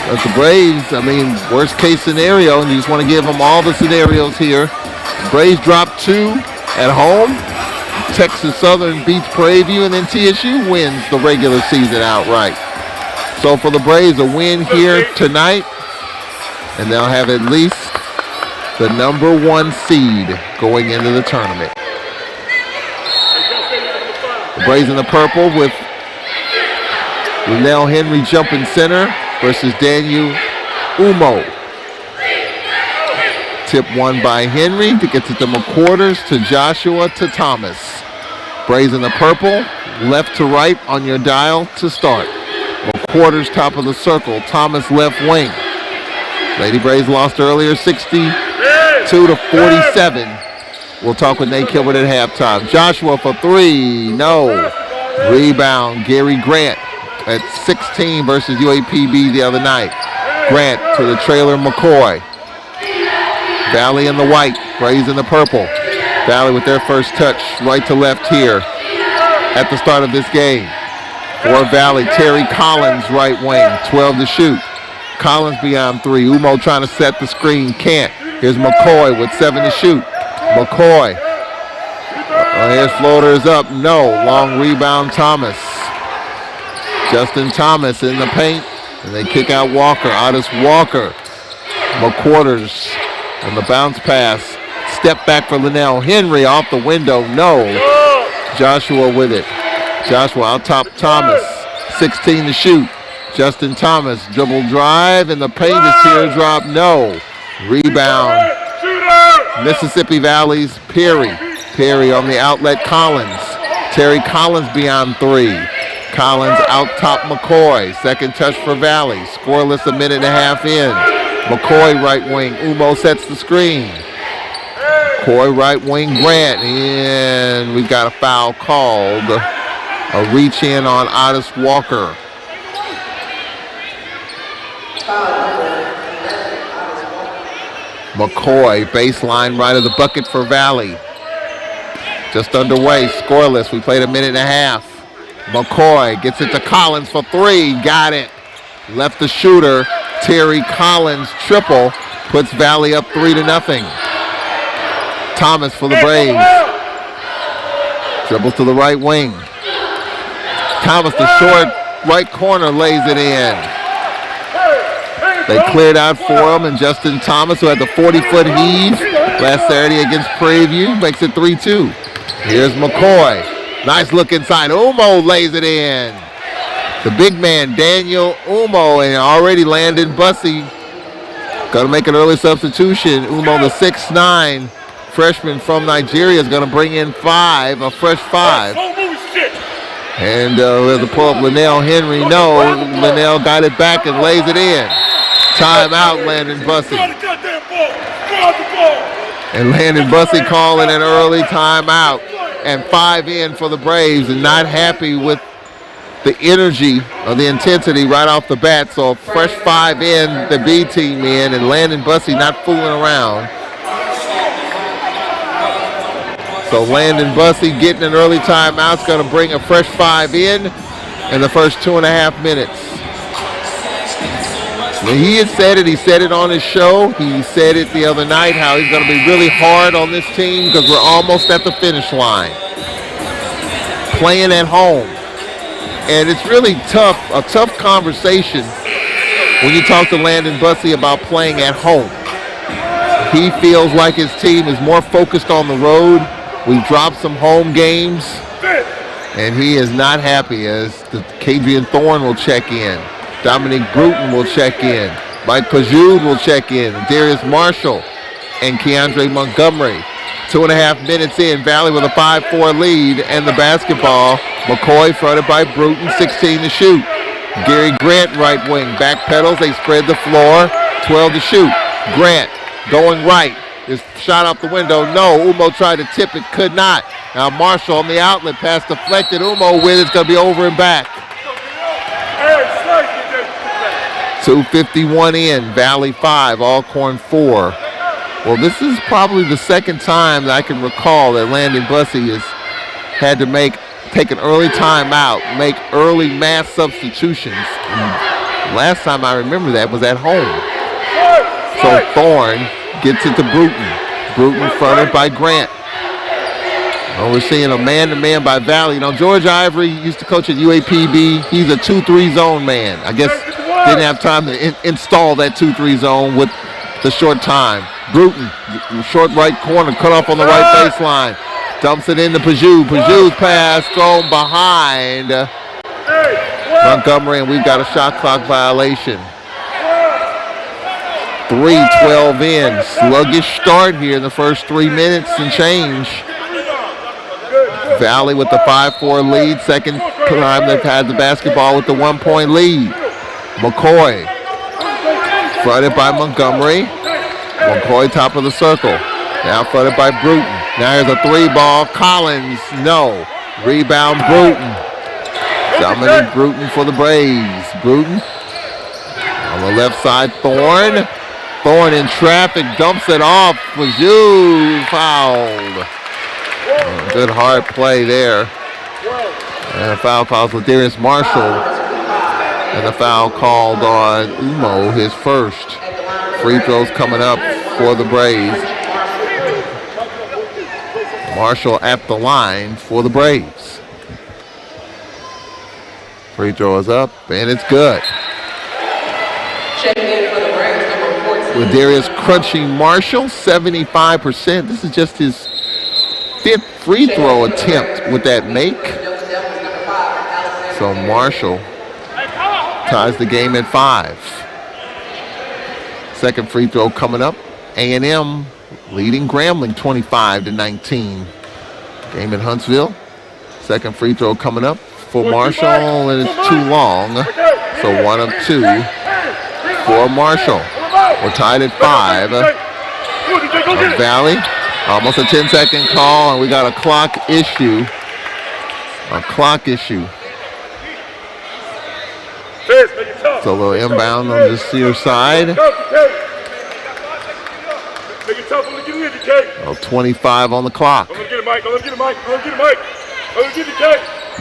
But the Braves, worst case scenario, and you just want to give them all the scenarios here. The Braves drop 2 at home. Texas Southern beats Prairie View, and then TSU wins the regular season outright. So for the Braves, a win here tonight, and they'll have at least the #1 seed going into the tournament. The Braves in the purple with Linnell Henry jumping center versus Daniel Umo. Tip won by Henry to get to the McQuarters, to Joshua, to Thomas. Braves in the purple, left to right on your dial to start. McQuarters top of the circle, Thomas left wing. Lady Braves lost earlier, 62-47. We'll talk with Nate Kilbert at halftime. Joshua for three, no. Rebound, Gary Grant at 16 versus UAPB the other night. Grant to the trailer, McCoy. Valley in the white, Braves in the purple. Valley with their first touch, right to left here at the start of this game. For Valley, Terry Collins, right wing, 12 to shoot. Collins beyond three. Umo trying to set the screen, can't. Here's McCoy with 7 to shoot. McCoy. His floater is up, no. Long rebound, Thomas. Justin Thomas in the paint, and they kick out Walker. Otis Walker. McQuarters on the bounce pass. Step back for Linnell Henry off the window, no. Joshua with it. Joshua out top Thomas. 16 to shoot. Justin Thomas, dribble drive, and the paint is teardrop, no. Rebound. Mississippi Valley's Perry. Perry on the outlet, Collins. Terry Collins beyond three. Collins out top McCoy. Second touch for Valley. Scoreless a minute and a half in. McCoy right wing. Umo sets the screen. McCoy right wing, Grant. And we've got a foul called. A reach in on Otis Walker. McCoy, baseline right of the bucket for Valley. Just underway, scoreless. We played a minute and a half. McCoy gets it to Collins for three. Got it. Left the shooter. Terry Collins triple. Puts Valley up 3-0. Thomas for the Braves. Dribbles to the right wing. Thomas, the short right corner, lays it in. They cleared out for him, and Justin Thomas, who had the 40-foot heave last Saturday against Prairie View, makes it 3-2. Here's McCoy. Nice look inside. Umo lays it in. The big man, Daniel Umo, and already Landon Bussey. Going to make an early substitution. Umo, the 6'9" freshman from Nigeria, is going to bring in a fresh five. And we have to pull up Linnell Henry. No, Linnell got it back and lays it in. Timeout, Landon Bussey. And Landon Bussey calling an early timeout. And 5 in for the Braves, and not happy with the energy or the intensity right off the bat. So a fresh 5 in, the B team in, and Landon Bussey not fooling around. So Landon Bussey getting an early timeout is going to bring a fresh 5 in the first 2.5 minutes. Now, he had said it. He said it on his show. He said it the other night, how he's going to be really hard on this team because we're almost at the finish line. Playing at home. And it's really tough, a tough conversation when you talk to Landon Bussey about playing at home. He feels like his team is more focused on the road. We've dropped some home games. And he is not happy as Kadrian Thorne will check in. Dominic Bruton will check in. Mike Pajud will check in. Darius Marshall and Keandre Montgomery. 2.5 minutes in, Valley with a 5-4 lead and the basketball. McCoy fronted by Bruton, 16 to shoot. Gary Grant right wing, back pedals, they spread the floor, 12 to shoot. Grant going right, is shot off the window, no. Umo tried to tip it, could not. Now Marshall on the outlet pass deflected. Umo with it's going to be over and back. 2:51 in, Valley 5, Alcorn 4. Well, this is probably the second time that I can recall that Landon Bussey has had to take an early timeout, make early mass substitutions. And last time I remember that was at home. So Thorne gets it to Bruton. Bruton fronted by Grant. Well, we're seeing a man-to-man by Valley. George Ivory used to coach at UAPB. He's a 2-3 zone man. I guess didn't have time to install that 2-3 zone with the short time. Bruton, short right corner, cut off on the right baseline. Dumps it into Pajou. Pajou's pass thrown behind Montgomery, and we've got a shot clock violation. 3:12 in. Sluggish start here in the first 3 minutes and change. Valley with the 5-4 lead. Second time they've had the basketball with the 1-point lead. McCoy fronted by Montgomery. McCoy top of the circle. Now fronted by Bruton. Now here's a 3-ball. Collins, no. Rebound Bruton. Dominic Bruton for the Braves. Bruton on the left side, Thorne. Thorne in traffic, dumps it off. Pajou fouled. Good hard play there. And a foul calls with Darius Marshall. And a foul called on Umo, his first. Free throws coming up for the Braves. Marshall at the line for the Braves. Free throw is up, and it's good. With Darius crunching Marshall, 75%. This is just his 5th free throw attempt with that make. So Marshall ties the game at 5. Second free throw coming up. A&M leading Grambling 25-19. Game in Huntsville. Second free throw coming up for Marshall, and it's too long. So 1 of 2 for Marshall. We're tied at 5. Valley, almost a 10-second call, and we got a clock issue. So a little inbound on this here side. 25 on the clock.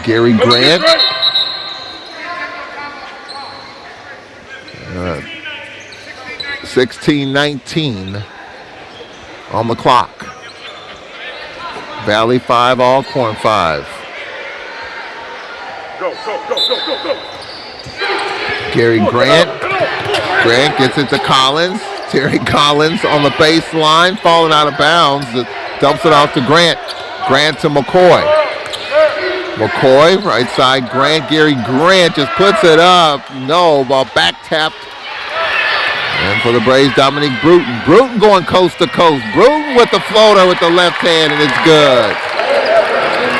Gary Grant. 16-19 on the clock. Valley 5, Alcorn 5. Go. Gary Grant. Grant gets it to Collins. Terry Collins on the baseline, falling out of bounds. Dumps it off to Grant. Grant to McCoy. McCoy, right side Grant. Gary Grant just puts it up. No, ball back tapped. And for the Braves, Dominic Bruton. Bruton going coast to coast. Bruton with the floater with the left hand, and it's good.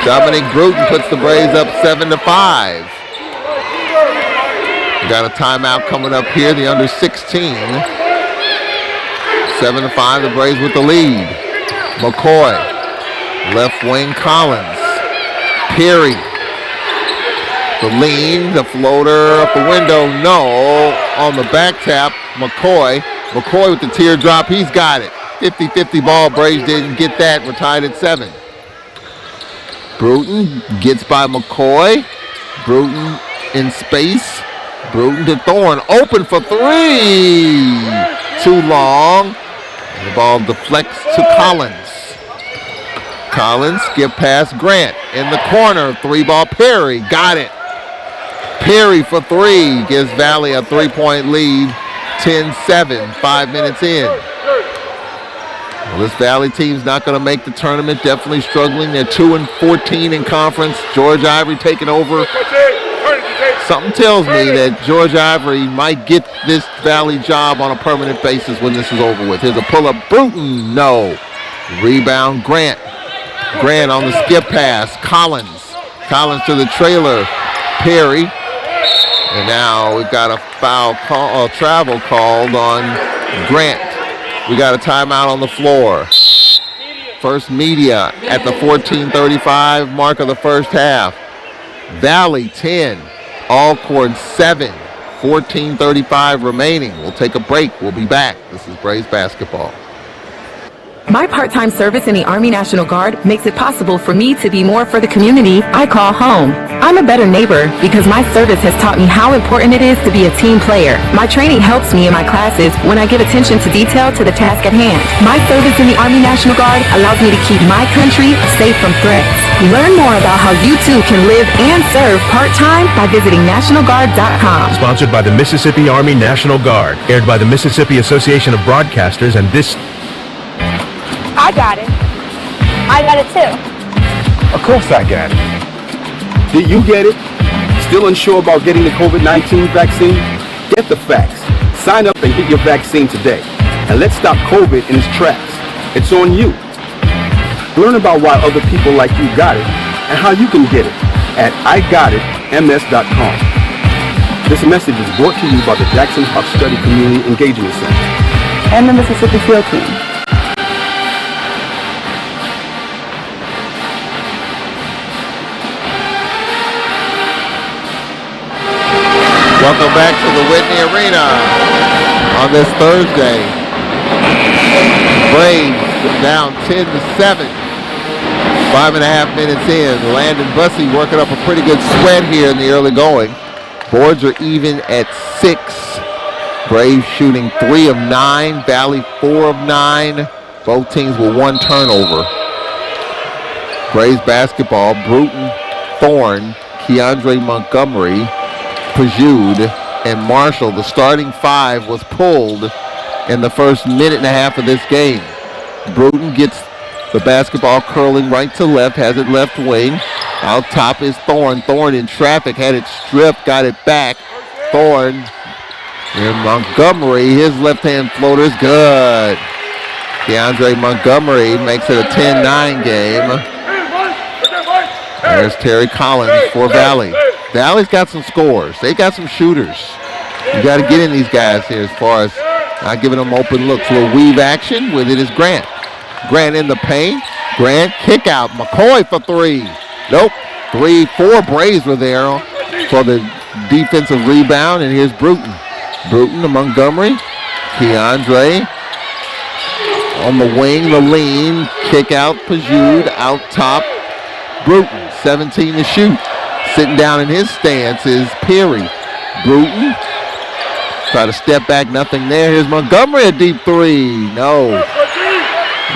Dominic Bruton puts the Braves up 7-5. We got a timeout coming up here, the under 16. 7-5, the Braves with the lead. McCoy, left wing Collins. Perry, the lean, the floater up the window, no. On the back tap, McCoy with the teardrop, he's got it. 50-50 ball, Braves didn't get that, we're tied at 7. Bruton gets by McCoy. Bruton in space. Bruton to Thorne, open for 3. Too long. The ball deflects to Collins. Collins skip past Grant in the corner. 3-ball Perry, got it. Perry for 3 gives Valley a 3-point lead. 10-7, 5 minutes in. Well, this Valley team's not going to make the tournament. Definitely struggling. They're 2-14 in conference. George Ivory taking over. Something tells me that George Ivory might get this Valley job on a permanent basis when this is over with. Here's a pull-up. Bruton, no. Rebound, Grant. Grant on the skip pass. Collins to the trailer. Perry. And now we've got a foul call, travel called on Grant. We got a timeout on the floor. First media at the 14:35 mark of the first half. Valley 10, Alcorn 7, 14:35 remaining. We'll take a break. We'll be back. This is Braves basketball. My part-time service in the Army National Guard makes it possible for me to be more for the community I call home. I'm a better neighbor because my service has taught me how important it is to be a team player. My training helps me in my classes when I give attention to detail to the task at hand. My service in the Army National Guard allows me to keep my country safe from threats. Learn more about how you too can live and serve part-time by visiting NationalGuard.com. Sponsored by the Mississippi Army National Guard. Aired by the Mississippi Association of Broadcasters and this... I got it. I got it too. Of course I got it. Did you get it? Still unsure about getting the COVID-19 vaccine? Get the facts. Sign up and get your vaccine today. And let's stop COVID in its tracks. It's on you. Learn about why other people like you got it and how you can get it at IGotItMS.com. This message is brought to you by the Jackson Hop Study Community Engagement Center and the Mississippi SEAL Team. Welcome back to the Whitney Arena on this Thursday. Braves down 10-7. 5.5 minutes in. Landon Bussey working up a pretty good sweat here in the early going. Boards are even at 6. Braves shooting 3 of 9. Valley 4 of 9. Both teams with 1 turnover. Braves basketball. Bruton, Thorne, Keandre Montgomery, Pajude, and Marshall. The starting 5 was pulled in the first minute and a half of this game. Bruton gets the basketball curling right to left, has it left wing. Out top is Thorne. Thorne in traffic, had it stripped, got it back. Thorne and Montgomery, his left-hand floater is good. DeAndre Montgomery makes it a 10-9 game. There's Terry Collins for Valley. Valley's got some scores. They got some shooters. You got to get in these guys here as far as not giving them open looks. A little weave action. With it is Grant. Grant in the paint. Grant kick out. McCoy for 3. Nope. 4 Braves were there for the defensive rebound. And here's Bruton. Bruton to Montgomery. Keandre on the wing, the lean. Kick out Pajude. Out top. Bruton. 17 to shoot. Sitting down in his stance is Perry. Bruton. Try to step back. Nothing there. Here's Montgomery, a deep 3. No.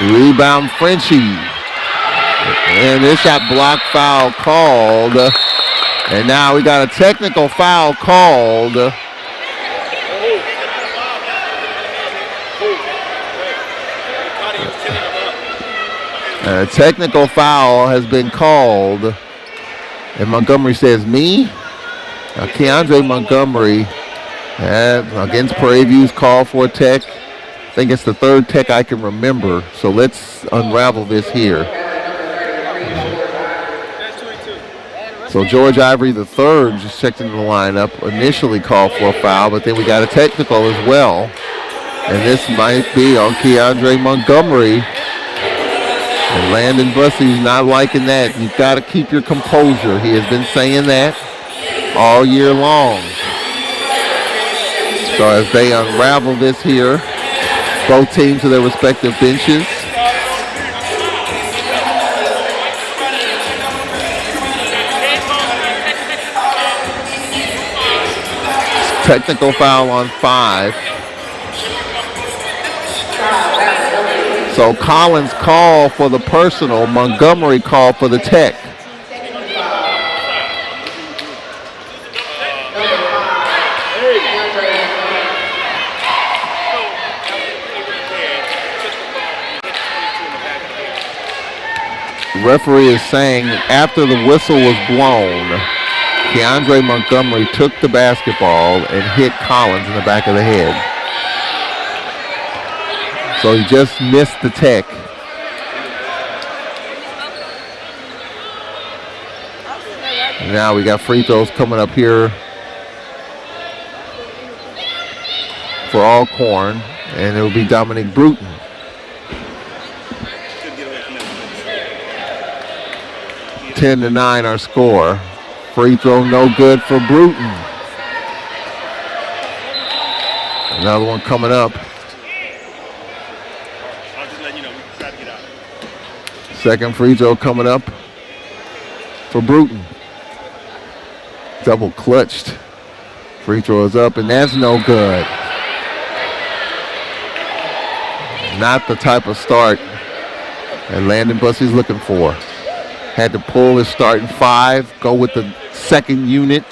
Rebound Frenchie. And this shot block foul called. And now we got a technical foul called. A technical foul has been called. And Montgomery says, me? Now, Keandre Montgomery against Prairie View's call for a tech. I think it's the 3rd tech I can remember. So let's unravel this here. So George Ivory III just checked into the lineup. Initially called for a foul, but then we got a technical as well. And this might be on Keandre Montgomery. And Landon Bussey's not liking that. You've got to keep your composure. He has been saying that all year long. So as they unravel this here, both teams to their respective benches. Technical foul on 5. So Collins called for the personal. Montgomery called for the tech. Referee is saying after the whistle was blown, Keandre Montgomery took the basketball and hit Collins in the back of the head. So he just missed the tech. And now we got free throws coming up here for Alcorn, and it will be Dominic Bruton. Ten to 9 our score. Free throw no good for Bruton. Another one coming up. Second free throw coming up for Bruton. Double clutched. Free throw is up, and that's no good. Not the type of start that Landon Bussey's looking for. Had to pull his starting five, go with the second unit,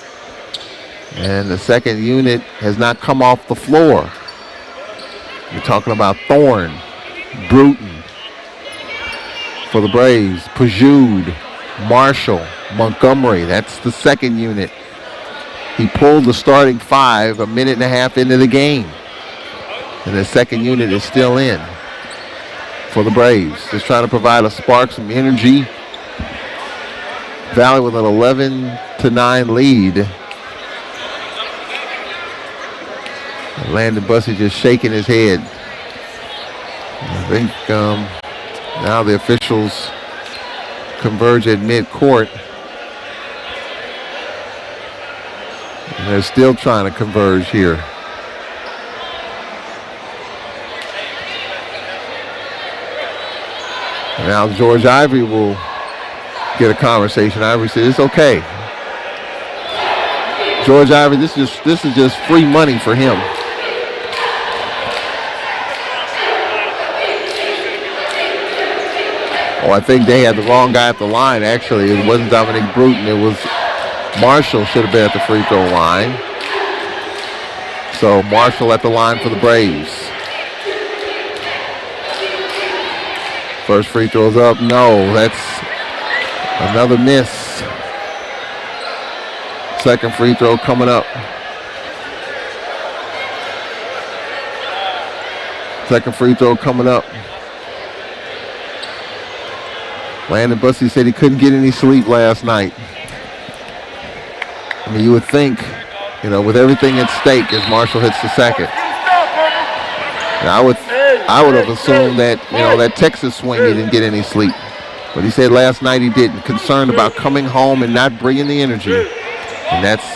and the second unit has not come off the floor. You're talking about Thorne, Bruton for the Braves, Pajud, Marshall, Montgomery. That's the second unit. He pulled the starting five a minute and a half into the game. And the second unit is still in for the Braves. Just trying to provide a spark, some energy. Valley with an 11-9 lead. And Landon Bussey just shaking his head. I think now the officials converge at midcourt. And they're still trying to converge here. And now George Ivory will get a conversation. Ivory says it's okay. George Ivory, this is just free money for him. Oh, I think they had the wrong guy at the line, actually. It wasn't Dominic Bruton. It was Marshall should have been at the free throw line. So Marshall at the line for the Braves. First free throw's up. No, that's another miss. Second free throw coming up. Second free throw coming up. Landon Bussey said he couldn't get any sleep last night. I mean, you would think, with everything at stake as Marshall hits the second. And I would have assumed that, that Texas swing he didn't get any sleep. But he said last night he didn't. Concerned about coming home and not bringing the energy. And that's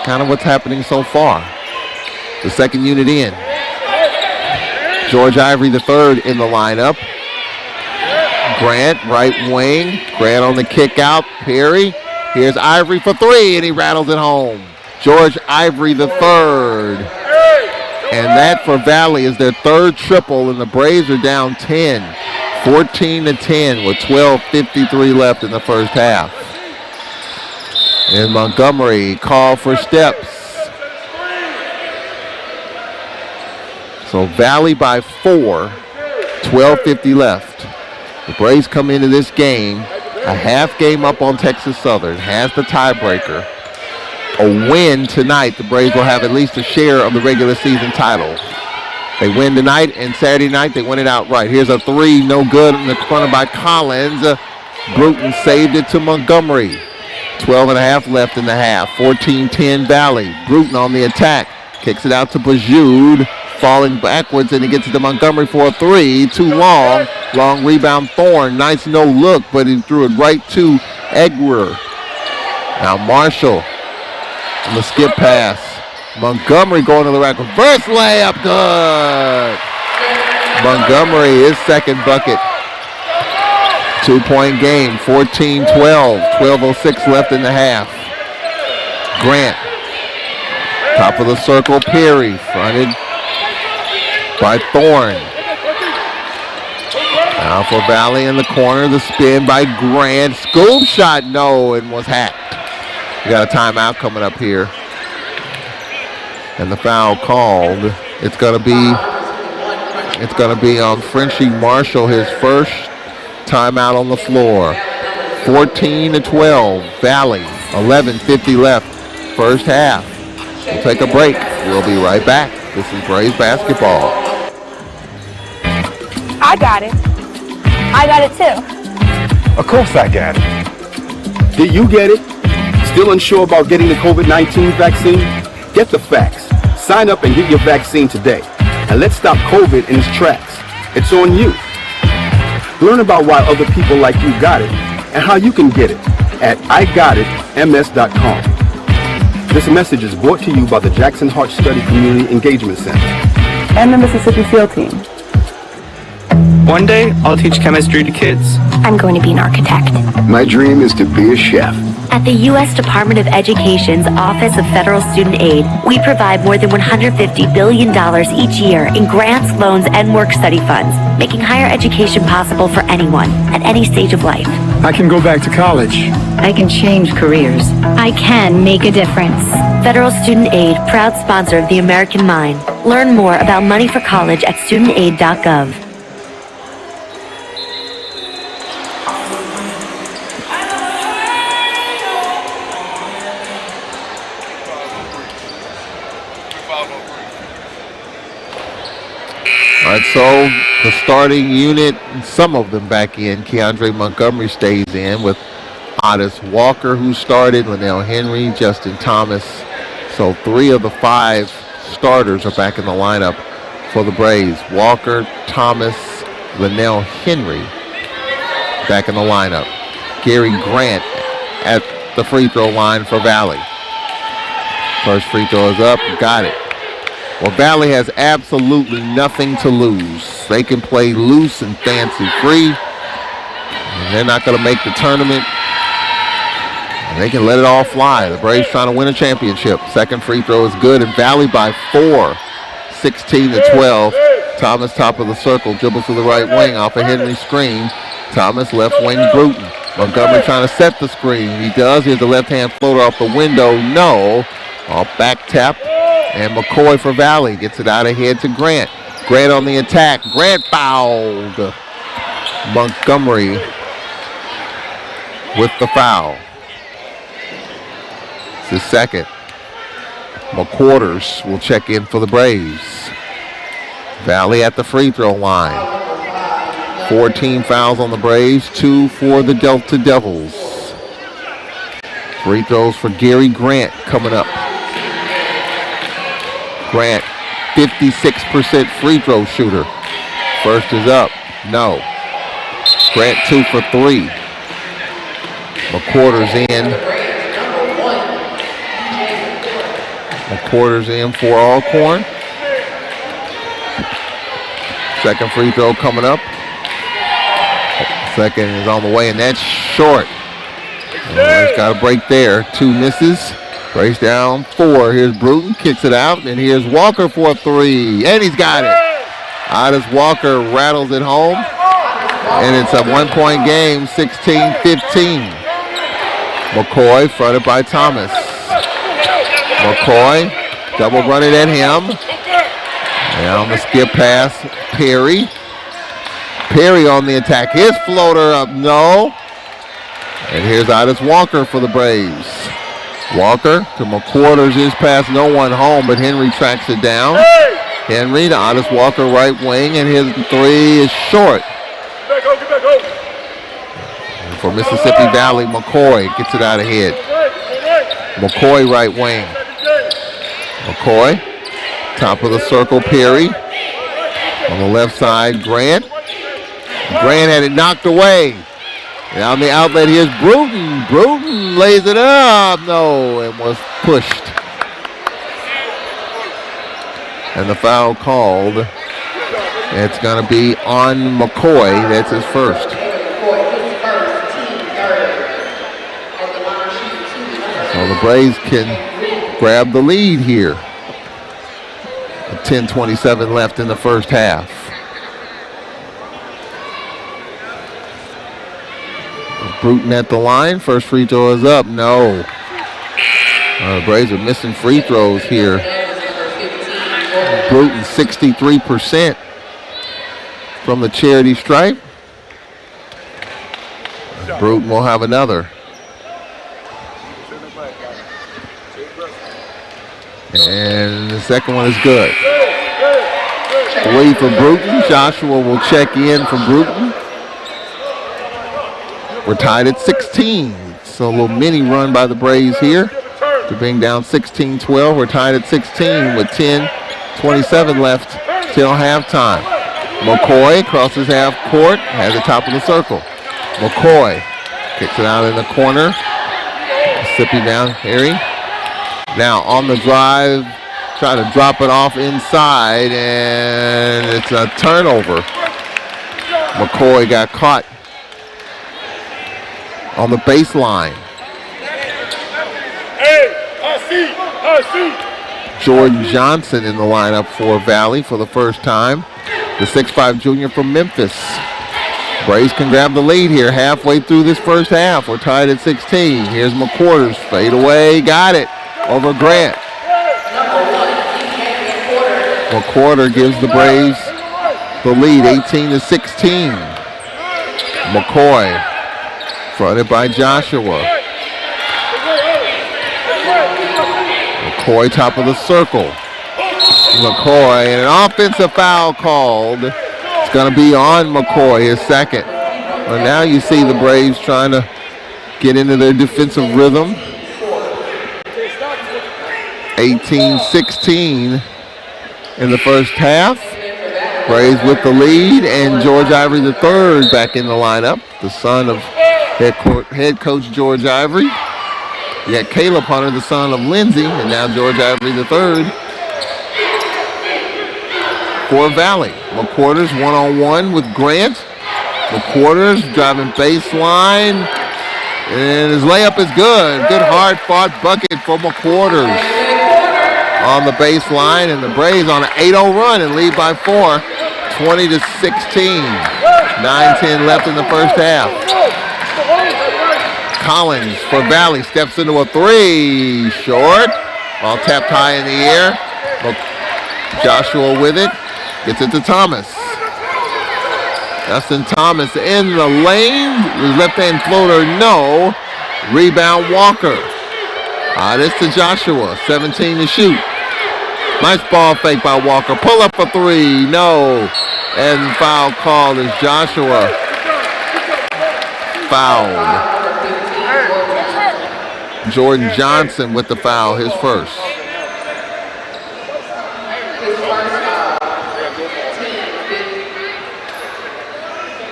kind of what's happening so far. The second unit in. George Ivory the third in the lineup. Grant, right wing. Grant on the kick out. Perry. Here's Ivory for three, and he rattles it home. George Ivory the third. And that for Valley is their third triple, and the Braves are down 10. 14-10 with 12:53 left in the first half. And Montgomery called for steps. So Valley by 4, 12:50 left. The Braves come into this game a half game up on Texas Southern, has the tiebreaker. A win tonight, the Braves will have at least a share of the regular season title. They win tonight, and Saturday night they win it outright. Here's a three, no good, in the corner by Collins. Bruton saved it to Montgomery. 12.5 left in the half. 14-10 Valley. Bruton on the attack. Kicks it out to Pajud. Falling backwards, and he gets it to Montgomery for a three. Too long. Long rebound, Thorne. Nice no look, but he threw it right to Egwer. Now Marshall on the skip pass. Montgomery going to the rack. Reverse layup, good. Montgomery, his second bucket. 2-point game, 14-12. 12:06 left in the half. Grant. Top of the circle, Perry. Fronted by Thorne. Now for Valley in the corner, the spin by Grant. Scoop shot, no, and was hacked. We got a timeout coming up here. And the foul called. It's gonna be on Frenchie Marshall, his first timeout on the floor. 14-12, Valley, 11:50 left, first half. We'll take a break. We'll be right back. This is Braves basketball. I got it. I got it too. Of course I got it. Did you get it? Still unsure about getting the COVID-19 vaccine? Get the facts. Sign up and get your vaccine today. And let's stop COVID in its tracks. It's on you. Learn about why other people like you got it and how you can get it at IGotItMS.com. This message is brought to you by the Jackson Hart Study Community Engagement Center and the Mississippi Field Team. One day, I'll teach chemistry to kids. I'm going to be an architect. My dream is to be a chef. At the U.S. Department of Education's Office of Federal Student Aid, we provide more than $150 billion each year in grants, loans, and work-study funds, making higher education possible for anyone at any stage of life. I can go back to college. I can change careers. I can make a difference. Federal Student Aid, proud sponsor of the American Mind. Learn more about money for college at studentaid.gov. All right, so the starting unit, some of them back in. Keandre Montgomery stays in with Otis Walker, who started, Linnell Henry, Justin Thomas. So 3 of the 5 starters are back in the lineup for the Braves. Walker, Thomas, Linnell Henry back in the lineup. Gary Grant at the free throw line for Valley. First free throw is up, got it. Well, Valley has absolutely nothing to lose. They can play loose and fancy free. And they're not going to make the tournament. And they can let it all fly. The Braves trying to win a championship. Second free throw is good, and Valley by 4, 16-12. Thomas, top of the circle, dribbles to the right wing off a Henry screen. Thomas, left wing, Bruton. Montgomery trying to set the screen. He does. Here's the left-hand floater off the window. No. Off back tap. And McCoy for Valley gets it out ahead to Grant. Grant on the attack. Grant fouled. Montgomery with the foul. It's his second. McQuarters will check in for the Braves. Valley at the free throw line. 14 fouls on the Braves, 2 for the Delta Devils. Free throws for Gary Grant coming up. Grant, 56% free throw shooter. First is up. No. Grant 2 for 3. McQuarters in. McQuarters in for Alcorn. Second free throw coming up. Second is on the way, and that's short. He's got a break there. 2 misses. Brace down 4. Here's Bruton, kicks it out, and here's Walker for 3, and he's got it. Otis Walker rattles it home, and it's a 1-point game, 16-15. McCoy fronted by Thomas. McCoy double running at him. And on the skip pass, Perry. Perry on the attack. His floater up, no. And here's Otis Walker for the Braves. Walker to McQuarters, his pass, no one home, but Henry tracks it down. Henry to Otis Walker, right wing, and his 3 is short. And for Mississippi Valley, McCoy gets it out ahead. McCoy, right wing. McCoy, top of the circle, Perry. On the left side, Grant. Grant had it knocked away. Down the outlet, here's Bruton. Bruton lays it up. No, it was pushed. And the foul called. It's going to be on McCoy. That's his first. So the Braves can grab the lead here. 10:27 left in the first half. Bruton at the line. First free throw is up. No. The Braves are missing free throws here. Bruton 63% from the charity stripe. Bruton will have another. And the second one is good. 3 for Bruton. Joshua will check in for Bruton. We're tied at 16. So a little mini run by the Braves here to bring down 16-12. We're tied at 16 with 10:27 left till halftime. McCoy crosses half court, has the top of the circle. McCoy kicks it out in the corner. Mississippi down, Harry. Now on the drive, trying to drop it off inside, and it's a turnover. McCoy got caught on the baseline. Jordan Johnson in the lineup for Valley for the first time. The 6'5 junior from Memphis. Braves can grab the lead here halfway through this first half. We're tied at 16. Here's McQuarters. Fade away. Got it. Over Grant. McQuarter gives the Braves the lead, 18-16. McCoy fronted by Joshua. McCoy top of the circle. McCoy, and an offensive foul called. It's going to be on McCoy, his second. Well, now you see the Braves trying to get into their defensive rhythm. 18-16 in the first half. Braves with the lead, and George Ivory III back in the lineup, the son of head coach George Ivory. You got Caleb Hunter, the son of Lindsey, and now George Ivory III for Valley. McQuarters one-on-one with Grant. McQuarters driving baseline, and his layup is good. Good hard-fought bucket for McQuarters on the baseline, and the Braves on an 8-0 run and lead by 4, 20-16. 9:10 left in the first half. Collins for Valley steps into a three, short. Ball tapped high in the air. Joshua with it, gets it to Thomas. Justin Thomas in the lane. His left-hand floater, no. Rebound Walker. This to Joshua, 17 to shoot. Nice ball fake by Walker. Pull up for three, no. And foul called as Joshua fouled. Jordan Johnson with the foul, his first.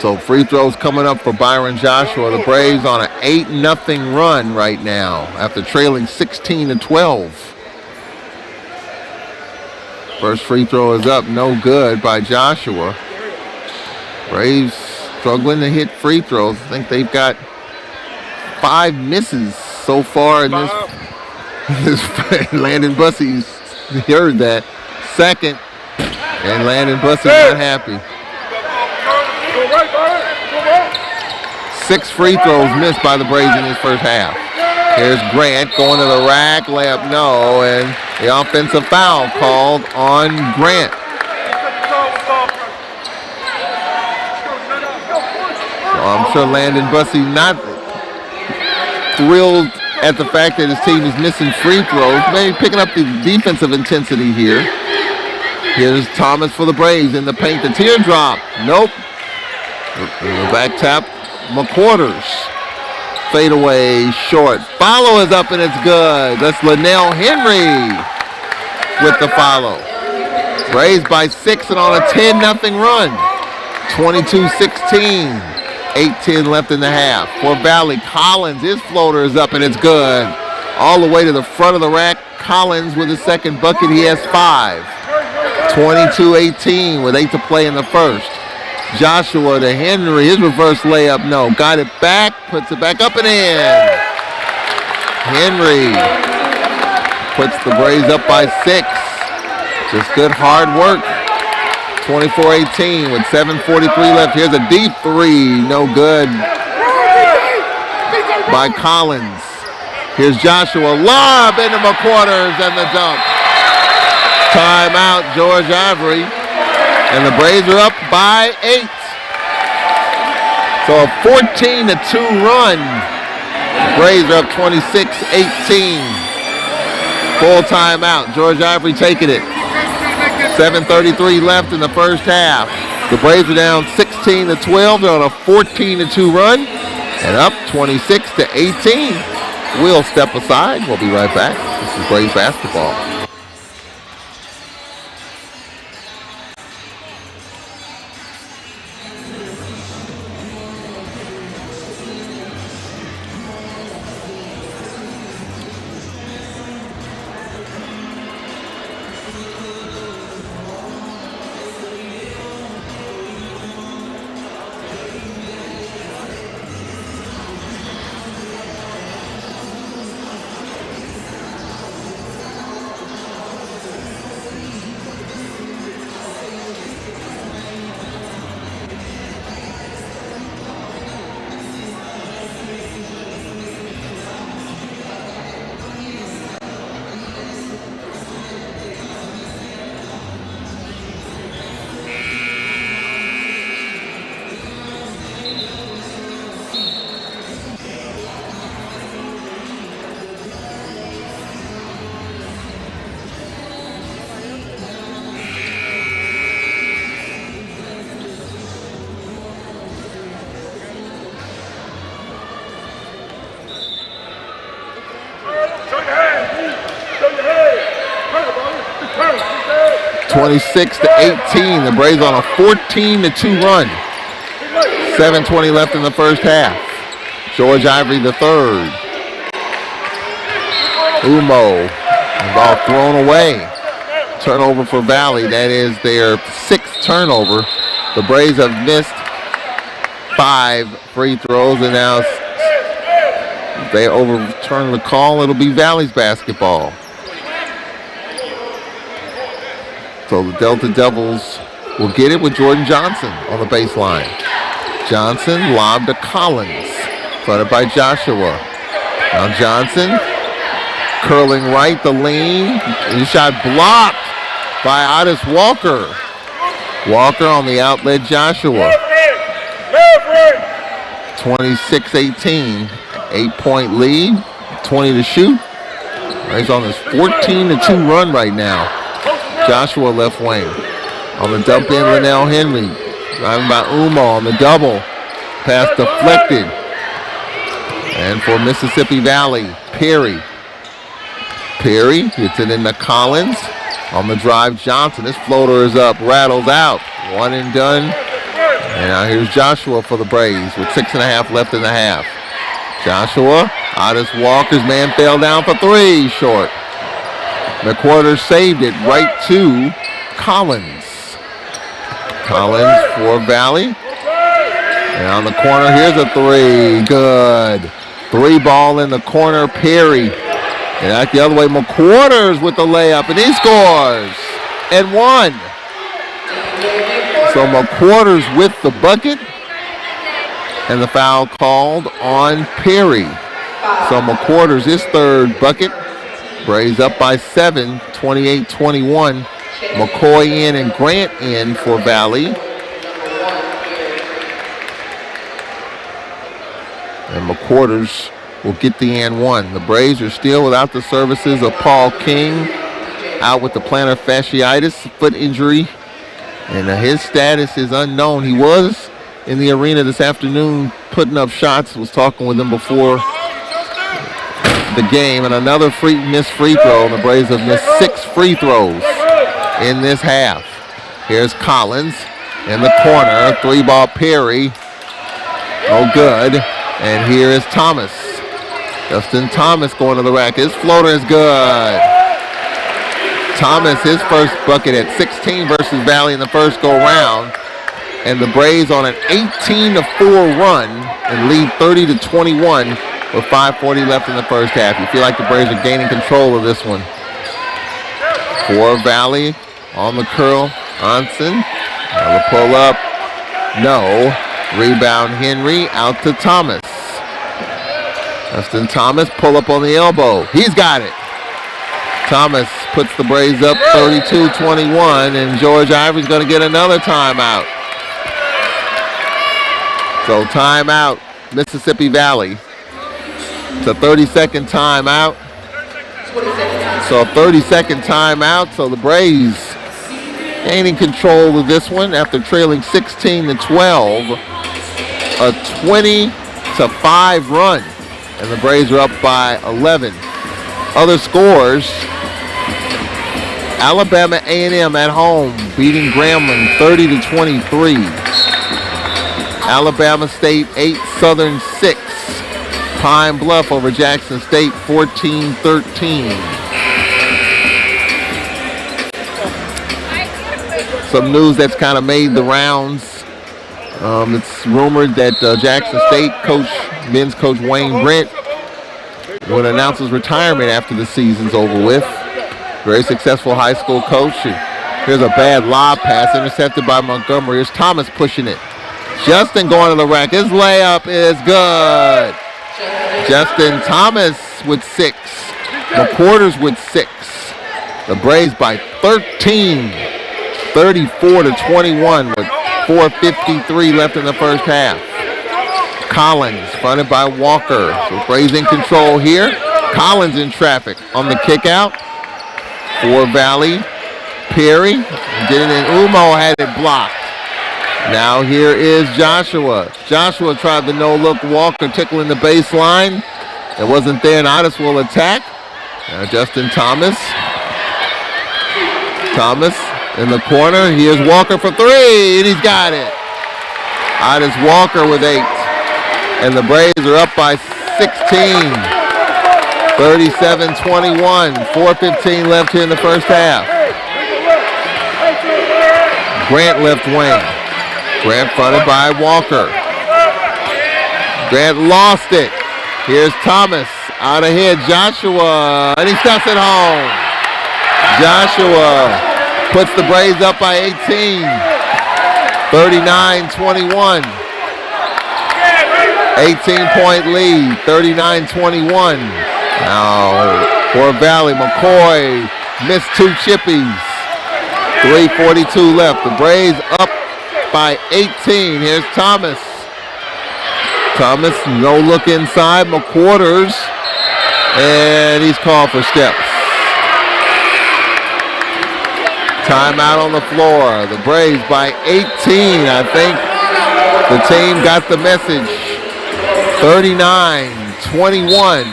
So free throws coming up for Byron Joshua. The Braves on an 8-0 run right now after trailing 16-12. First free throw is up, no good by Joshua. Braves struggling to hit free throws. I think they've got 5 misses so far in this. Landon Bussey's heard that. Second, and Landon Bussey's not happy. 6 free throws missed by the Braves in this first half. Here's Grant going to the rack, layup no, and the offensive foul called on Grant. So I'm sure Landon Bussey not thrilled at the fact that his team is missing free throws, maybe picking up the defensive intensity here. Here's Thomas for the Braves in the paint, the teardrop, nope. The back tap, McQuarters. Fade away, short. Follow is up and it's good. That's Linnell Henry with the follow. Braves by 6 and on a 10-0 run. 22-16. 8:10 left in the half. For Valley, Collins, his floater is up and it's good. All the way to the front of the rack. Collins with his second bucket. He has 5. 22-18 with 8 to play in the first. Joshua to Henry, his reverse layup, no. Got it back, puts it back up and in. Henry puts the Braves up by 6. Just good hard work. 24-18 with 7:43 left. Here's a deep three, no good by Collins. Here's Joshua, lob into McQuarters and the dunk. Timeout, George Ivory. And the Braves are up by 8. So a 14-2 run. The Braves are up 26-18. Full timeout. George Ivory taking it. 7:33 left in the first half. The Braves are down 16-12. They're on a 14-2 run. And up 26-18. We'll step aside. We'll be right back. This is Braves basketball. 26-18. The Braves on a 14-2 run. 7:20 left in the first half. George Ivory the third. Umo. The ball thrown away. Turnover for Valley. That is their sixth turnover. The Braves have missed 5 free throws, and now if they overturn the call, it'll be Valley's basketball. So the Delta Devils will get it with Jordan Johnson on the baseline. Johnson lobbed to Collins, fronted by Joshua. Now Johnson curling right, the lean. His shot blocked by Otis Walker. Walker on the outlet, Joshua. 26-18, 8-point lead, 20 to shoot. He's on this 14-2 run right now. Joshua left wing. On the dump in, Linnell Henry. Driving by Umo on the double. Pass deflected. And for Mississippi Valley, Perry. Perry gets it into Collins. On the drive, Johnson. This floater is up, rattles out. One and done. And now here's Joshua for the Braves with 6.5 left in the half. Joshua, Otis Walker's man fell down for 3, short. McWhorter saved it right to Collins. Collins for Valley. And on the corner, here's a 3. Good. 3 ball in the corner, Perry. And out the other way, McWhorter's with the layup, and he scores. And 1. So McWhorter's with the bucket. And the foul called on Perry. So McWhorter's his third bucket. Braves up by 7, 28-21. McCoy in and Grant in for Valley. And McWhorter's will get the and 1. The Braves are still without the services of Paul King, out with the plantar fasciitis, foot injury. And his status is unknown. He was in the arena this afternoon putting up shots. Was talking with him before the game. And another missed free throw. The Braves have missed 6 free throws in this half. Here's Collins in the corner. 3-ball Perry. Oh, good. And here is Thomas. Justin Thomas going to the rack. His floater is good. Thomas, his first bucket at 16 versus Valley in the first go-round. And the Braves on an 18-4 run and lead 30-21 with 5:40 left in the first half. You feel like the Braves are gaining control of this one. For Valley on the curl, Onsen. The pull up. No. Rebound Henry out to Thomas. Justin Thomas, pull up on the elbow. He's got it. Thomas puts the Braves up 32-21, and George Ivory's going to get another timeout. So timeout, Mississippi Valley. It's a 30-second timeout. So a 30-second timeout. So the Braves gaining control of this one after trailing 16-12. A 20-5 run. And the Braves are up by 11. Other scores, Alabama A&M at home beating Grambling 30-23. Alabama State 8, Southern 6. Pine Bluff over Jackson State 14-13. Some news that's kind of made the rounds. It's rumored that Jackson State men's coach Wayne Brent would announce his retirement after the season's over with. Very successful high school coach. Here's a bad lob pass intercepted by Montgomery. Here's Thomas pushing it. Justin going to the rack. His layup is good. Justin Thomas with 6. McWhorter's with 6. The Braves by 13. 34-21 with 4:53 left in the first half. Collins fronted by Walker. So Braves in control here. Collins in traffic on the kick out for Valley. Perry getting in. Umo had it blocked. Now here is Joshua. Joshua tried the no-look. Walker tickling the baseline. It wasn't there, and Otis will attack. Now Justin Thomas. Thomas In the corner, here's Walker for three, and he's got it. Otis Walker with 8. And the Braves are up by 16. 37-21. 4:15 left here in the first half. Grant left wing. Grant fronted by Walker. Grant lost it. Here's Thomas. Out ahead, Joshua. And he stuffs it home. Joshua puts the Braves up by 18. 39-21. 18-point lead. 39-21. Now for Valley, McCoy missed 2 chippies. 3:42 left. The Braves up by 18. Here's Thomas. Thomas, no look inside. McQuarters. And he's called for steps. Timeout on the floor. The Braves by 18. I think the team got the message. 39-21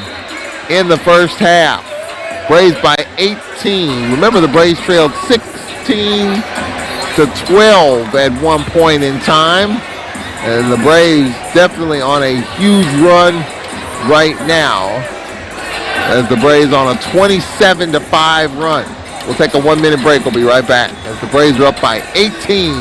in the first half. Braves by 18. Remember, the Braves trailed 16-12 at one point in time. And the Braves definitely on a huge run right now, as the Braves on a 27-5 run. We'll take a 1-minute break. We'll be right back as the Braves are up by 18.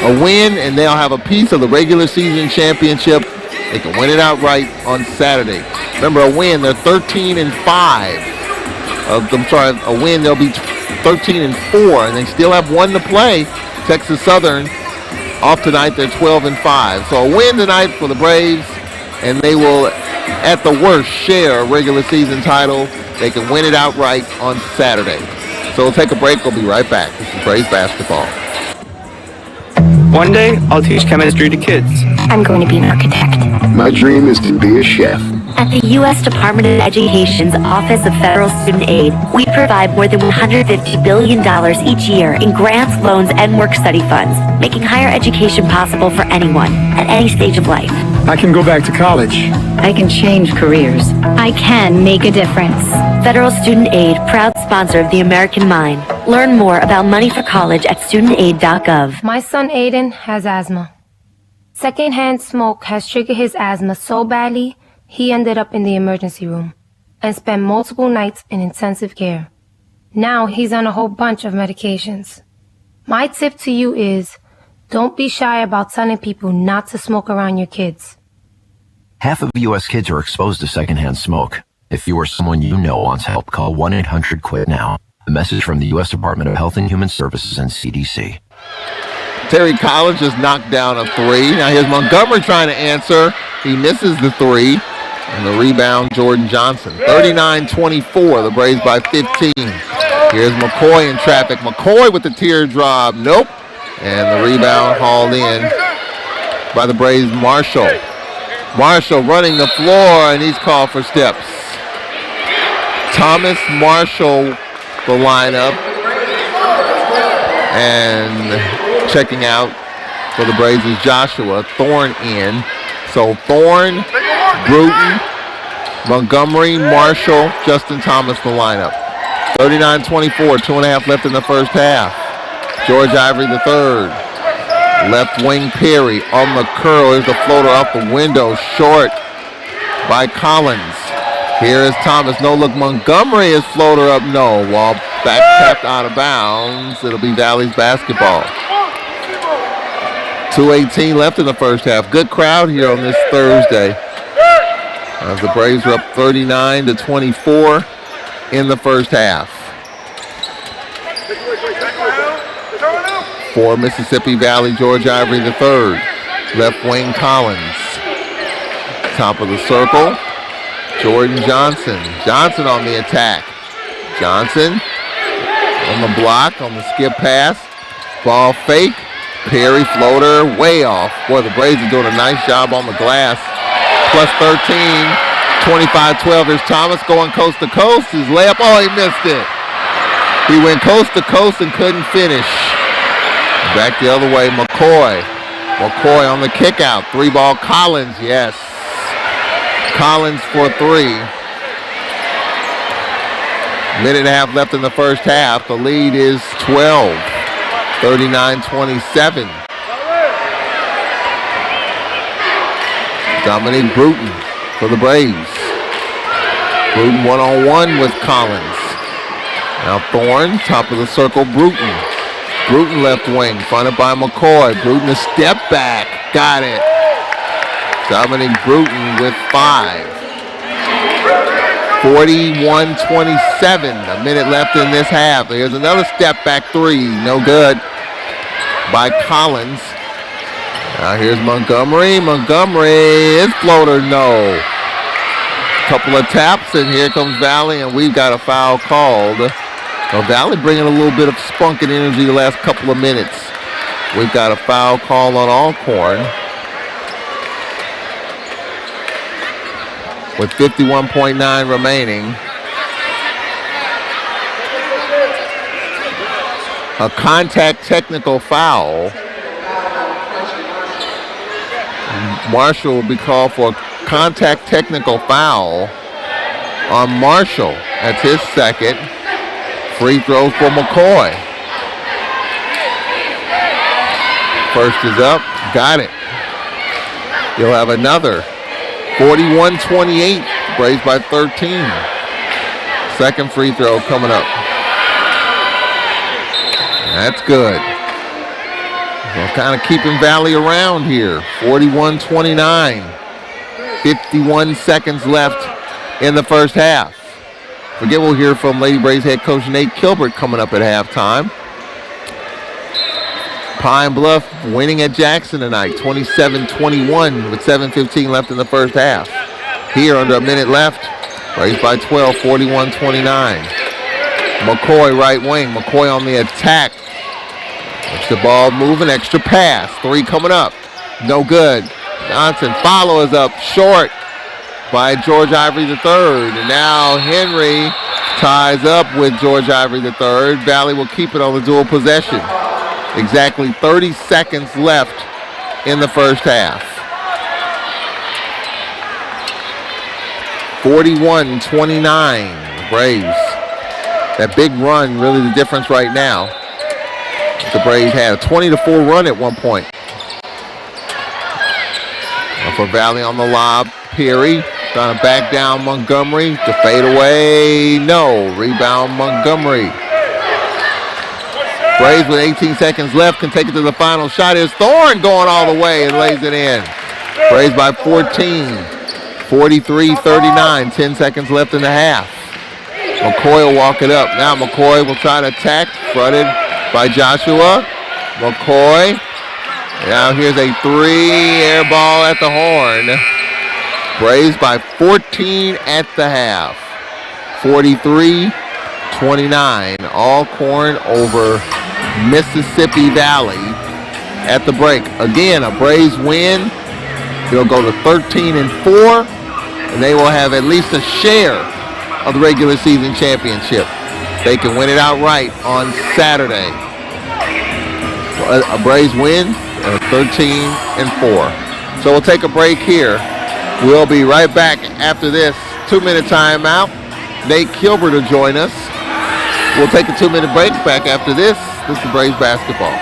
A win, and they'll have a piece of the regular season championship. They can win it outright on Saturday. Remember, a win, they're 13-5. A win, they'll be 13-4, and they still have one to play. Texas Southern off tonight, they're 12-5. So a win tonight for the Braves, and they will, at the worst, share a regular season title. They can win it outright on Saturday. So we'll take a break. We'll be right back. This is Braves basketball. One day, I'll teach chemistry to kids. I'm going to be an architect. My dream is to be a chef. At the U.S. Department of Education's Office of Federal Student Aid, we provide more than $150 billion each year in grants, loans, and work-study funds, making higher education possible for anyone at any stage of life. I can go back to college. I can change careers. I can make a difference. Federal Student Aid, proud sponsor of the American Mind. Learn more about money for college at studentaid.gov. My son Aiden has asthma. Secondhand smoke has triggered his asthma so badly, he ended up in the emergency room and spent multiple nights in intensive care. Now he's on a whole bunch of medications. My tip to you is, don't be shy about telling people not to smoke around your kids. Half of U.S. kids are exposed to secondhand smoke. If you or someone you know wants help, call 1-800-QUIT-NOW. A message from the U.S. Department of Health and Human Services and CDC. Terry Collins just knocked down a 3. Now here's Montgomery trying to answer. He misses the 3. And the rebound, Jordan Johnson. 39-24, the Braves by 15. Here's McCoy in traffic. McCoy with the teardrop. Nope. And the rebound hauled in by the Braves' Marshall. Marshall running the floor, and he's called for steps. Thomas, Marshall, the lineup. And checking out for the Braves is Joshua. Thorne in. So Thorne, Bruton, Montgomery, Marshall, Justin Thomas, the lineup. 39-24, 2.5 left in the first half. George Ivory III. Left wing Perry on the curl. Here's the floater off the window. Short by Collins. Here is Thomas. No look. Montgomery is floater up. No. While back tapped out of bounds. It'll be Valley's basketball. 2:18 left in the first half. Good crowd here on this Thursday. As the Braves are up 39-24 in the first half. For Mississippi Valley, George Ivory III. Left wing Collins. Top of the circle, Jordan Johnson. Johnson on the attack. Johnson on the block, on the skip pass. Ball fake. Perry floater way off. Boy, the Braves are doing a nice job on the glass. Plus 13, 25-12. There's Thomas going coast to coast. His layup, oh, he missed it. He went coast to coast and couldn't finish. Back the other way, McCoy. McCoy on the kick out. 3-ball Collins, yes. Collins for 3. Minute and a half left in the first half. The lead is 12. 39-27. Dominic Bruton for the Braves. Bruton one-on-one with Collins. Now Thorne, top of the circle, Bruton. Bruton left wing, fronted by McCoy. Bruton a step back, got it. Dominic Bruton with 5. 41-27, a minute left in this half. Here's another step back 3, no good by Collins. Now here's Montgomery. Montgomery, his floater, no. Couple of taps, and here comes Valley, and we've got a foul called. So Valley bringing a little bit of spunk and energy the last couple of minutes. We've got a foul call on Alcorn. With 51.9 remaining. A contact technical foul. Marshall will be called for a contact technical foul on Marshall. That's his second. Free throw for McCoy. First is up. Got it. You'll have another. 41-28. Braves by 13. Second free throw coming up. That's good. We're kind of keeping Valley around here. 41-29. 51 seconds left in the first half. Forget we'll hear from Lady Braves head coach Nate Kilbert coming up at halftime. Pine Bluff winning at Jackson tonight, 27-21 with 7:15 left in the first half. Here under a minute left, Braves by 12, 41-29. McCoy right wing, McCoy on the attack. Extra ball moving, extra pass. 3 coming up, no good. Johnson follow is up short by George Ivory III. And now Henry ties up with George Ivory III. Valley will keep it on the dual possession. Exactly 30 seconds left in the first half. 41-29, Braves. That big run, really the difference right now. The Braves had a 20-4 run at one point. Now for Valley on the lob, Perry trying to back down Montgomery. To fade away, no. Rebound Montgomery. Braves with 18 seconds left can take it to the final shot. Here's Thorne going all the way and lays it in. Braves by 14. 43-39. 10 seconds left in the half. McCoy will walk it up. Now McCoy will try to attack. Fronted by Joshua. McCoy. Now here's a 3 air ball at the horn. Braves by 14 at the half. 43-29. Alcorn over Mississippi Valley at the break. Again, a Braves win. They'll go to 13-4, and they will have at least a share of the regular season championship. They can win it outright on Saturday. A Braves win, 13-4. So we'll take a break here. We'll be right back after this 2-minute timeout. Nate Kilbert will join us. We'll take a 2-minute break. Back after this. This is Braves basketball.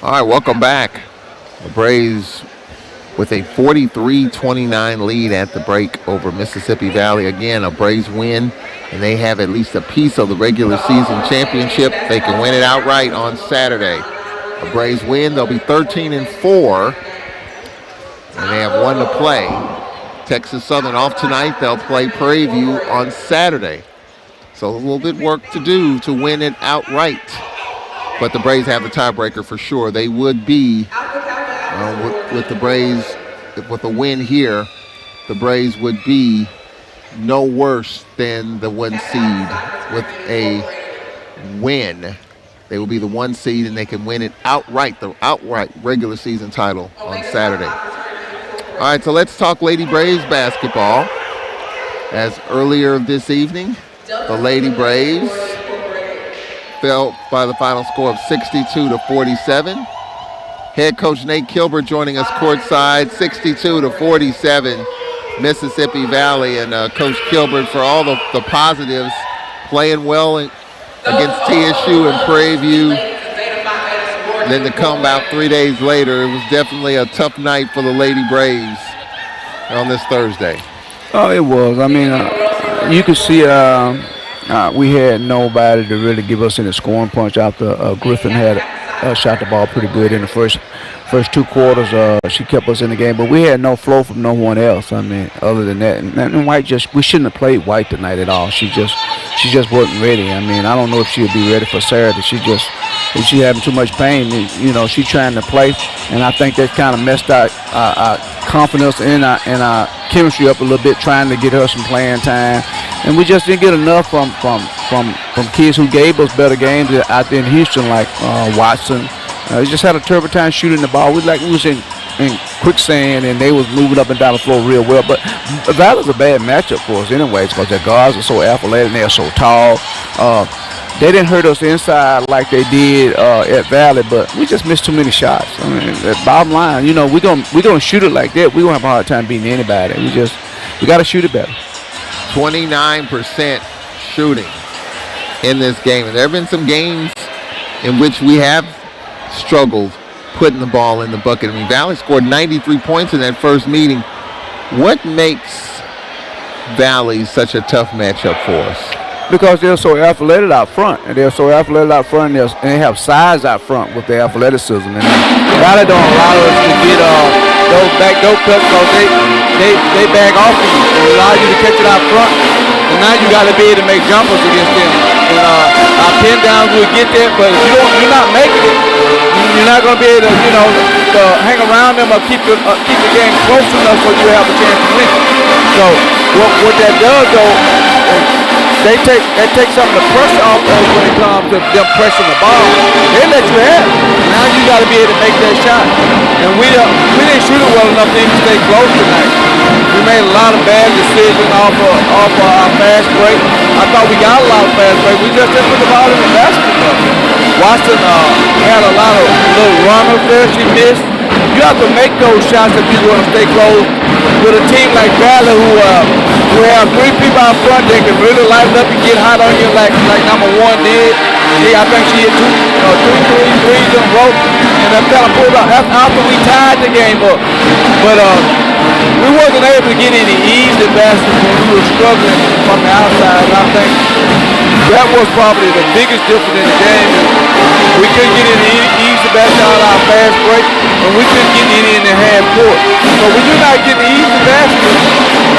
All right, welcome back. The Braves with a 43-29 lead at the break over Mississippi Valley. Again, a Braves win, and they have at least a piece of the regular season championship. They can win it outright on Saturday. The Braves win, they'll be 13-4, and they have one to play. Texas Southern off tonight. They'll play Prairie View on Saturday. So a little bit work to do to win it outright. But the Braves have the tiebreaker for sure. They would be, with the Braves, with a win here, the Braves would be no worse than the 1 seed with a win. They will be the 1 seed, and they can win it outright, the outright regular season title on Saturday. All right, so let's talk Lady Braves basketball. As earlier this evening, the Lady Braves fell by the final score of 62-47. Head coach Nate Kilbert joining us courtside, 62-47, Mississippi Valley. And Coach Kilbert, for all the positives, playing well against TSU and Prairie View. Then to come about 3 days later, it was definitely a tough night for the Lady Braves on this Thursday. Oh, it was. I mean, you could see we had nobody to really give us any scoring punch after Griffin had shot the ball pretty good in the first 2 quarters. She kept us in the game, but we had no flow from no one else. I mean, other than that, and White we shouldn't have played White tonight at all. She just wasn't ready. I mean, I don't know if she'll be ready for Saturday. If she having too much pain, she's trying to play, and I think that kind of messed our confidence in our chemistry up a little bit, trying to get her some playing time, and we just didn't get enough from kids who gave us better games out there in Houston, like Watson. We just had a terrible time shooting the ball. We was in quicksand, and they was moving up and down the floor real well. But Valley's a bad matchup for us anyways, because their guards are so athletic and they're so tall. They didn't hurt us inside like they did at Valley, but we just missed too many shots. I mean, the bottom line, we're gonna shoot it like that. We're gonna have a hard time beating anybody. We got to shoot it better. 29% shooting in this game, and there have been some games in which we have struggled putting the ball in the bucket. I mean, Valley scored 93 points in that first meeting. What makes Valley such a tough matchup for us? Because they're so athletic out front, and they have size out front with their athleticism. And Valley don't allow us to get those backdoor cuts, because they bag off of you and allow you to catch it out front. And now you got to be able to make jumpers against them. And our pin downs will get there, but if you're not making it, you're not going to be able to hang around them or keep the game close enough so you have a chance to win. So what that does, though, they take some of the pressure off us when it comes to them pressing the ball. They let you have it. Now you got to be able to make that shot. And we didn't shoot it well enough to even stay close tonight. We made a lot of bad decisions off of our fast break. I thought we got a lot of fast break. We just didn't put the ball in the basket. Watson had a lot of little runners there she missed. You have to make those shots if you want to stay close with a team like Valley who have 3 people out front. They can really light it up and get hot on you like number 1 did. I think she hit 2 threes in a row, and that kind of pulled out. That's after we tied the game up. But we wasn't able to get any easy baskets when we were struggling from the outside. And I think that was probably the biggest difference in the game. We couldn't get any easy basket out of our fast break, and we couldn't get any in the half court. So when you're not getting easy baskets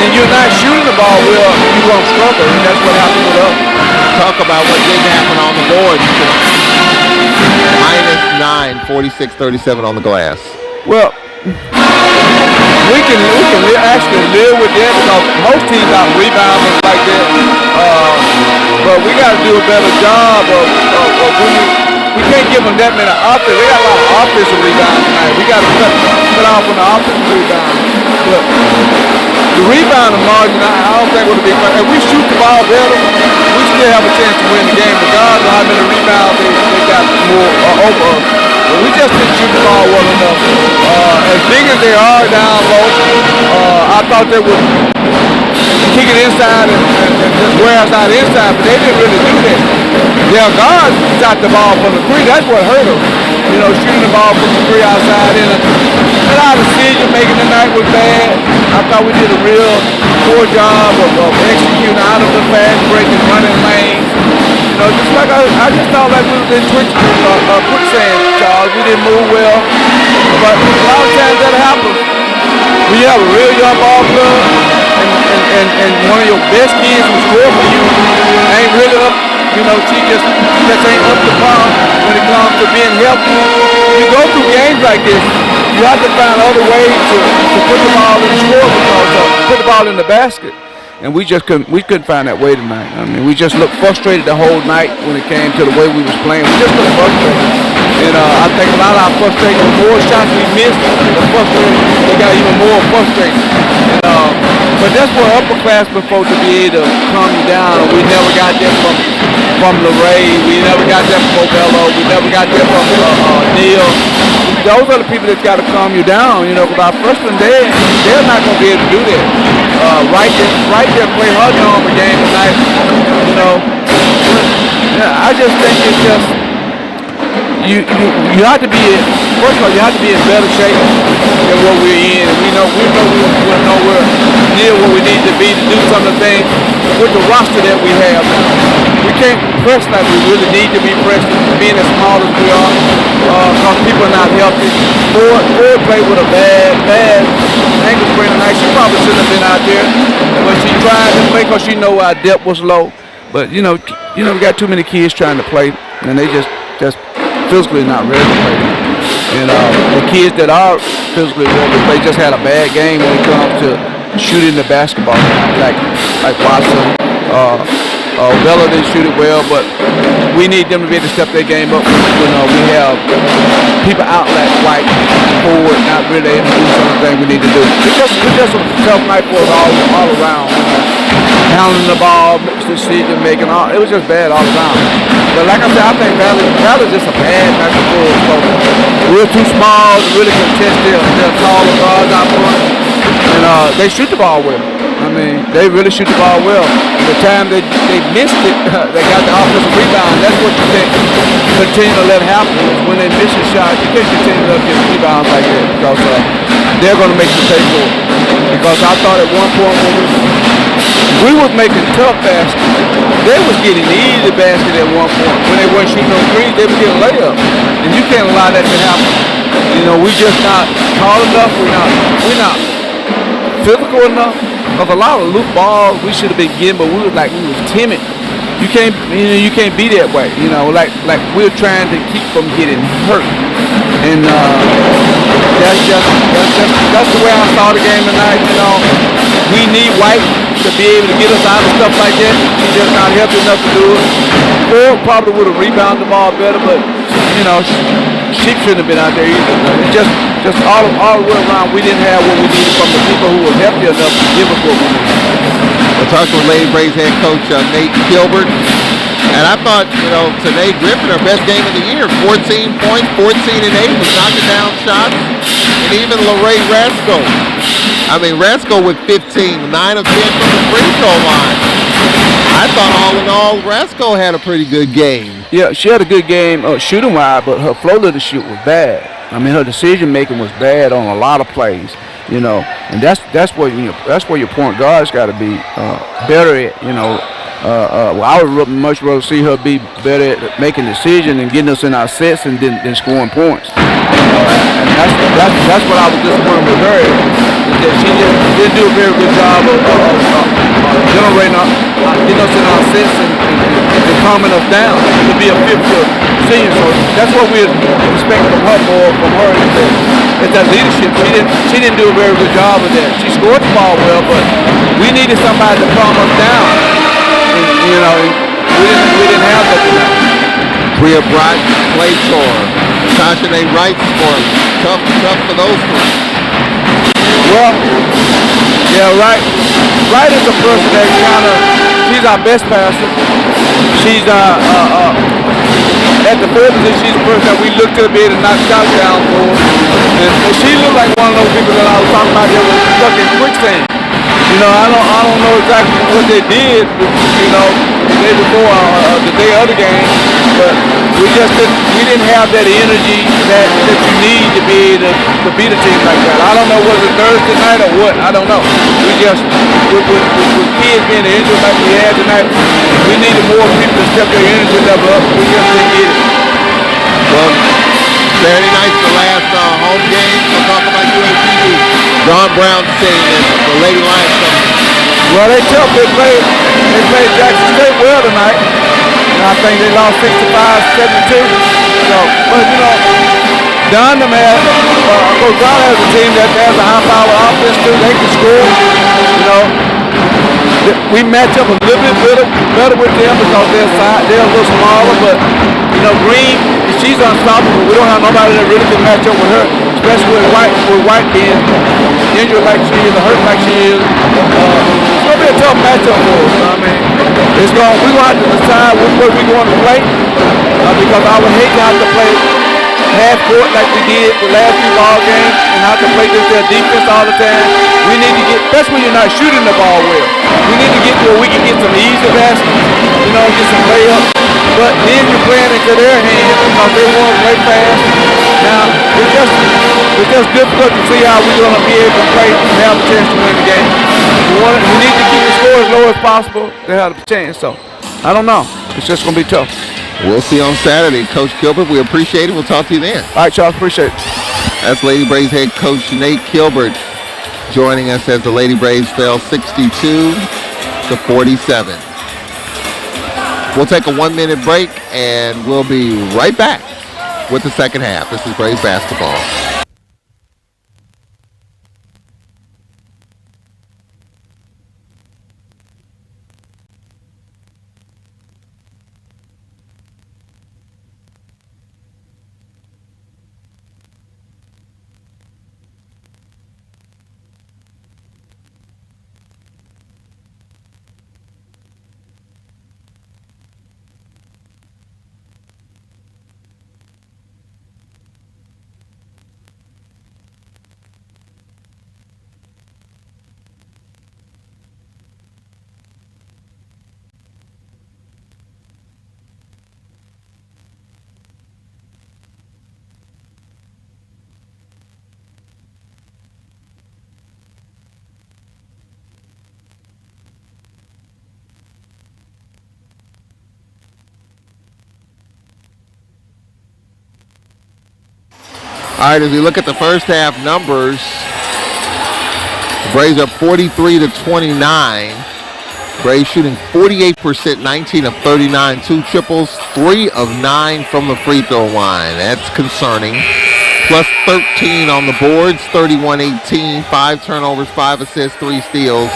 and you're not shooting the ball well, you're going to struggle, and that's what happened with us. Talk about what didn't happen on the board. -9, 46-37 on the glass. Well, we can actually live with that, because most teams out rebounding like that. But we got to do a better job of we can't give them that many offense. They got a lot of offensive rebounds tonight. We got to cut off on the offensive rebound. But the rebounding margin, I don't think would be fun. If we shoot the ball better, we still have a chance to win the game, regardless of how many rebounds they got more over us. But we just didn't shoot the ball well enough. As big as they are down low, I thought they would kick it inside and just wear us out inside, but they didn't really do that. Their guards shot the ball from the 3. That's what hurt them. shooting the ball from the 3 outside. And our decision making tonight was bad. I thought we did a real poor job of executing out of the fast break and running lanes. Just like I just felt like we was in quicksand, Charles. We didn't move well. But a lot of times that happens. When you have a real young ball club and one of your best kids who score for you ain't really up, she just ain't up to par when it comes to being healthy. You go through games like this, you have to find other ways to put the ball in the score put the ball in the basket. And we couldn't find that way tonight. I mean, we just looked frustrated the whole night when it came to the way we was playing. We just looked frustrated. And I think a lot of our frustration, the more shots we missed, the frustrated, they got even more frustrated. But that's what upperclassmen folks to be able to calm you down. We never got that from LeRae. We never got that from Ovello. We never got that from Neal. Those are the people that's got to calm you down, because our freshmen, they're not going to be able to do that. Right there, play hard on the game tonight, Yeah, I just think it's just, you have to be, first of all, you have to be in better shape than what we're in. We know we're nowhere near what we need to be to do some of the things with the roster that we have. We can't press like we really need to be pressed, being as small as we are, because people are not healthy. Ford played with a bad ankle sprain tonight. She probably shouldn't have been out there, but she tried to play because she know our depth was low. But we got too many kids trying to play, and they just physically not ready to play. And the kids that are physically ready to play just had a bad game when it comes to shooting the basketball. Like Watson, Bella didn't shoot it well, but we need them to be able to step their game up. We have people out like White, Ford, not really able to do some of the things we need to do. It's just a tough night for us all around. Handling the ball, decision making, it was just bad all around. But like I said, I think Valley's just a bad night for us. We're too small to really contest their taller guards out front. And they shoot the ball well. I mean, they really shoot the ball well. The time they missed it, they got the offensive rebound. That's what you can't continue to let happen. When they miss a shot, you can't continue to get rebounds like that because they're going to make you pay for it. Because I thought at one point when we was making tough baskets, they was getting easy basket at one point. When they weren't shooting no threes, they were getting layups. And you can't allow that to happen. We just not tall enough. We're not physical enough. Because a lot of loop balls we should have been getting, but we was timid. You can't be that way. Like we're trying to keep from getting hurt. And that's the way I saw the game tonight. We need White to be able to get us out of stuff like that. He's just not healthy enough to do it. Ford probably would have rebounded the ball better, but she shouldn't have been out there either. Just all the way around, we didn't have what we needed from the people who were healthy enough to give us what we needed. We're talking with Lady Braves head coach Nate Gilbert. And I thought, Tanae Griffin, her best game of the year, 14 points, 14 and 8, was knocking down shots. And even LeRae Rasco. Rasco with 15, 9 of 10 from the free throw line. I thought all in all, Rasco had a pretty good game. Yeah, she had a good game shooting-wise, but her flow to the shoot was bad. Her decision-making was bad on a lot of plays, and that's where your point guard's got to be better at, I would much rather see her be better at making decisions and getting us in our sets and than scoring points. And that's what I was disappointed with her. That she didn't do a very good job of generating, getting us in our sets and calming us down to be a fifth-year senior. So that's what we expect from her more from her. It's that leadership. She didn't do a very good job of that. She scored the ball well, but we needed somebody to calm us down. We didn't have that tonight. Bria Bryant played for her. Tasha A. Wright scored. Tough for those three. Well, yeah, Wright is a person that she's our best passer. She's at the third position, she's the person that we look to be able to knock shots down for. And she looked like one of those people that I was talking about that was stuck in quicksand. I don't know exactly what they did, the day before, the day of the game, but we didn't have that energy that you need to be able to beat a team like that. I don't know, was it Thursday night or what? I don't know. We just, with kids being injured like we had tonight, we needed more people to step their energy level up. We just didn't get it. Well, Saturday night's the last home game. We'll talk about UAPB. John Brown State and the Lady Lions coming. Well, they tough. They played Jackson State well tonight. And I think they lost 65-72. So, but you know, Don them has, Coach Brown has a team that has a high-power offense too. They can score. You know, we match up a little bit better with them because they're a little smaller. But you know, Green, she's unstoppable. We don't have nobody that really can match up with her, especially with White being injured like she is or hurt like she is. It's gonna be a tough matchup for us. I mean, we're gonna have to decide which way we're going to play because I would hate to have to play half court like we did the last few ball games and have to play just their defense all the time. We need to get, especially when you're not shooting the ball well, we need to get to where we can get some easy baskets, you know, get some layups. But then you're playing into their hands because they want to play fast. Now, it's just difficult to see how we're going to be able to play and have a chance to win the game. We need to keep the score as low as possible to have a chance. So, I don't know. It's just going to be tough. We'll see on Saturday. Coach Gilbert, we appreciate it. We'll talk to you then. All right, Charles, appreciate it. That's Lady Braves head coach Nate Gilbert joining us as the Lady Braves fell 62-47. We'll take a 1-minute break, and we'll be right back with the second half. This is Braves basketball. All right, as we look at the first half numbers, the Braves up 43-29. Braves shooting 48%, 19 of 39, 2 triples, 3 of 9 from the free throw line. That's concerning. Plus 13 on the boards, 31-18, 5 turnovers, 5 assists, 3 steals,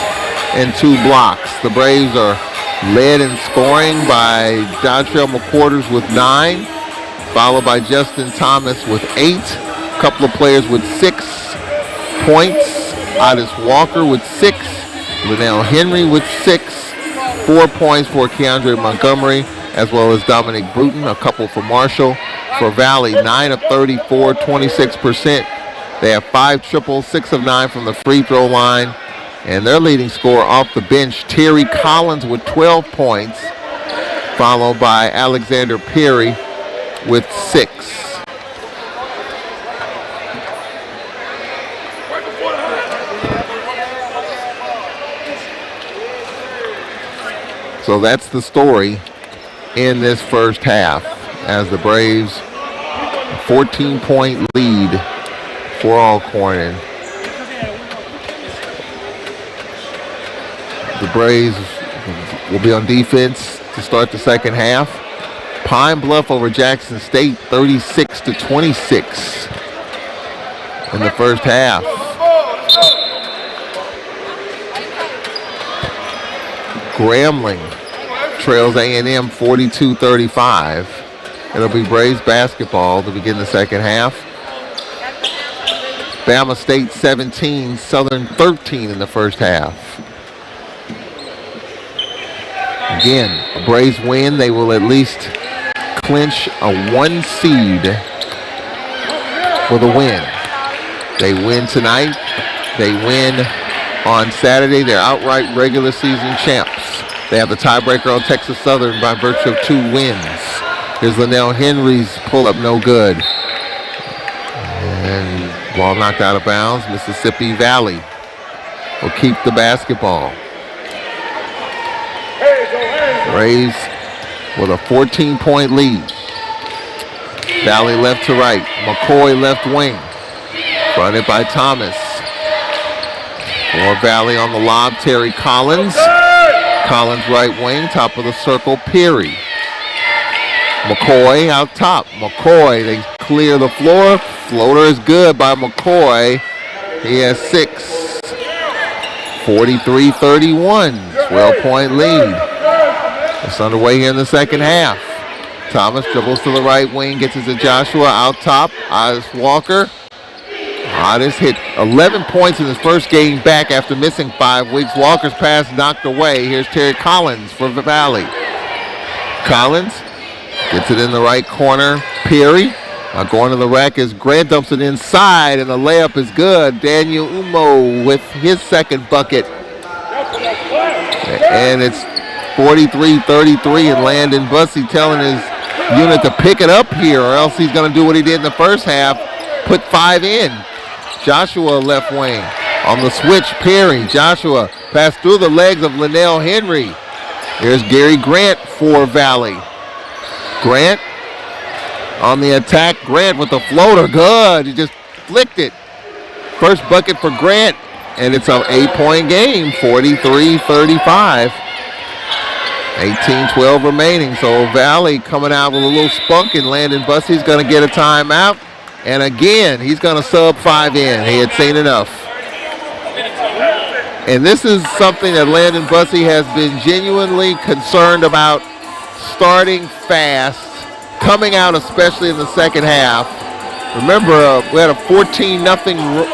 and 2 blocks. The Braves are led in scoring by Dontrell McQuarters with 9, followed by Justin Thomas with 8. A couple of players with 6 points. Otis Walker with 6. Linnell Henry with 6. 4 points for Keandre Montgomery, as well as Dominic Bruton. A couple for Marshall. For Valley, 9 of 34, 26%. They have 5 triples, 6 of 9 from the free throw line. And their leading scorer off the bench, Terry Collins with 12 points, followed by Alexander Perry with 6. So that's the story in this first half as the Braves 14-point lead for Alcorn. The Braves will be on defense to start the second half. Pine Bluff over Jackson State, 36-26 in the first half. Grambling trails A&M 42-35. It'll be Braves basketball to begin the second half. Bama State 17, Southern 13 in the first half. Again, a Braves win, they will at least clinch a 1 seed with a win. They win tonight. They win on Saturday. They're outright regular season champs. They have the tiebreaker on Texas Southern by virtue of 2 wins. Here's Linnell Henry's pull-up, no good. And ball knocked out of bounds. Mississippi Valley will keep the basketball. Braves with a 14-point lead. Valley left to right. McCoy left wing. Fronted by Thomas. For Valley on the lob, Terry Collins. Collins right wing, top of the circle, Peary. McCoy out top. McCoy, they clear the floor. Floater is good by McCoy. He has 6. 43-31, 12-point lead. It's underway here in the second half. Thomas dribbles to the right wing, gets it to Joshua out top. Otis Walker. Otis hit 11 points in his first game back after missing 5 weeks. Walker's pass knocked away. Here's Terry Collins for the Valley. Collins gets it in the right corner. Peary. Going to the rack as Grant dumps it inside, and the layup is good. Daniel Umo with his second bucket. And it's 43-33, and Landon Bussey telling his unit to pick it up here, or else he's going to do what he did in the first half, put 5 in. Joshua left wing. On the switch, Perry. Joshua passed through the legs of Linnell Henry. Here's Gary Grant for Valley. Grant on the attack. Grant with the floater. Good. He just flicked it. First bucket for Grant, and it's an 8-point game, 43-35. 18-12 remaining. So Valley coming out with a little spunk, and Landon Bussey's going to get a timeout. And again, he's going to sub 5 in. He had seen enough. And this is something that Landon Bussey has been genuinely concerned about, starting fast, coming out especially in the second half. Remember, we had a 14-0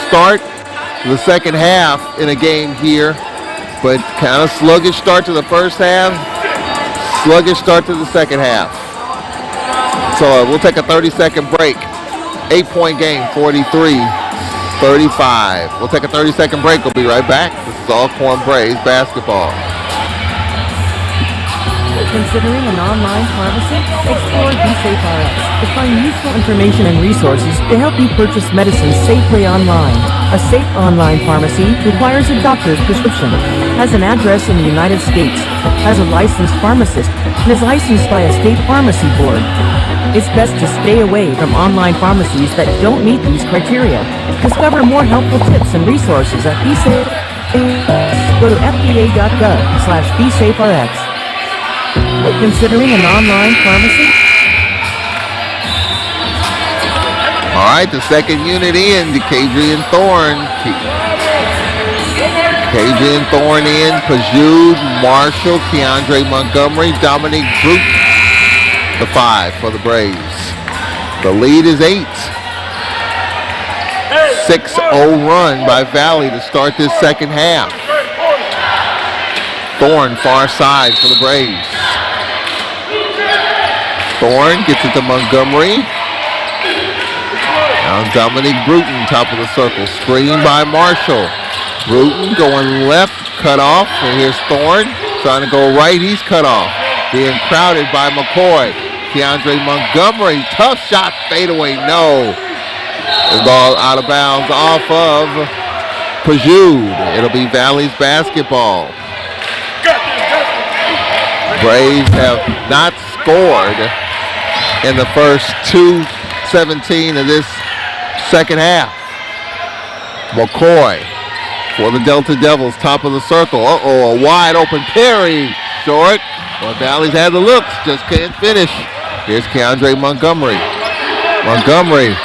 start to the second half in a game here, but kind of sluggish start to the first half, sluggish start to the second half. So we'll take a 30-second break. 8-point game, 43-35. We'll take a 30-second break. We'll be right back. This is Alcorn Braves basketball. Considering an online pharmacy? Explore BeSafeRx to find useful information and resources to help you purchase medicines safely online. A safe online pharmacy requires a doctor's prescription, has an address in the United States, has a licensed pharmacist, and is licensed by a state pharmacy board. It's best to stay away from online pharmacies that don't meet these criteria. Discover more helpful tips and resources at BeSafe. Go to fda.gov/BeSafeRx. Considering an online pharmacy? All right, the second unit in, Kadrian Thorne. Kadrian Thorne in, Pajud, Marshall, Keandre Montgomery, Dominique Brute, the 5 for the Braves. The lead is 8. 6-0 run by Valley to start this second half. Thorne far side for the Braves. Thorne gets it to Montgomery. Now Dominique Bruton, top of the circle. Screen by Marshall. Bruton going left, cut off. And here's Thorne trying to go right. He's cut off. Being crowded by McCoy. Keandre Montgomery, tough shot, fadeaway, no. The ball out of bounds off of Pajud. It'll be Valley's basketball. Braves have not scored in the first 2:17 of this second half. McCoy for the Delta Devils, top of the circle. A wide open Perry, short. Well, Valley's had the looks, just can't finish. Here's Keandre Montgomery. Montgomery,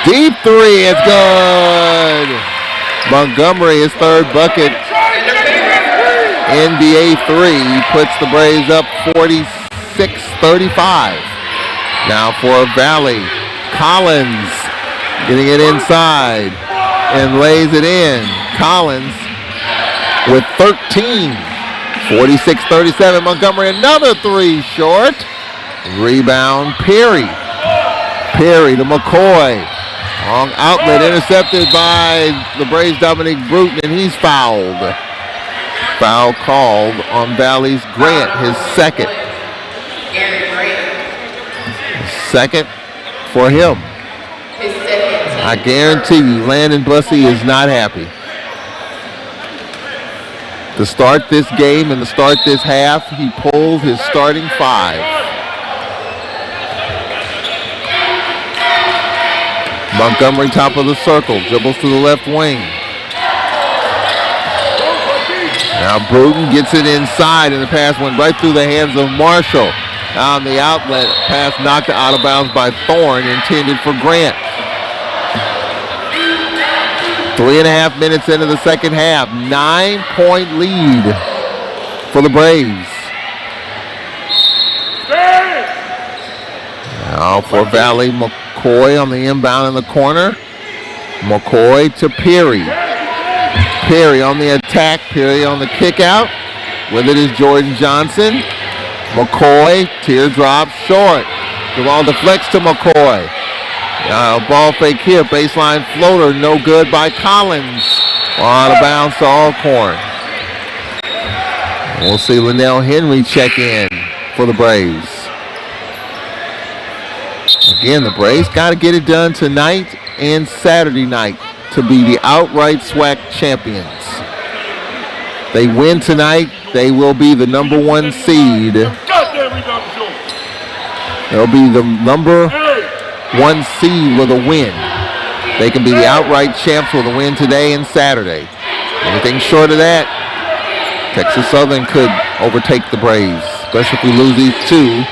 deep 3, it's good. Montgomery, his third bucket. NBA 3 puts the Braves up 46-35. Now for Valley, Collins getting it inside and lays it in. Collins with 13. 46-37, Montgomery, another 3 short. Rebound, Perry. Perry to McCoy. Long outlet intercepted by the Braves' Dominique Bruton, and he's fouled. Foul called on Valley's Grant, his second. second for him. I guarantee you, Landon Bussey is not happy. To start this game and to start this half, he pulled his starting 5. Montgomery, top of the circle, dribbles to the left wing. Now Bruton gets it inside, and the pass went right through the hands of Marshall. On the outlet, pass knocked out of bounds by Thorne, intended for Grant. 3.5 minutes into the second half, 9-point lead for the Braves. Now for Valley, McCoy on the inbound in the corner. McCoy to Perry. Perry on the attack, Perry on the kick out. With it is Jordan Johnson. McCoy, teardrop short. The ball deflects to McCoy. Ball fake here, baseline floater, no good by Collins. Out of bounds to Alcorn. We'll see Linnell Henry check in for the Braves. Again, the Braves got to get it done tonight and Saturday night to be the outright SWAC champions. They win tonight, they will be the number 1 seed. They'll be the number 1 seed with a win. They can be the outright champs with a win today and Saturday. Anything short of that, Texas Southern could overtake the Braves, especially if we lose these 2.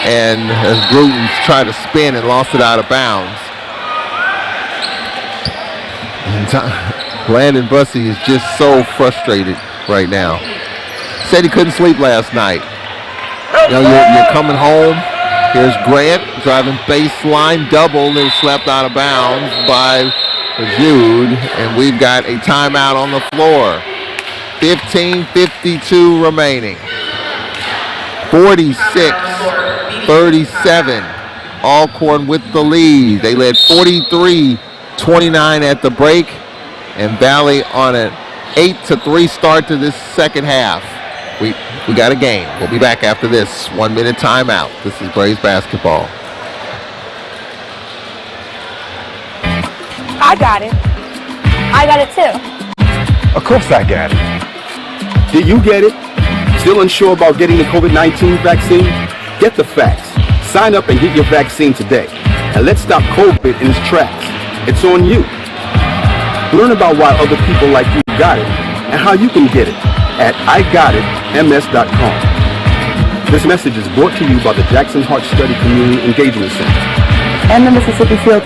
And as Bruton tried to spin and lost it out of bounds. Landon Bussey is just so frustrated right now. Said he couldn't sleep last night. You're coming home. Here's Grant driving baseline double. It was slapped out of bounds by Jude. And we've got a timeout on the floor. 15:52 remaining. 46-37. Alcorn with the lead. They led 43-29 at the break. And Valley on an 8-3 start to this second half. We got a game. We'll be back after this 1-minute timeout. This is Braves basketball. I got it. I got it too. Of course I got it. Did you get it? Still unsure about getting the COVID-19 vaccine? Get the facts. Sign up and get your vaccine today. And let's stop COVID in its tracks. It's on you. Learn about why other people like you got it and how you can get it at IGotItMS.com. This message is brought to you by the Jackson Hart Study Community Engagement Center and the Mississippi Field.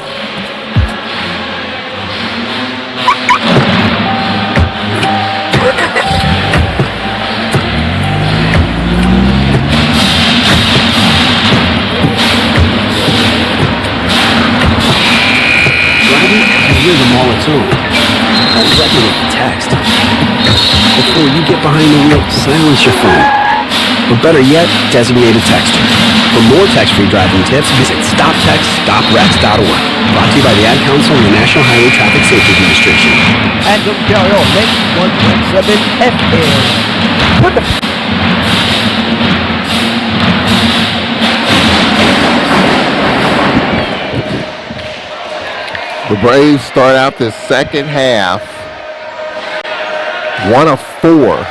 Hear them all its own. How exactly with the text? Before you get behind the wheel, silence your phone. But better yet, designate a texter. For more text-free driving tips, visit StopTextStopWrecks.org. Brought to you by the Ad Council and the National Highway Traffic Safety Administration. And don't carry on, next 1.7 FM. What the The Braves start out this second half 1 of 4,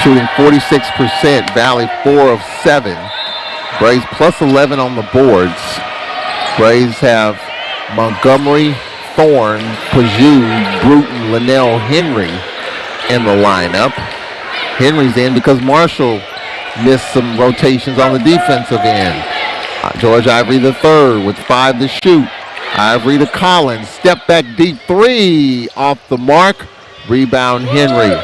shooting 46%. Valley 4 of 7. Braves plus 11 on the boards. Braves have Montgomery, Thorne, Pajou, Bruton, Linnell, Henry in the lineup. Henry's in because Marshall missed some rotations on the defensive end. George Ivory III with 5 to shoot. Ivory to Collins, step back deep 3 off the mark. Rebound Henry.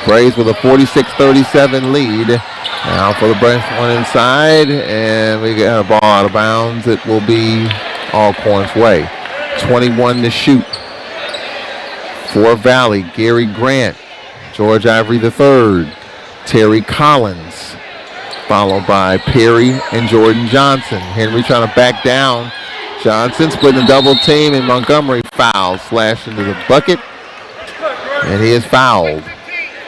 Braves with a 46-37 lead. Now for the Braves, one inside, and we got a ball out of bounds. It will be Alcorn's way. 21 to shoot. For Valley, Gary Grant, George Ivory III, Terry Collins, followed by Perry and Jordan Johnson. Henry trying to back down. Johnson splitting a double team, and Montgomery fouls, slash into the bucket, and he is fouled.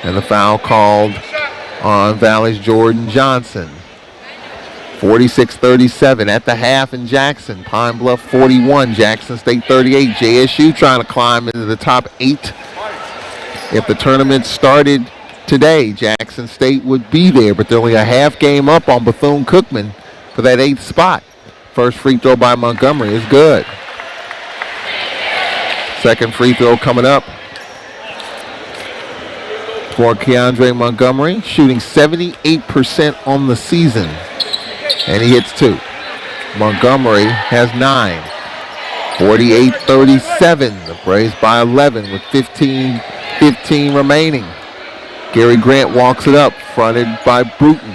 And the foul called on Valley's Jordan Johnson. 46-37 at the half in Jackson. Pine Bluff 41, Jackson State 38. JSU trying to climb into the top 8. If the tournament started today, Jackson State would be there, but they're only a half game up on Bethune-Cookman for that 8th spot. First free throw by Montgomery is good. Second free throw coming up for Keandre Montgomery, shooting 78% on the season, and he hits 2. Montgomery has 9. 48-37. The Braves by 11 with 15 remaining. Gary Grant walks it up, fronted by Bruton.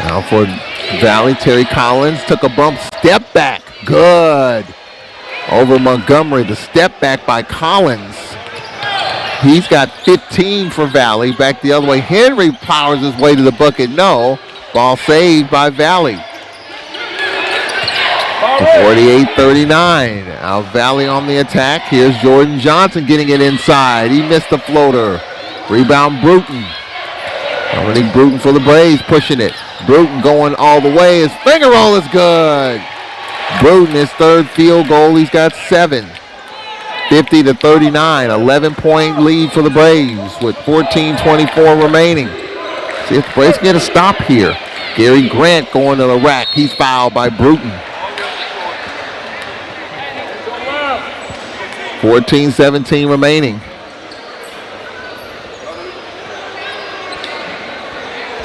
Now for Valley, Terry Collins took a bump, step back, good. Over Montgomery, the step back by Collins. He's got 15 for Valley, back the other way. Henry powers his way to the bucket, no. Ball saved by Valley. 48-39. Now Valley on the attack. Here's Jordan Johnson getting it inside. He missed the floater. Rebound Bruton. Dominique Bruton for the Braves, pushing it. Bruton going all the way. His finger roll is good. Bruton, his 3rd field goal. He's got 7. 50-39. 11-point lead for the Braves with 14:24 remaining. See if the Braves get a stop here. Gary Grant going to the rack. He's fouled by Bruton. 14-17 remaining.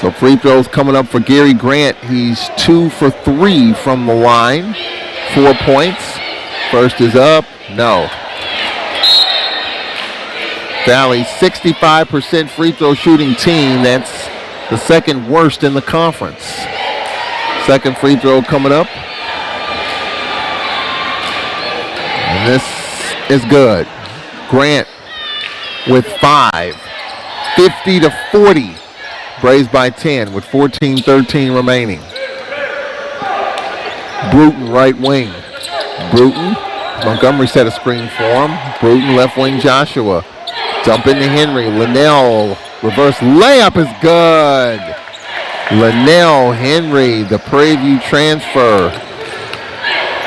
So free throws coming up for Gary Grant. He's 2 for 3 from the line. 4 points. First is up. No. Valley, 65% free throw shooting team. That's the 2nd worst in the conference. Second free throw coming up. And this is good. Grant with 5. 50-40. Braves by 10 with 14-13 remaining. Bruton right wing. Bruton. Montgomery set a screen for him. Bruton left wing Joshua. Dump into Henry. Linnell. Reverse layup is good. Linnell Henry, the Prairie View transfer.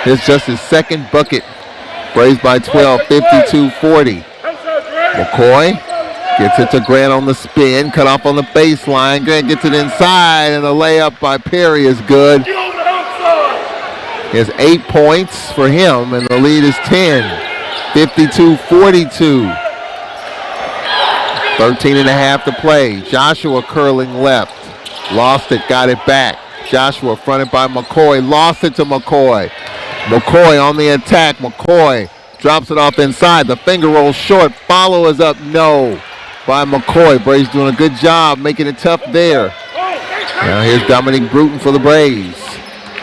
It's just his 2nd bucket. Braves by 12, 52-40. McCoy gets it to Grant on the spin, cut off on the baseline. Grant gets it inside, and the layup by Perry is good. He has 8 points for him, and the lead is 10. 52-42. 13.5 to play. Joshua curling left. Lost it, got it back. Joshua fronted by McCoy. Lost it to McCoy. McCoy on the attack. McCoy drops it off inside. The finger roll short. Follow is up. No. By McCoy. Braves doing a good job making it tough there. Now here's Dominique Bruton for the Braves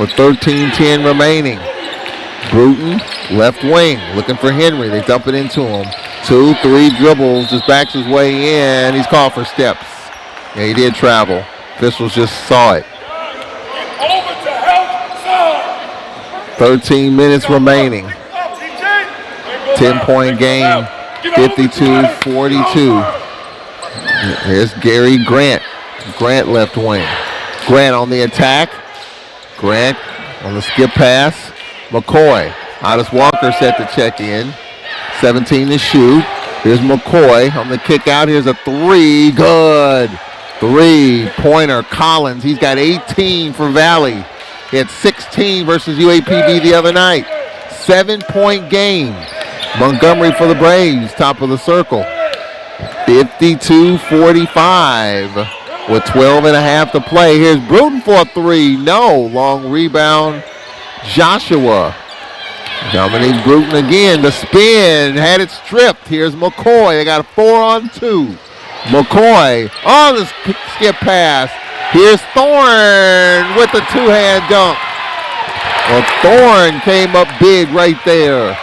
with 13:10 remaining. Bruton, left wing, looking for Henry. They dump it into him. 2, 3 dribbles, just backs his way in. He's called for steps. Yeah, he did travel. Officials just saw it. 13 minutes remaining. 10-point game, 52-42. Here's Gary Grant. Grant left wing. Grant on the attack. Grant on the skip pass. McCoy. Otis Walker set to check in. 17 to shoot. Here's McCoy on the kick out. Here's a 3. Good. 3-pointer. Collins. He's got 18 for Valley. He had 16 versus UAPB the other night. 7-point game. Montgomery for the Braves, top of the circle. 52-45 with 12.5 to play. Here's Bruton for a 3. No. Long rebound. Joshua. Dominique Bruton again. The spin. Had it stripped. Here's McCoy. They got a 4-on-2. McCoy on the skip pass. Here's Thorne with the 2-hand dunk. Well, Thorne came up big right there.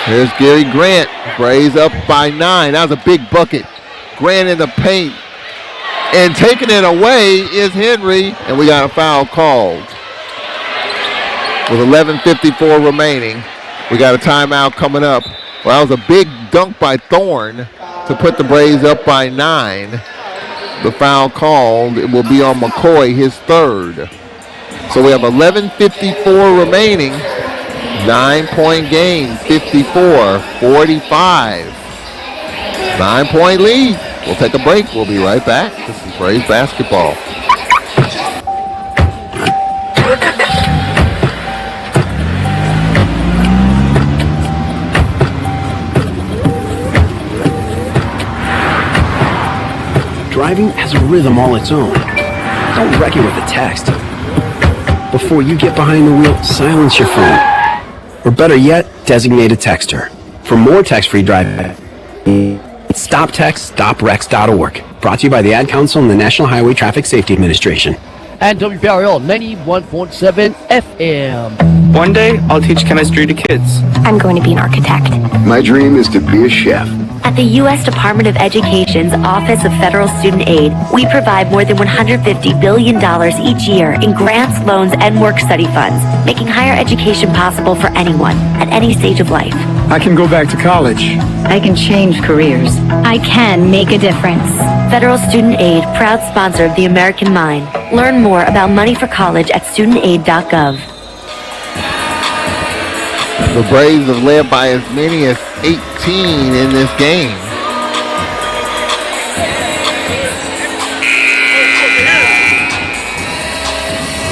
Here's Gary Grant. Braves up by 9. That was a big bucket. Grant in the paint. And taking it away is Henry. And we got a foul called. With 11:54 remaining. We got a timeout coming up. Well, that was a big dunk by Thorne to put the Braves up by 9. the foul called. It will be on McCoy, his third. So we have 11:54 remaining. 9-point game, 54-45. 9-point lead. We'll take a break. We'll be right back. This is Braves basketball. Driving has a rhythm all its own. Don't wreck it with a text. Before you get behind the wheel, silence your phone. Or better yet, designate a texter. For more text-free driving, StopTextStopWrecks.org. Brought to you by the Ad Council and the National Highway Traffic Safety Administration. And WPRL 91.7 FM. One day, I'll teach chemistry to kids. I'm going to be an architect. My dream is to be a chef. At the U.S. Department of Education's Office of Federal Student Aid, we provide more than $150 billion each year in grants, loans, and work-study funds, making higher education possible for anyone at any stage of life. I can go back to college. I can change careers. I can make a difference. Federal Student Aid, proud sponsor of the American Mind. Learn more about money for college at studentaid.gov. The Braves have led by as many as 18 in this game.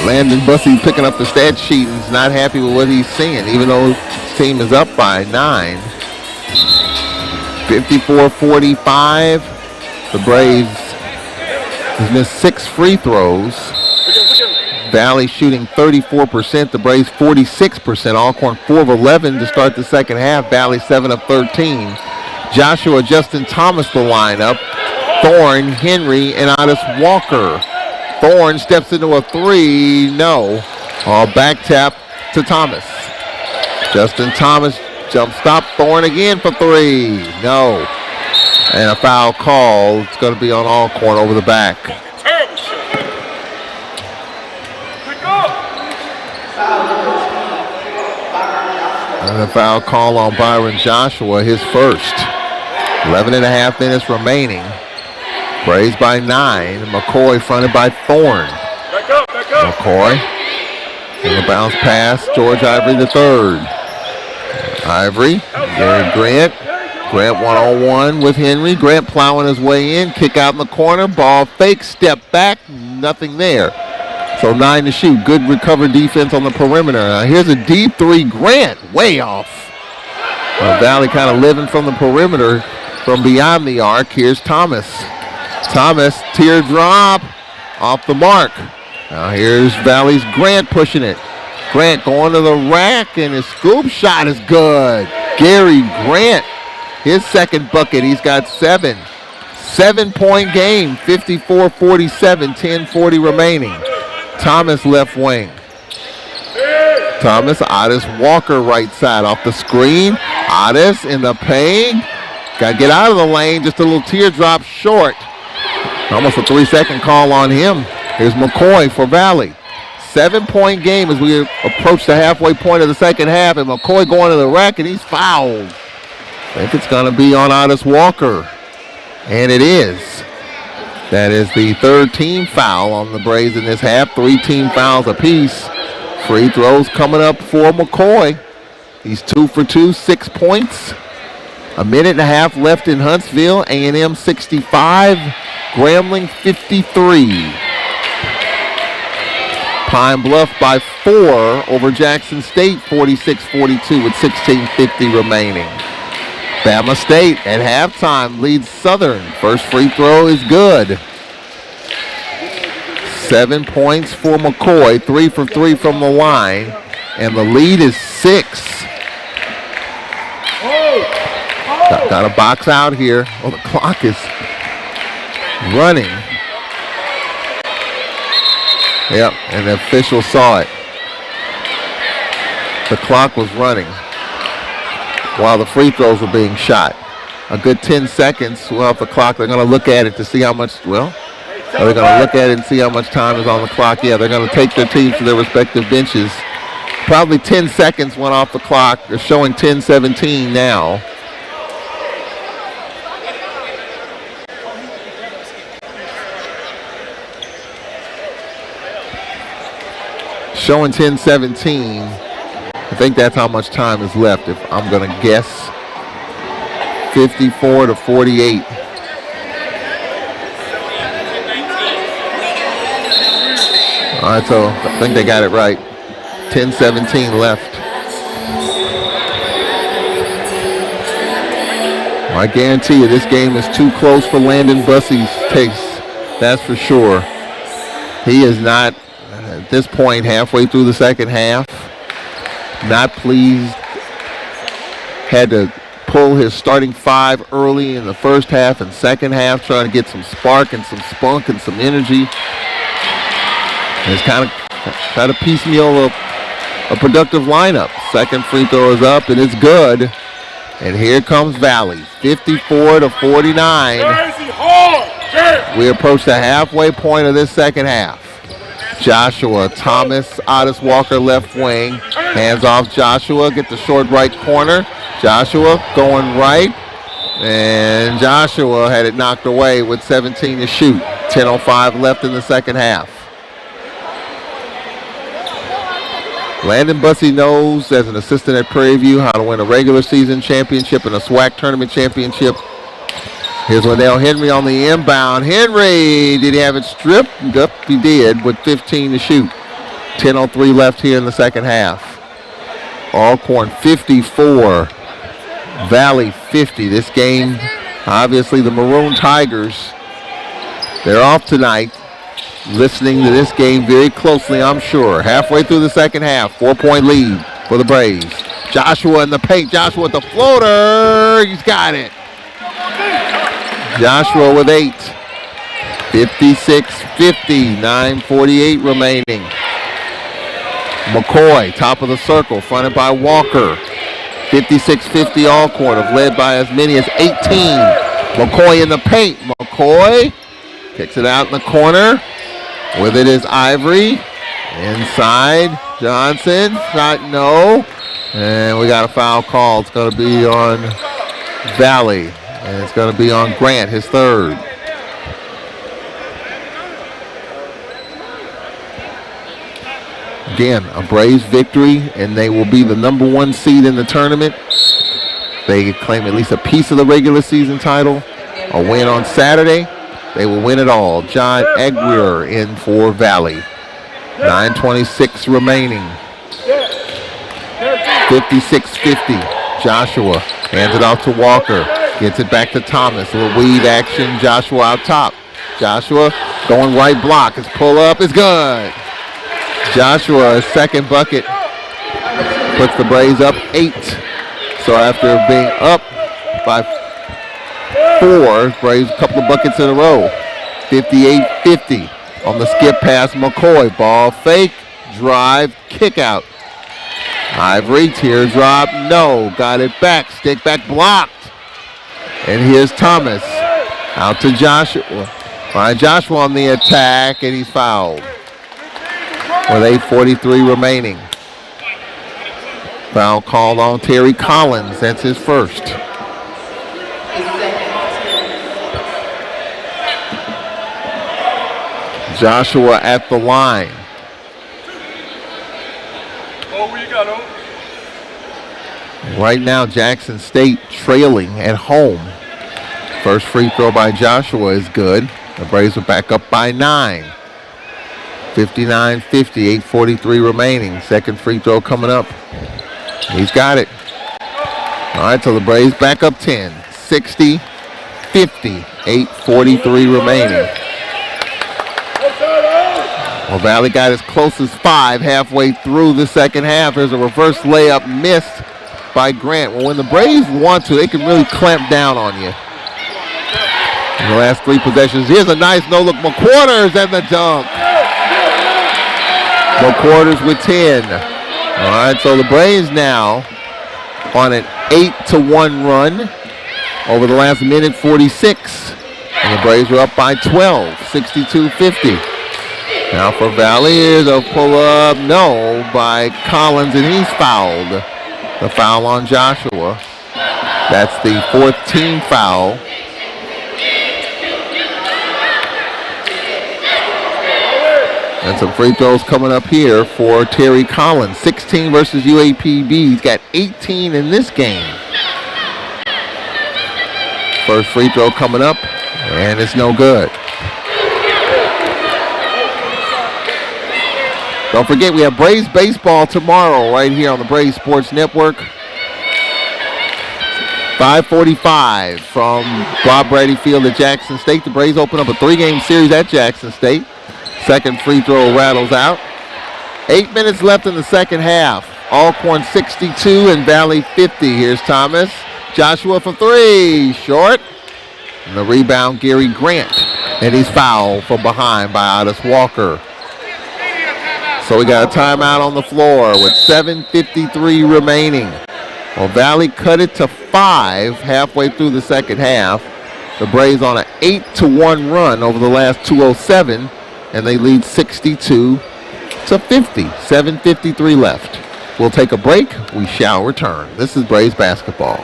Landon Bussey picking up the stat sheet and is not happy with what he's seeing, even though his team is up by 9. 54-45. The Braves has missed 6 free throws. Valley shooting 34%, the Braves 46%. Alcorn 4 of 11 to start the second half. Valley 7 of 13. Joshua Justin Thomas the lineup. Thorne, Henry, and Otis Walker. Thorne steps into a 3. No. All back tap to Thomas. Justin Thomas jump stop. Thorne again for 3. No. And a foul call. It's going to be on Alcorn over the back. And a foul call on Byron Joshua, his first. 11 and a half minutes remaining. Braves by 9. McCoy fronted by Thorne. McCoy. And a bounce pass. George Ivory the third. Ivory. Gary Grant. Grant one-on-one with Henry. Grant plowing his way in. Kick out in the corner. Ball fake. Step back. Nothing there. So 9 to shoot. Good recovered defense on the perimeter. Now here's a deep 3. Grant way off. Valley kind of living from the perimeter from beyond the arc. Here's Thomas. Thomas, teardrop off the mark. Now here's Valley's Grant pushing it. Grant going to the rack, and his scoop shot is good. Gary Grant, his second bucket. He's got 7. 7-point game, 54-47, 10:40 remaining. Thomas left wing. Thomas, Otis Walker right side off the screen. Otis in the paint. Got to get out of the lane. Just a little teardrop short. Almost a 3-second call on him. Here's McCoy for Valley. 7-point game as we approach the halfway point of the second half. And McCoy going to the rack, and he's fouled. I think it's going to be on Otis Walker. And it is. That is the third team foul on the Braves in this half. 3 team fouls apiece. Free throws coming up for McCoy. He's 2 for 2, 6 points. A minute and a half left in Huntsville. A&M 65, Grambling 53. Pine Bluff by 4 over Jackson State, 46-42 with 16:50 remaining. Bama State at halftime leads Southern. First free throw is good. 7 points for McCoy, 3 for 3 from the line, and the lead is 6. Got a box out here. Oh, the clock is running. Yep, and the official saw it. The clock was running while the free throws were being shot. A good 10 seconds. We'll have the clock. They're going to look at it to see how much, well, they're going to look at it and see how much time is on the clock. Yeah, they're going to take their teams to their respective benches. Probably 10 seconds went off the clock. They're showing 10:17 now. showing 10-17. I think that's how much time is left, if I'm going to guess. 54-48. All right, so I think they got it right. 10-17 left. I guarantee you this game is too close for Landon Bussey's taste. That's for sure. He is not, at this point, halfway through the second half, not pleased. Had to pull his starting five early in the first half and second half, trying to get some spark and some spunk and some energy. And it's kind of try to piecemeal a productive lineup. Second free throw is up, and it's good. And here comes Valley, 54-49. We approach the halfway point of this second half. Joshua Thomas, Otis Walker left wing. Hands off Joshua, get the short right corner. Joshua going right. And Joshua had it knocked away with 17 to shoot. 10:05 left in the second half. Landon Bussey knows, as an assistant at Prairie View, how to win a regular season championship and a SWAC tournament championship. Here's Linnell Henry on the inbound. Henry, did he have it stripped? Yep, he did, with 15 to shoot. 10:03 left here in the second half. Alcorn 54, Valley 50. This game, obviously the Maroon Tigers, they're off tonight. Listening to this game very closely, I'm sure. Halfway through the second half, 4-point lead for the Braves. Joshua in the paint. Joshua with the floater. He's got it. Joshua with 8. 56-50. 9:48 remaining. McCoy, top of the circle, fronted by Walker. 56-50 Alcorn, led by as many as 18. McCoy in the paint. McCoy kicks it out in the corner. With it is Ivory. Inside, Johnson. Shot no. And we got a foul call. It's going to be on Valley. And it's going to be on Grant, his third. Again, a Braves victory, and they will be the #1 seed in the tournament. They claim at least a piece of the regular season title. A win on Saturday, they will win it all. John Aguirre in for Valley. 9:26 remaining. 56-50. Joshua hands it off to Walker. Gets it back to Thomas. A little weave action. Joshua out top. Joshua going right block. His pull up is good. Joshua's second bucket puts the Braves up 8. So after being up by 4, Braves a couple of buckets in a row. 58-50 on the skip pass. McCoy, ball fake, drive, kick out. Ivory, teardrop, no, got it back, stick back, blocked. And here's Thomas, out to Joshua. All right, Joshua on the attack, and he's fouled. With 8:43 remaining. Foul called on Terry Collins, that's his first. Joshua at the line. Right now, Jackson State trailing at home. First free throw by Joshua is good. The Braves are back up by 9. 59-50, 8:43 remaining. Second free throw coming up. He's got it. All right, so the Braves back up 10. 60-50, 8:43 remaining. Well, Valley got as close as 5 halfway through the second half. There's a reverse layup missed by Grant. Well, when the Braves want to, they can really clamp down on you. In the last 3 possessions, here's a nice no-look. McQuarters and the dunk. McQuarters with 10. All right, so the Braves now on an 8-1 run over the last minute 46. And the Braves are up by 12, 62-50. Now for Valley, here's a pull-up, no, by Collins, and he's fouled. The foul on Joshua. That's the 4th team foul. And some free throws coming up here for Terry Collins. 16 versus UAPB. He's got 18 in this game. First free throw coming up, and it's no good. Don't forget, we have Braves baseball tomorrow right here on the Braves Sports Network. 5:45 from Bob Brady Field at Jackson State. The Braves open up a 3-game series at Jackson State. Second free throw rattles out. 8 minutes left in the second half. Alcorn 62 and Valley 50. Here's Thomas. Joshua for three. Short. And the rebound, Gary Grant. And he's fouled from behind by Otis Walker. So we got a timeout on the floor with 7:53 remaining. Well, Valley cut it to 5 halfway through the second half. The Braves on an 8-1 run over the last 2:07, and they lead 62-50. 7:53 left. We'll take a break. We shall return. This is Braves basketball.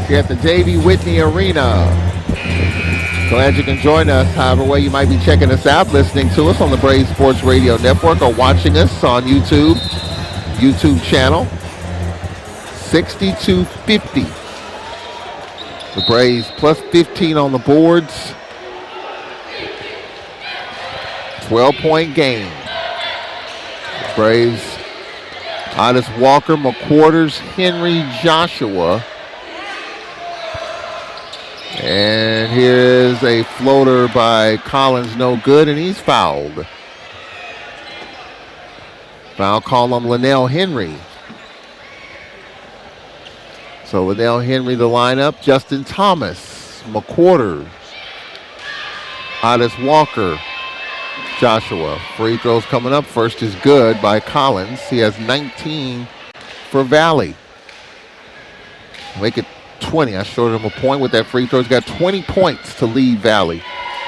At the Davey Whitney Arena. Glad you can join us however way you might be checking us out, listening to us on the Braves Sports Radio Network or watching us on YouTube channel. 62-50. The Braves plus 15 on the boards. 12-point game. The Braves, Otis Walker, McQuarters, Henry, Joshua. And here's a floater by Collins, no good, and he's fouled. Foul call on Linnell Henry. So Linnell Henry, the lineup. Justin Thomas, McQuarters, Otis Walker, Joshua. Free throws coming up. First is good by Collins. He has 19 for Valley. Make it 20. I showed him a point with that free throw. He's got 20 points to lead Valley.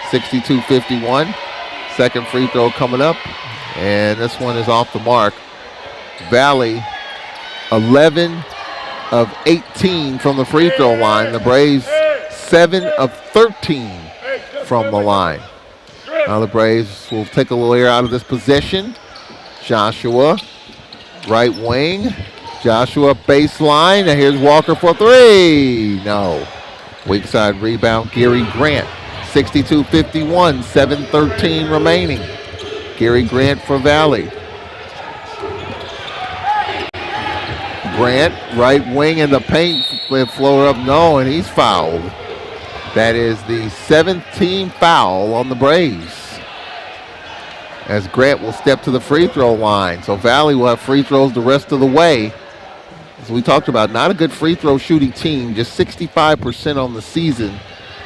62-51. Second free throw coming up. And this one is off the mark. Valley 11 of 18 from the free throw line. The Braves 7 of 13 from the line. Now the Braves will take a little air out of this possession. Joshua, right wing. Joshua baseline, and here's Walker for three. No. Weak side rebound, Gary Grant. 62-51, 7:13 remaining. Gary Grant for Valley. Grant, right wing in the paint, floater up, no, and he's fouled. That is the 7th team foul on the Braves, as Grant will step to the free throw line. So Valley will have free throws the rest of the way. As we talked about, not a good free throw shooting team, just 65% on the season,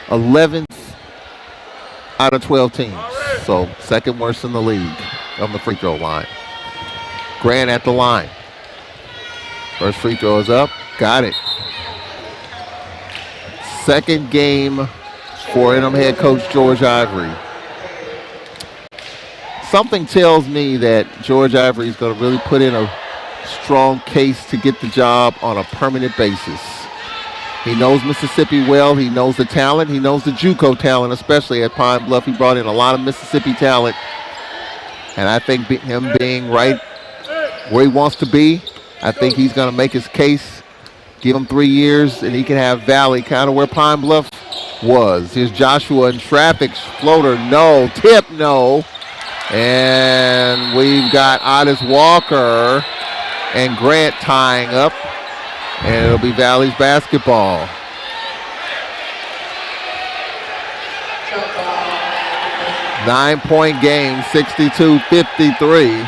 11th out of 12 teams. So second worst in the league on the free throw line. Grant at the line. First free throw is up, got it. Second game for interim head coach George Ivory. Something tells me that George Ivory is going to really put in a strong case to get the job on a permanent basis. He knows Mississippi well. He knows the talent. He knows the JUCO talent, especially at Pine Bluff. He brought in a lot of Mississippi talent. And I think him being right where he wants to be, I think he's going to make his case. Give him 3 years, and he can have Valley kind of where Pine Bluff was. Here's Joshua in traffic. Floater, no. Tip, no. And we've got Otis Walker and Grant tying up. And it'll be Valley's basketball. Nine-point game, 62-53.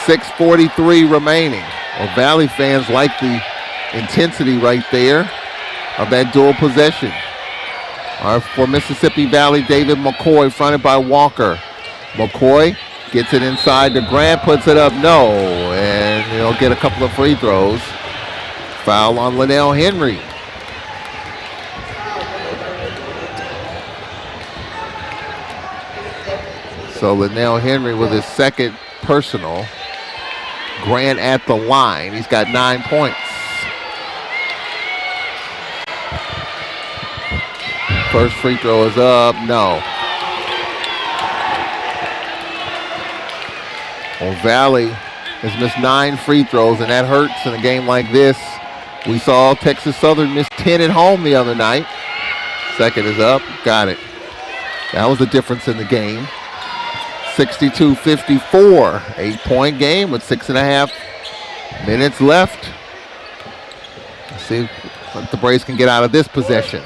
6:43 remaining. Well, Valley fans like the intensity right there of that dual possession. For Mississippi Valley, David McCoy fronted by Walker. McCoy gets it inside to Grant, puts it up, no, and he'll get a couple of free throws. Foul on Linnell Henry. So Linnell Henry with his second personal. Grant at the line. He's got 9 points. First free throw is up, no. Well, Valley has missed 9 free throws, and that hurts in a game like this. We saw Texas Southern miss 10 at home the other night. Second is up, got it. That was the difference in the game. 62-54, 8-point game with 6.5 minutes left. Let's see what the Braves can get out of this possession.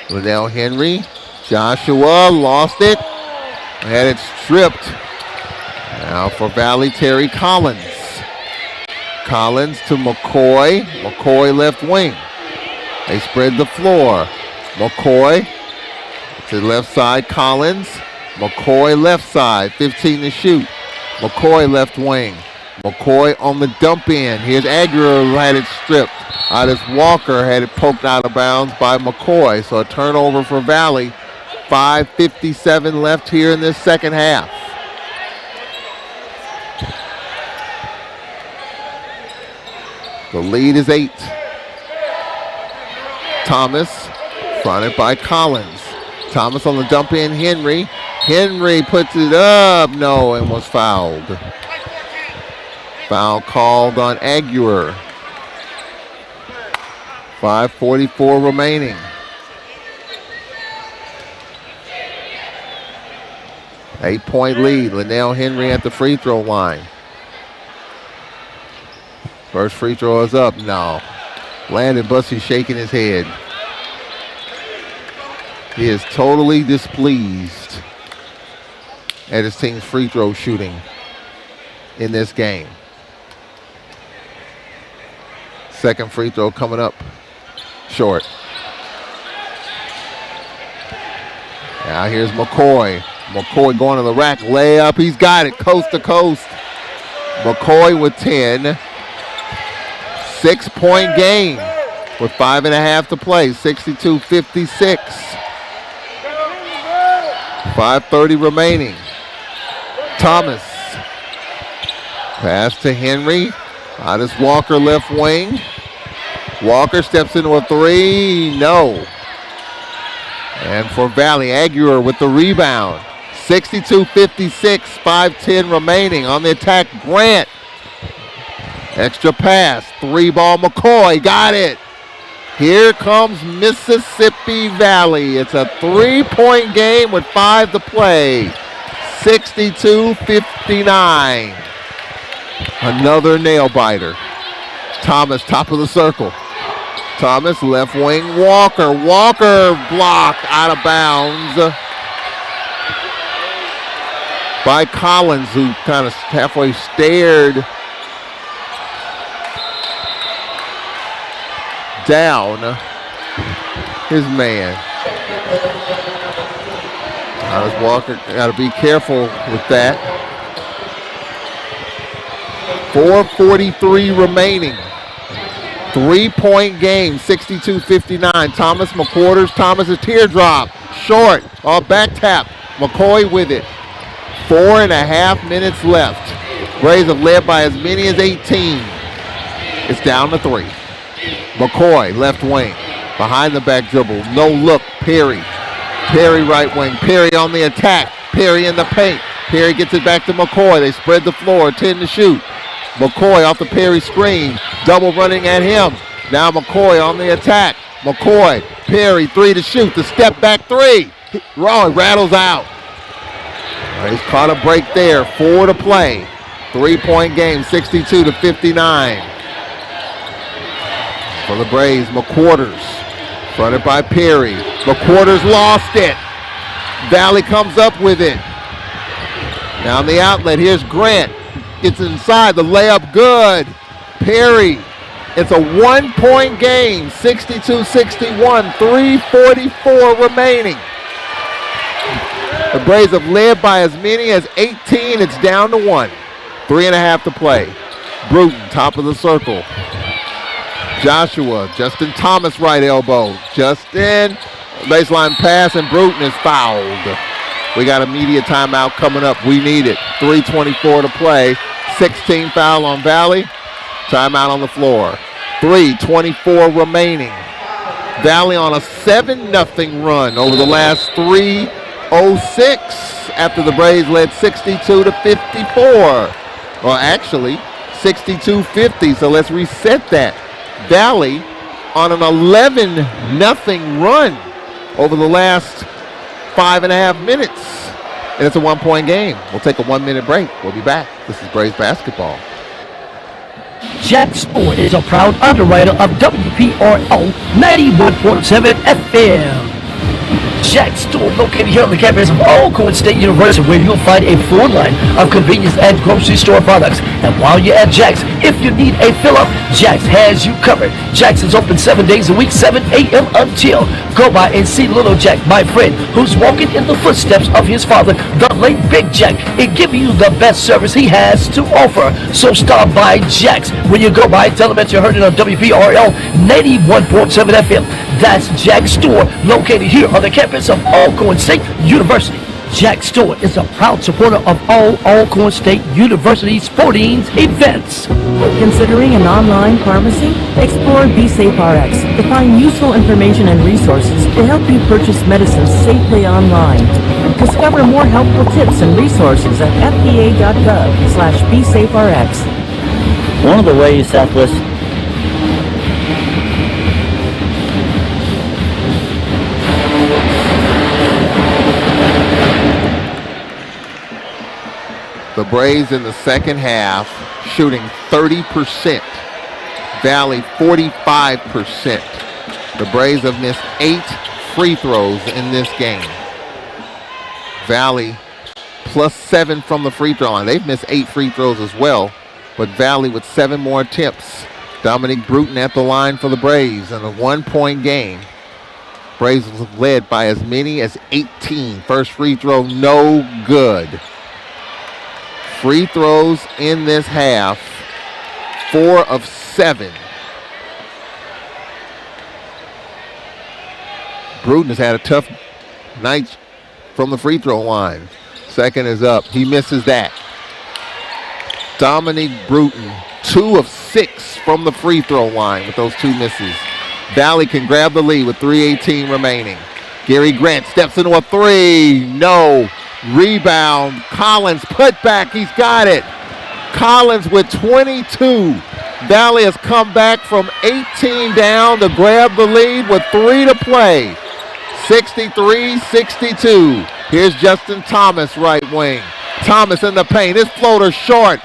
Linnell Henry, Joshua lost it, had it stripped. Now for Valley, Terry Collins. Collins to McCoy. McCoy left wing. They spread the floor. McCoy to the left side, Collins. McCoy left side, 15 to shoot. McCoy left wing. McCoy on the dump in. Here's Aguirre who had it stripped. Otis Walker had it poked out of bounds by McCoy. So a turnover for Valley. 5:57 left here in this second half. The lead is 8. Thomas fronted by Collins. Thomas on the dump in, Henry. Henry puts it up, no, and was fouled. Foul called on Aguirre. 5:44 remaining. 8-point lead. Linnell Henry at the free throw line. First free throw is up, no. Landon Bussey shaking his head. He is totally displeased at his team's free throw shooting in this game. Second free throw coming up short. Now here's McCoy. McCoy going to the rack, layup. He's got it coast to coast. McCoy with 10. 6-point game with 5.5 to play. 62-56. 5:30 remaining. Thomas. Pass to Henry. Otis Walker left wing. Walker steps into a three. No. And for Valley, Aguirre with the rebound. 62-56. 5:10 remaining. On the attack, Grant. Extra pass. 3-ball McCoy. Got it. Here comes Mississippi Valley. It's a 3-point game with 5 to play. 62-59. Another nail biter. Thomas, top of the circle. Thomas, left wing, Walker. Walker blocked out of bounds by Collins, who kind of halfway stared down his man. Otis Walker got to be careful with that. 4:43 remaining. 3-point game, 62-59. Thomas McQuarters. Thomas a teardrop. Short. Back tap. McCoy with it. 4.5 minutes left. Braves have led by as many as 18. It's down to 3. McCoy, left wing. Behind the back dribble. No look. Perry. Perry, right wing. Perry on the attack. Perry in the paint. Perry gets it back to McCoy. They spread the floor. 10 to shoot. McCoy off the Perry screen. Double running at him. Now McCoy on the attack. McCoy. Perry, 3 to shoot. The step back 3. Wrong. Rattles out. He's caught a break there. 4 to play. 3-point game. 62 to 59. For the Braves, McQuarters. Fronted by Perry. McQuarters lost it. Valley comes up with it. Down the outlet, here's Grant. Gets inside, the layup good. Perry. It's a 1-point game, 62-61, 3:44 remaining. The Braves have led by as many as 18. It's down to 1. 3.5 to play. Bruton, top of the circle. Joshua, Justin Thomas, right elbow. Justin, baseline pass, and Bruton is fouled. We got a media timeout coming up. We need it. 3:24 to play. 16 foul on Valley. Timeout on the floor. 3:24 remaining. Valley on a 7-0 run over the last 3:06 after the Braves led 62 to 54. Well, actually, 62-50, so let's reset that. Valley on an 11-0 run over the last 5.5 minutes. And it's a 1-point game. We'll take a 1-minute break. We'll be back. This is Braves basketball. Jack Stewart is a proud underwriter of WPRO 91.7 FM. Jack Stewart, located here on the campus of Alcorn State University, where you'll find a full line of convenience and grocery store products. And while you're at Jack's, if you need a fill-up, Jack's has you covered. Jack's is open 7 days a week, 7 a.m. until. Go by and see little Jack, my friend, who's walking in the footsteps of his father, the late Big Jack, and give you the best service he has to offer. So stop by Jack's. When you go by, tell him that you heard it on WPRL 91.7 FM. That's Jack Stewart, located here on the campus of Alcorn State University. Jack Stewart is a proud supporter of all Alcorn State University sporting events. Considering an online pharmacy? Explore BSafeRx to find useful information and resources to help you purchase medicines safely online. Discover more helpful tips and resources at fda.gov/BSafeRx. One of the ways Southwest The Braves in the second half shooting 30%. Valley 45%. The Braves have missed 8 free throws in this game. Valley +7 from the free throw line. They've missed 8 free throws as well, but Valley with 7 more attempts. Dominic Bruton at the line for the Braves in a 1-point game. Braves led by as many as 18. First free throw, no good. Free throws in this half, 4 of 7. Bruton has had a tough night from the free throw line. Second is up. He misses that. Dominic Bruton, 2 of 6 from the free throw line with those 2 misses. Valley can grab the lead with 3:18 remaining. Gary Grant steps into a 3. No. Rebound. Collins put back. He's got it. Collins with 22. Valley has come back from 18 down to grab the lead with 3 to play. 63-62. Here's Justin Thomas, right wing. Thomas in the paint. His floater short.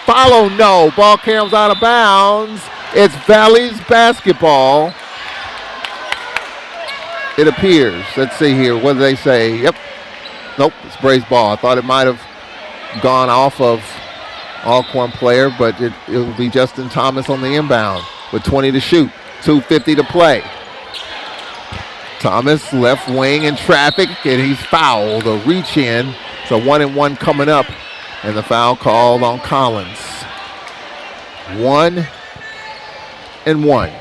Follow no. Ball comes out of bounds. It's Valley's basketball. It appears. Let's see here. What do they say? Yep. Nope, it's Braves ball. I thought it might have gone off of Alcorn player, but it will be Justin Thomas on the inbound with 20 to shoot. 2:50 to play. Thomas left wing in traffic, and he's fouled. A reach in. It's a 1-and-1 coming up, and the foul called on Collins. 1-and-1.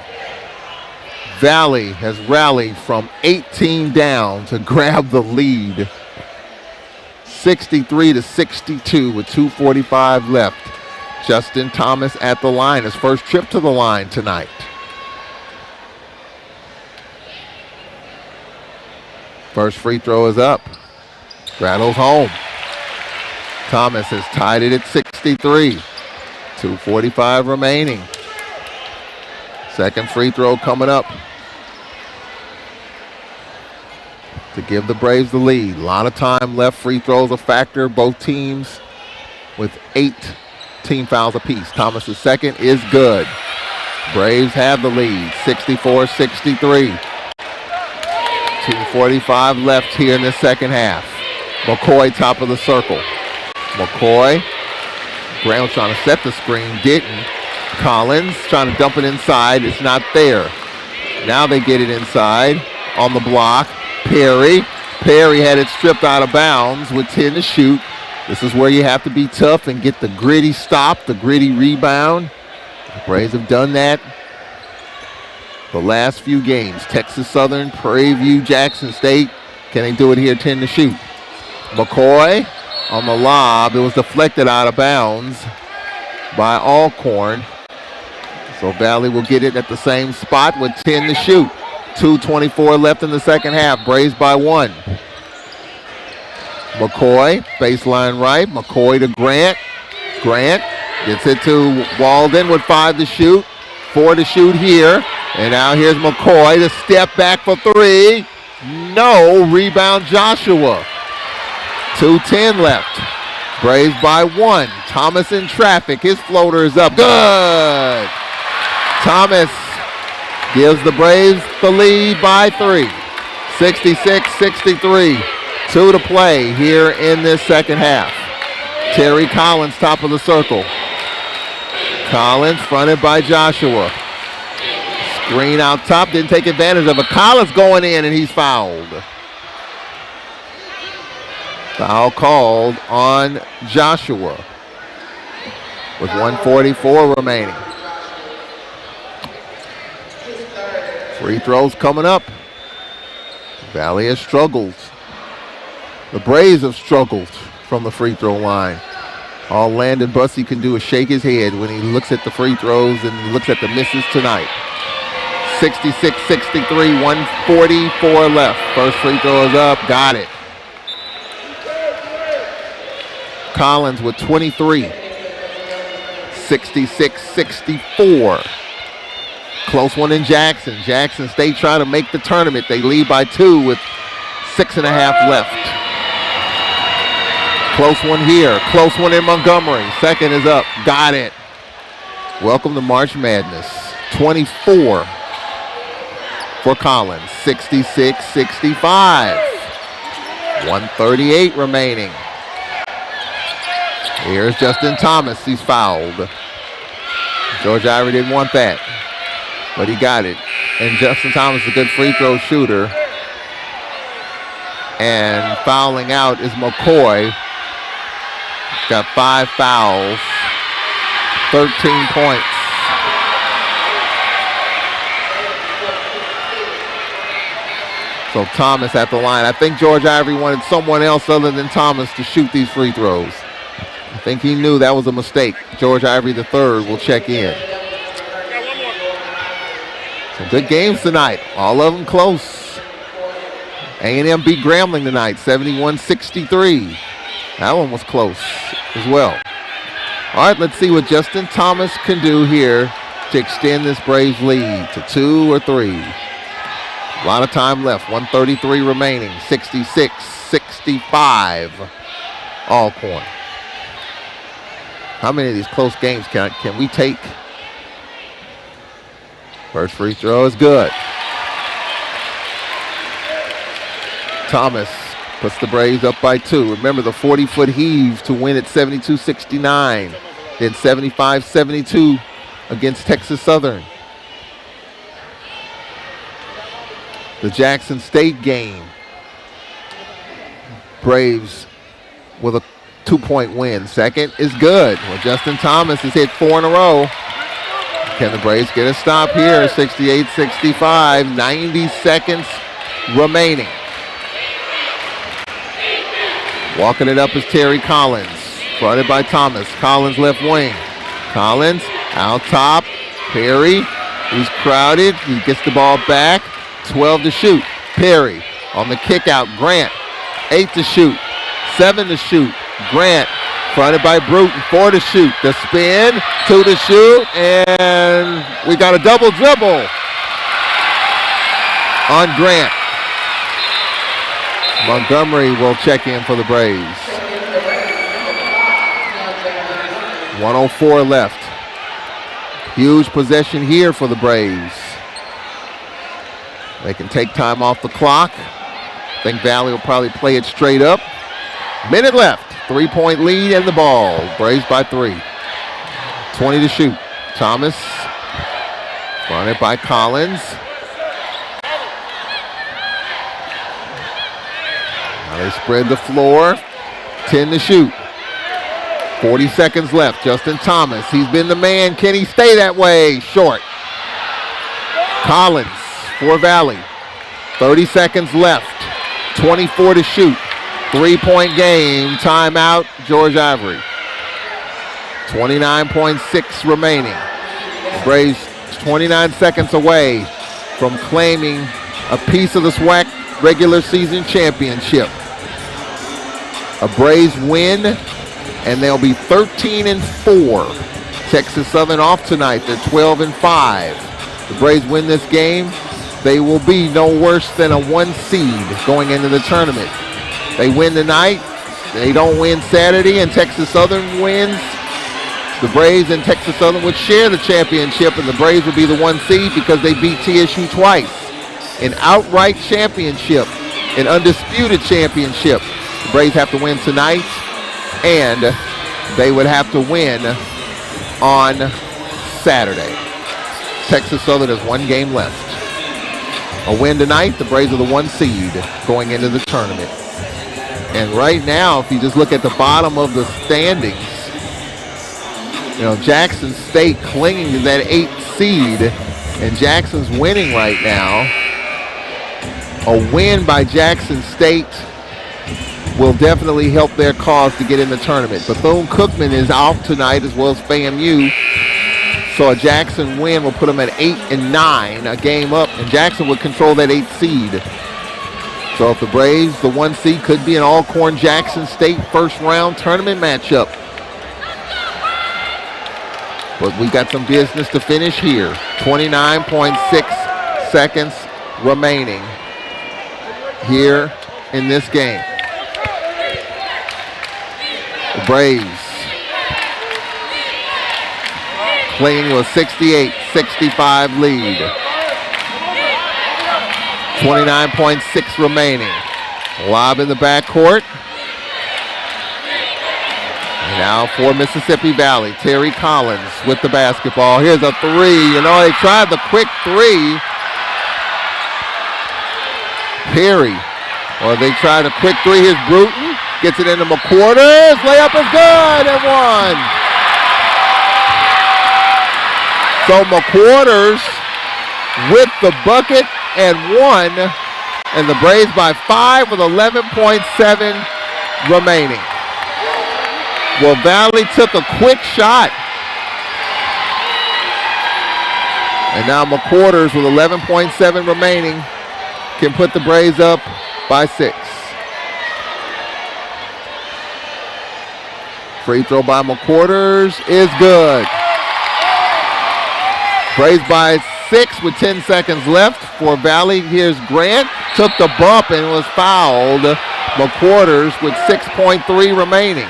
Valley has rallied from 18 down to grab the lead. 63-62 with 2:45 left. Justin Thomas at the line, his first trip to the line tonight. First free throw is up. Rattles home. Thomas has tied it at 63. 2:45 remaining. Second free throw coming up to give the Braves the lead. A lot of time left. Free throws a factor. Both teams with 8 team fouls apiece. Thomas's second is good. Braves have the lead, 64-63. 2:45 left here in the second half. McCoy top of the circle. McCoy, Brown trying to set the screen, didn't. Collins trying to dump it inside, it's not there. Now they get it inside on the block. Perry had it stripped out of bounds with 10 to shoot. This is where you have to be tough and get the gritty stop, the gritty rebound. The Braves have done that the last few games. Texas Southern, Prairie View, Jackson State. Can they do it here, 10 to shoot? McCoy on the lob. It was deflected out of bounds by Alcorn. So Valley will get it at the same spot with 10 to shoot. 2:24 left in the second half. Braves by 1. McCoy, baseline right. McCoy to Grant. Grant gets it to Walden with 5 to shoot. 4 to shoot here. And now here's McCoy to step back for 3. No. Rebound Joshua. 2:10 left. Braves by 1. Thomas in traffic. His floater is up. Good. Thomas gives the Braves the lead by 3. 66-63. 2 to play here in this second half. Terry Collins top of the circle. Collins fronted by Joshua. Screen out top, didn't take advantage of it. Collins going in and he's fouled. Foul called on Joshua with 1:44 remaining. Free throws coming up. Valley has struggled. The Braves have struggled from the free throw line. All Landon Bussey can do is shake his head when he looks at the free throws and he looks at the misses tonight. 66-63, 1:44 left. First free throw is up, got it. Collins with 23. 66-64. Close one in Jackson. Jackson State trying to make the tournament. They lead by 2 with 6.5 left. Close one here. Close one in Montgomery. Second is up. Got it. Welcome to March Madness. 24 for Collins. 66-65. 1:38 remaining. Here's Justin Thomas. He's fouled. George Ivory didn't want that, but he got it. And Justin Thomas is a good free throw shooter. And fouling out is McCoy. Got 5 fouls, 13 points. So Thomas at the line. I think George Ivory wanted someone else other than Thomas to shoot these free throws. I think he knew that was a mistake. George Ivory III will check in. Some good games tonight. All of them close. A&M beat Grambling tonight, 71-63. That one was close as well. All right, let's see what Justin Thomas can do here to extend this Braves lead to 2 or 3. A lot of time left, 1:33 remaining, 66-65. Alcorn. How many of these close games can we take? First free throw is good. Thomas puts the Braves up by 2. Remember the 40-foot heave to win at 72-69. Then 75-72 against Texas Southern. The Jackson State game. Braves with a 2-point win. Second is good. Well, Justin Thomas has hit 4 in a row. Can the Braves get a stop here? 68-65, 90 seconds remaining. Walking it up is Terry Collins, fronted by Thomas. Collins left wing. Collins out top. Perry, he's crowded. He gets the ball back. 12 to shoot. Perry On the kick out, Grant. 8 to shoot. 7 to shoot. Grant fronted by Bruton. 4 to shoot. The spin. 2 to shoot. And we got a double dribble on Grant. Montgomery will check in for the Braves. 1:04 left. Huge possession here for the Braves. They can take time off the clock. I think Valley will probably play it straight up. Minute left. 3-point lead and the ball. Braves by 3. 20 to shoot. Thomas. Fronted by Collins. Now they spread the floor. 10 to shoot. 40 seconds left. Justin Thomas. He's been the man. Can he stay that way? Short. Collins for Valley. 30 seconds left. 24 to shoot. 3-point game. Timeout. George Ivory. 29.6 remaining. The Braves 29 seconds away from claiming a piece of the SWAC regular season championship. A Braves win, and they'll be 13-4. Texas Southern off tonight. They're 12-5. The Braves win this game, they will be no worse than a 1 seed going into the tournament. They win tonight, they don't win Saturday, and Texas Southern wins. The Braves and Texas Southern would share the championship, and the Braves would be the 1 seed because they beat TSU twice. An outright championship, an undisputed championship. The Braves have to win tonight, and they would have to win on Saturday. Texas Southern has 1 game left. A win tonight, the Braves are the 1 seed going into the tournament. And right now, if you just look at the bottom of the standings, you know, Jackson State clinging to that 8th seed, and Jackson's winning right now. A win by Jackson State will definitely help their cause to get in the tournament. Bethune-Cookman is off tonight, as well as FAMU. So a Jackson win will put them at 8-9, a game up, and Jackson would control that 8th seed. So if the Braves, the 1 seed, could be an Alcorn Jackson State first round tournament matchup. But we got some business to finish here. 29.6 seconds remaining here in this game. The Braves clinging to a 68-65 lead. 29.6 remaining. Lob in the backcourt. And now for Mississippi Valley, Terry Collins with the basketball. Here's a 3. You know, they tried the quick 3. Perry. Or they tried a quick 3. Here's Bruton. Gets it into McQuarters. Layup is good and 1. So McQuarters with the bucket and 1. And the Braves by 5 with 11.7 remaining. Well, Valley took a quick shot. And now McQuarters with 11.7 remaining can put the Braves up by 6. Free throw by McQuarters is good. Braves by 6 with 10 seconds left for Valley. Here's Grant. Took the bump and was fouled. McQuarters with 6.3 remaining.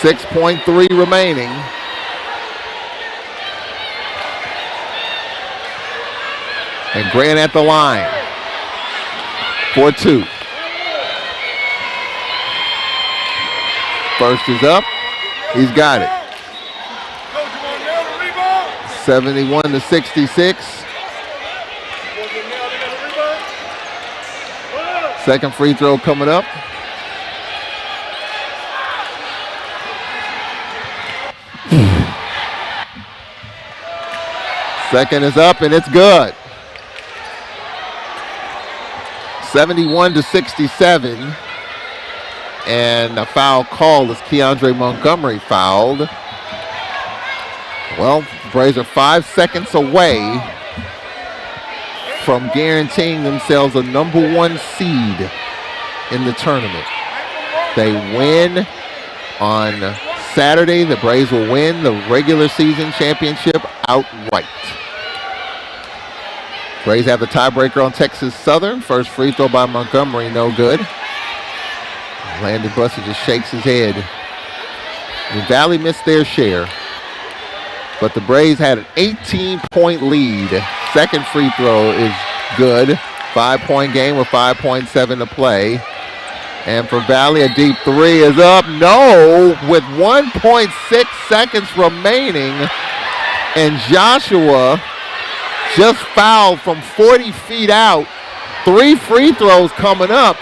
.3 remaining. And Grant at the line for 2. First is up. He's got it. 71-66. Second free throw coming up. Second is up and it's good. 71-67. And a foul call as Keandre Montgomery fouled. Well, the Braves are 5 seconds away from guaranteeing themselves a #1 seed in the tournament. They win on Saturday. The Braves will win the regular season championship outright. Braves have the tiebreaker on Texas Southern. First free throw by Montgomery, no good. Landon Buster just shakes his head. The Valley missed their share, but the Braves had an 18-point lead. Second free throw is good. 5-point game with 5.7 to play. And for Valley, a deep three is up. No, with 1.6 seconds remaining. And Joshua just fouled from 40 feet out. 3 free throws coming up.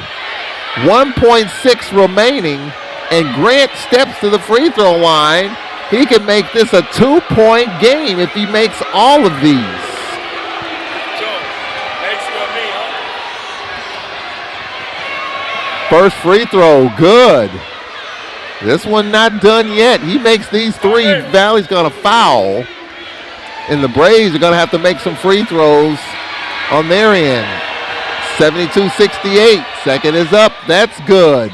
1.6 remaining. And Grant steps to the free throw line. He can make this a 2-point game if he makes all of these. First free throw, good. This one not done yet. He makes these 3. Valley's gonna foul. And the Braves are gonna have to make some free throws on their end. 72-68, second is up, that's good.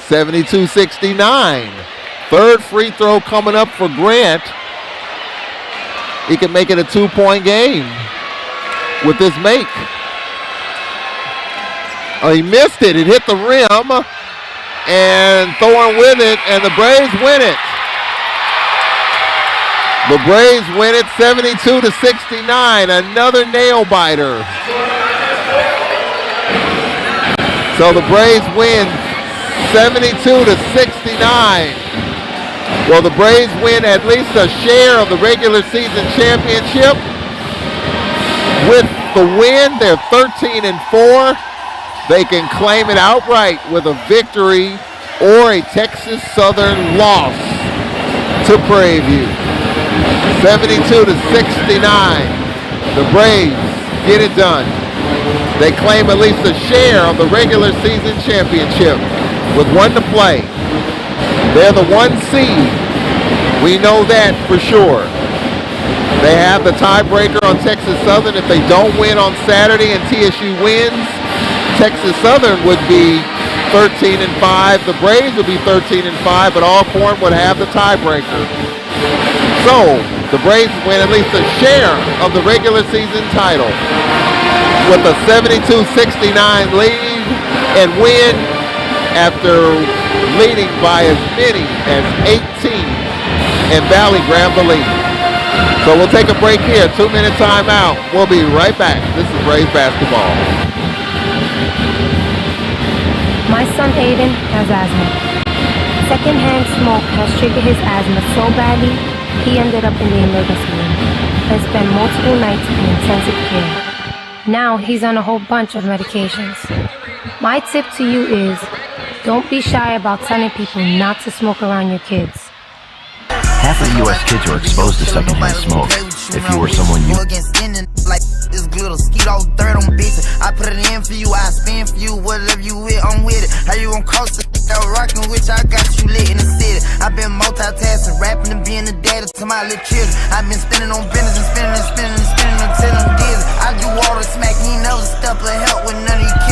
72-69. Third free throw coming up for Grant. He can make it a 2-point game with this make. Oh, he missed it. It hit the rim. And Thorne with it, and the Braves win it. The Braves win it 72-69. Another nail biter. So the Braves win 72-69. Well, the Braves win at least a share of the regular season championship. With the win, they're 13-4. They can claim it outright with a victory or a Texas Southern loss to Prairie View. 72-69. The Braves get it done. They claim at least a share of the regular season championship with 1 to play. They're the 1 seed. We know that for sure. They have the tiebreaker on Texas Southern. If they don't win on Saturday and TSU wins, Texas Southern would be 13-5. The Braves would be 13-5, but Alcorn would have the tiebreaker. So the Braves win at least a share of the regular season title with a 72-69 lead and win after leading by as many as 18, and Valley grabbed the lead. So we'll take a break here, 2-minute timeout. We'll be right back. This is Braves basketball. My son Aiden has asthma. Secondhand smoke has triggered his asthma so badly, he ended up in the emergency room and spent multiple nights in intensive care. Now he's on a whole bunch of medications. My tip to you is, don't be shy about telling people not to smoke around your kids. Half of U.S. kids are exposed to secondhand smoke. If you or someone you... It's glitter, skeet all dirt on bitches. I put it in for you, I spin for you. Whatever you with, I'm with it. How you gon' cross the rockin' which I got you lit in the city. I've been multitasking, rapping and being the daddy to my little children. I've been spinning on business and spinning and spinning and spinning until I'm dizzy. I do all the smack, he never step or help with none of you kids.